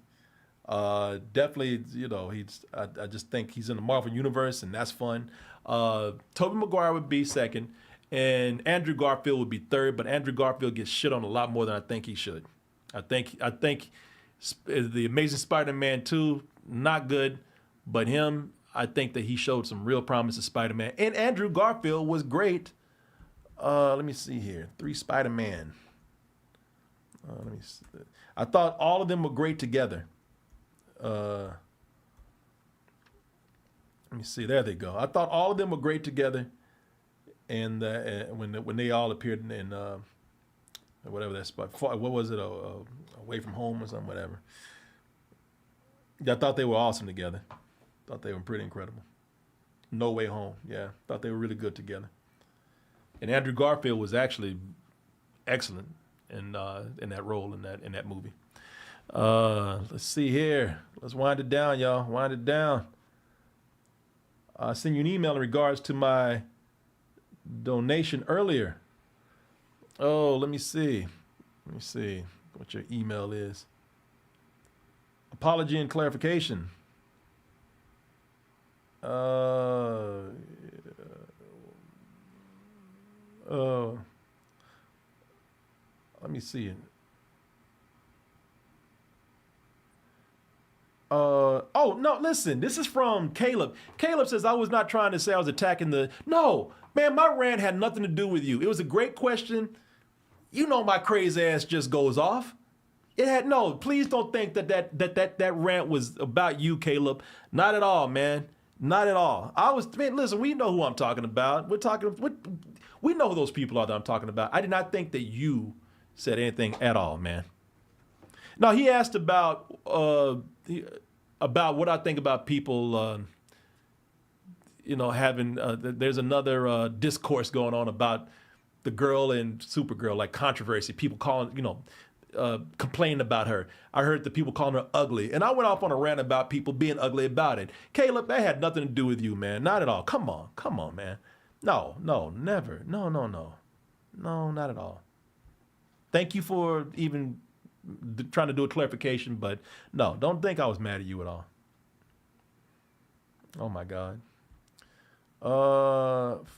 Definitely, you know, I just think he's in the Marvel universe, and that's fun. Tobey Maguire would be second, and Andrew Garfield would be third. But Andrew Garfield gets shit on a lot more than I think he should. I think the Amazing Spider-Man 2, not good, but him, I think that he showed some real promise as Spider-Man. And Andrew Garfield was great. Let me see here. 3 Spider-Man. Let me see. I thought all of them were great together. Let me see. There they go. I thought all of them were great together, and when they all appeared in whatever that spot. What was it? Away from Home or something. Whatever. Yeah, I thought they were awesome together. Thought they were pretty incredible. No Way Home. Yeah, thought they were really good together. And Andrew Garfield was actually excellent in that role in that movie. Let's see here. Let's wind it down, y'all. Wind it down. I sent you an email in regards to my donation earlier. Oh, let me see. Let me see what your email is. Apology and clarification. Let me see it. Oh, no, listen, this is from Caleb. Caleb says, I was not trying to say I was attacking the... No, man, my rant had nothing to do with you. It was a great question. You know my crazy ass just goes off. It had... No, please don't think that rant was about you, Caleb. Not at all, man. Not at all. Man, listen, we know who I'm talking about. We know who those people are that I'm talking about. I did not think that you said anything at all, man. Now, he asked about what I think about people, having, there's another discourse going on about the girl in Supergirl, like controversy, people calling, complaining about her. I heard the people calling her ugly, and I went off on a rant about people being ugly about it. Caleb, that had nothing to do with you, man. Not at all. Come on, man. No, never. No, not at all. Thank you for even trying to do a clarification, but no, don't think I was mad at you at all. Oh my God.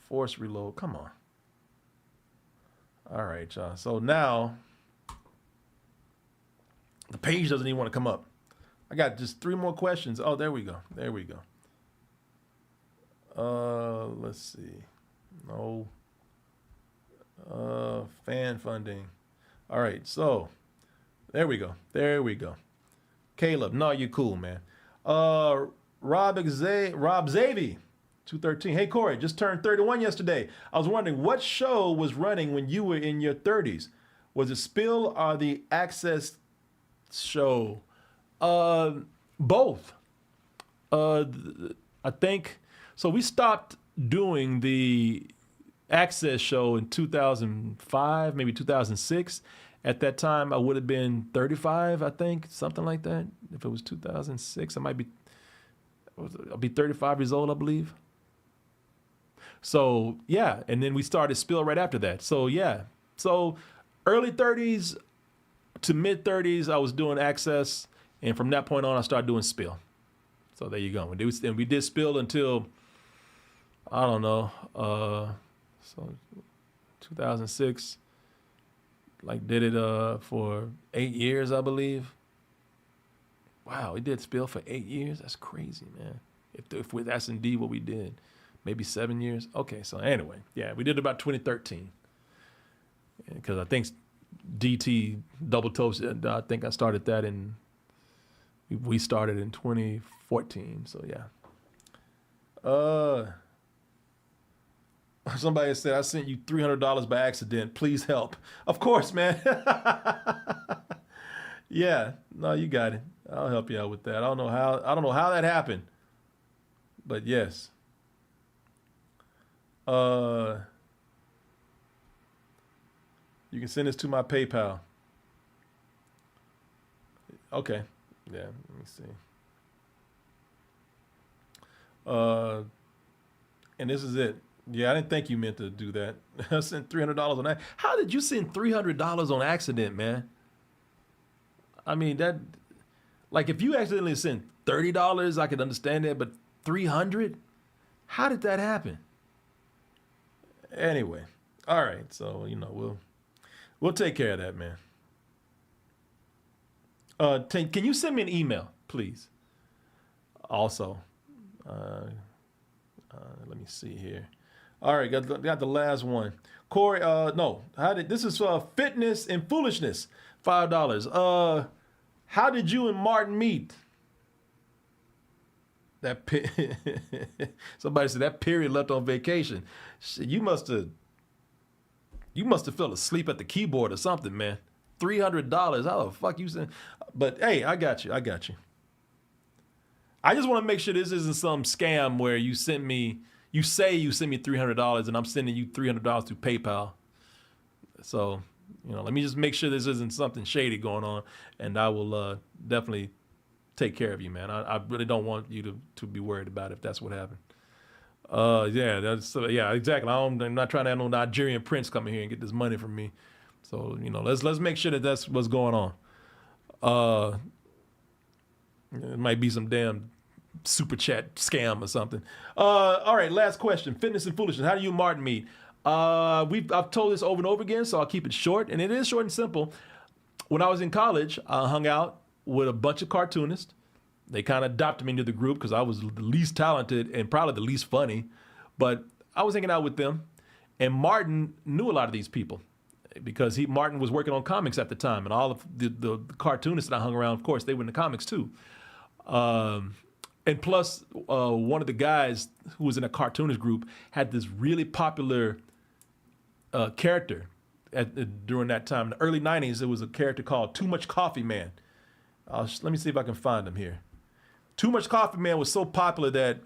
Force reload. Come on. All right, y'all. So now the page doesn't even want to come up. I got just 3 more questions. Oh, there we go. Let's see. No. Fan funding. All right, so there we go. Caleb, no, you cool, man. Rob Zavy, 213. Hey, Corey, just turned 31 yesterday. I was wondering what show was running when you were in your 30s. Was it Spill or the Access show? Both. I think, so we stopped doing the Access show in 2005, maybe 2006. At that time, I would have been 35, I think, something like that. If it was 2006, I'll be 35 years old, I believe. So, yeah, and then we started Spill right after that. So, yeah. So, early 30s to mid 30s, I was doing Access, and from that point on, I started doing Spill. So, there you go. And we did Spill until, I don't know, so 2006. Like did it for 8 years, I believe. Wow, we did Spill for 8 years. That's crazy, man. If that's indeed what we did, maybe 7 years. Okay, so anyway, yeah, we did about 2013. Because I think DT Double Toast. I think I started that we started in 2014. So yeah. Somebody said, I sent you $300 by accident. Please help. Of course, man. Yeah. No, you got it. I'll help you out with that. I don't know how that happened. But yes. You can send this to my PayPal. Okay. Yeah, let me see. And this is it. Yeah, I didn't think you meant to do that. I sent $300 on that. How did you send $300 on accident, man? I mean, that, like, if you accidentally sent $30, I could understand that, but 300? How did that happen? Anyway, all right. So, we'll take care of that, man. Can you send me an email, please? Also, let me see here. All right, got the last one. Corey, no, this is Fitness and Foolishness, $5. How did you and Martin meet? Somebody said that period left on vacation. Shit, you must have fell asleep at the keyboard or something, man. $300. How the fuck you send? But hey, I got you. I just want to make sure this isn't some scam where you say you send me $300 and I'm sending you $300 through PayPal. So, let me just make sure this isn't something shady going on, and I will definitely take care of you, man. I really don't want you to be worried about if that's what happened. Yeah, exactly. I'm not trying to have no Nigerian prince come in here and get this money from me. So, let's make sure that that's what's going on. It might be some damn super chat scam or something. All right, last question. Fitness and Foolishness. How do you and Martin meet? I've told this over and over again, so I'll keep it short. And it is short and simple. When I was in college, I hung out with a bunch of cartoonists. They kind of adopted me into the group because I was the least talented and probably the least funny. But I was hanging out with them. And Martin knew a lot of these people because Martin was working on comics at the time. And all of the cartoonists that I hung around, of course, they were in the comics too. And plus, one of the guys who was in a cartoonist group had this really popular character during that time. In the early 90s, there was a character called Too Much Coffee Man. Let me see if I can find him here. Too Much Coffee Man was so popular that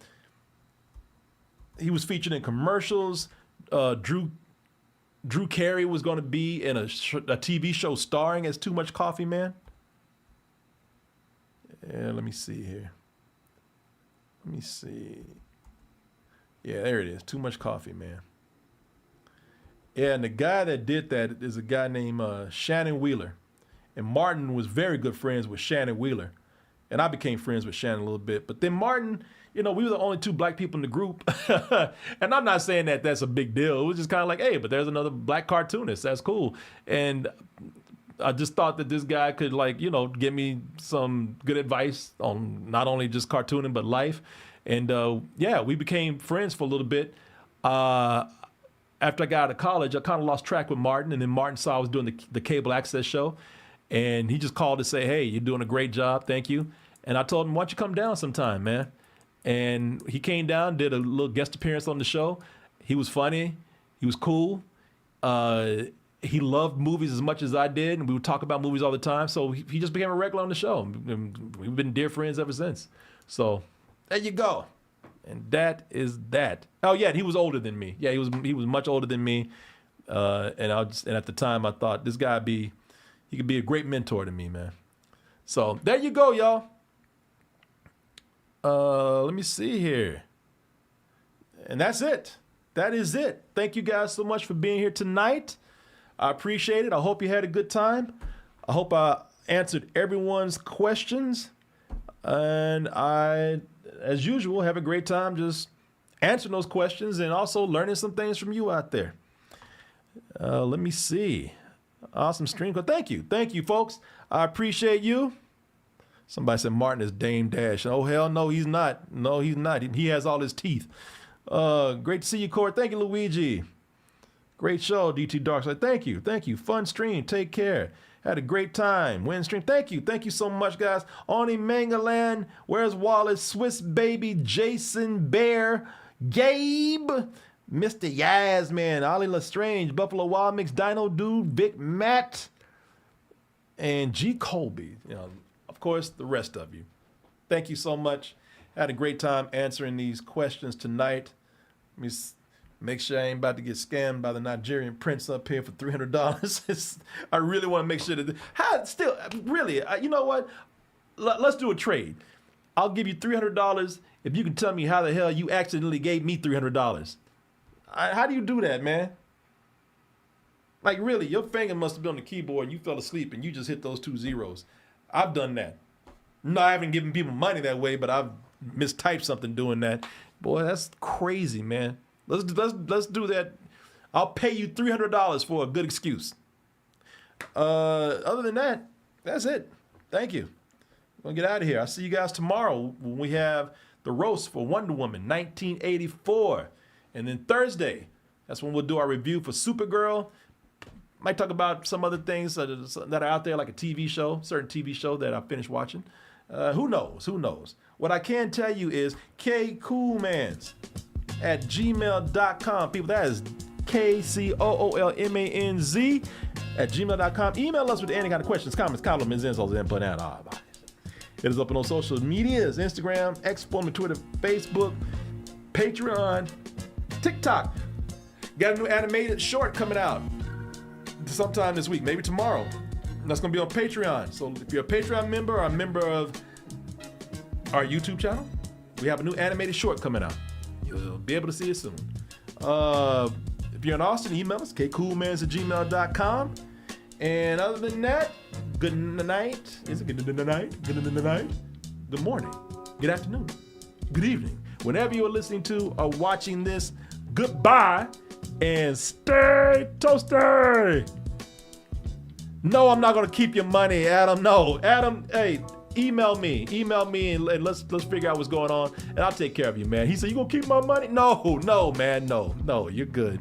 he was featured in commercials. Drew Carey was going to be in a TV show starring as Too Much Coffee Man. Yeah, let me see here. Let me see. Yeah, there it is. Too Much Coffee Man. Yeah, and the guy that did that is a guy named Shannon Wheeler. And Martin was very good friends with Shannon Wheeler. And I became friends with Shannon a little bit. But then Martin, we were the only two black people in the group. And I'm not saying that that's a big deal. It was just kind of like, hey, but there's another black cartoonist. That's cool. And I just thought that this guy could, give me some good advice on not only just cartooning, but life. And we became friends for a little bit. After I got out of college, I kind of lost track with Martin. And then Martin saw I was doing the cable access show. And he just called to say, hey, you're doing a great job. Thank you. And I told him, why don't you come down sometime, man? And he came down, did a little guest appearance on the show. He was funny. He was cool. He loved movies as much as I did, and we would talk about movies all the time. So he just became a regular on the show. And we've been dear friends ever since. So there you go. And that is that. Oh yeah, and he was older than me. Yeah, he was much older than me. And at the time I thought this guy he could be a great mentor to me, man. So there you go, y'all. Let me see here. And that's it. That is it. Thank you guys so much for being here tonight. I appreciate it. I hope you had a good time. I hope I answered everyone's questions. And I, as usual, have a great time just answering those questions and also learning some things from you out there. Let me see. Awesome stream. Thank you. Thank you, folks. I appreciate you. Somebody said Martin is Dame Dash. Oh, hell no, he's not. No, he's not. He has all his teeth. Great to see you, Corey. Thank you, Luigi. Great show, DT Darkside. Thank you. Thank you. Fun stream. Take care. Had a great time. Win stream. Thank you. Thank you so much, guys. Oni Mangaland. Where's Wallace? Swiss Baby. Jason Bear. Gabe. Mr. Yasman. Ollie Lestrange. Buffalo Wild Mix. Dino Dude. Vic Matt. And G. Colby. Of course, the rest of you. Thank you so much. Had a great time answering these questions tonight. Let me make sure I ain't about to get scammed by the Nigerian prince up here for $300. I really want to make sure that... you know what? Let's do a trade. I'll give you $300 if you can tell me how the hell you accidentally gave me $300. How do you do that, man? Like, really, your finger must have been on the keyboard and you fell asleep and you just hit those 2 zeros. I've done that. No, I haven't given people money that way, but I've mistyped something doing that. Boy, that's crazy, man. Let's do that. I'll pay you $300 for a good excuse. Other than that, that's it. Thank you. I'm going to get out of here. I'll see you guys tomorrow when we have the roast for Wonder Woman 1984. And then Thursday, that's when we'll do our review for Supergirl. Might talk about some other things that are out there, like a TV show, certain TV show that I finished watching. Who knows? Who knows? What I can tell you is kcoolmans at gmail.com. People, that is KCOOLMANZ at gmail.com. Email us with any kind of questions, comments, compliments, insults, input, and all about it. Hit us up on social medias, Instagram, X, formerly Twitter, Facebook, Patreon, TikTok. Got a new animated short coming out sometime this week, maybe tomorrow. And that's going to be on Patreon. So if you're a Patreon member or a member of our YouTube channel, we have a new animated short coming out. You'll be able to see it soon. If you're in Austin, email us, kcoolmans@gmail.com. And other than that, good night. Is it good night? Good night? Good morning. Good afternoon. Good evening. Whenever you're listening to or watching this, goodbye and stay toasty. No, I'm not going to keep your money, Adam. No, Adam, hey, email me and let's figure out what's going on and I'll take care of you, man. He said, you going to keep my money? No, man, no, you're good.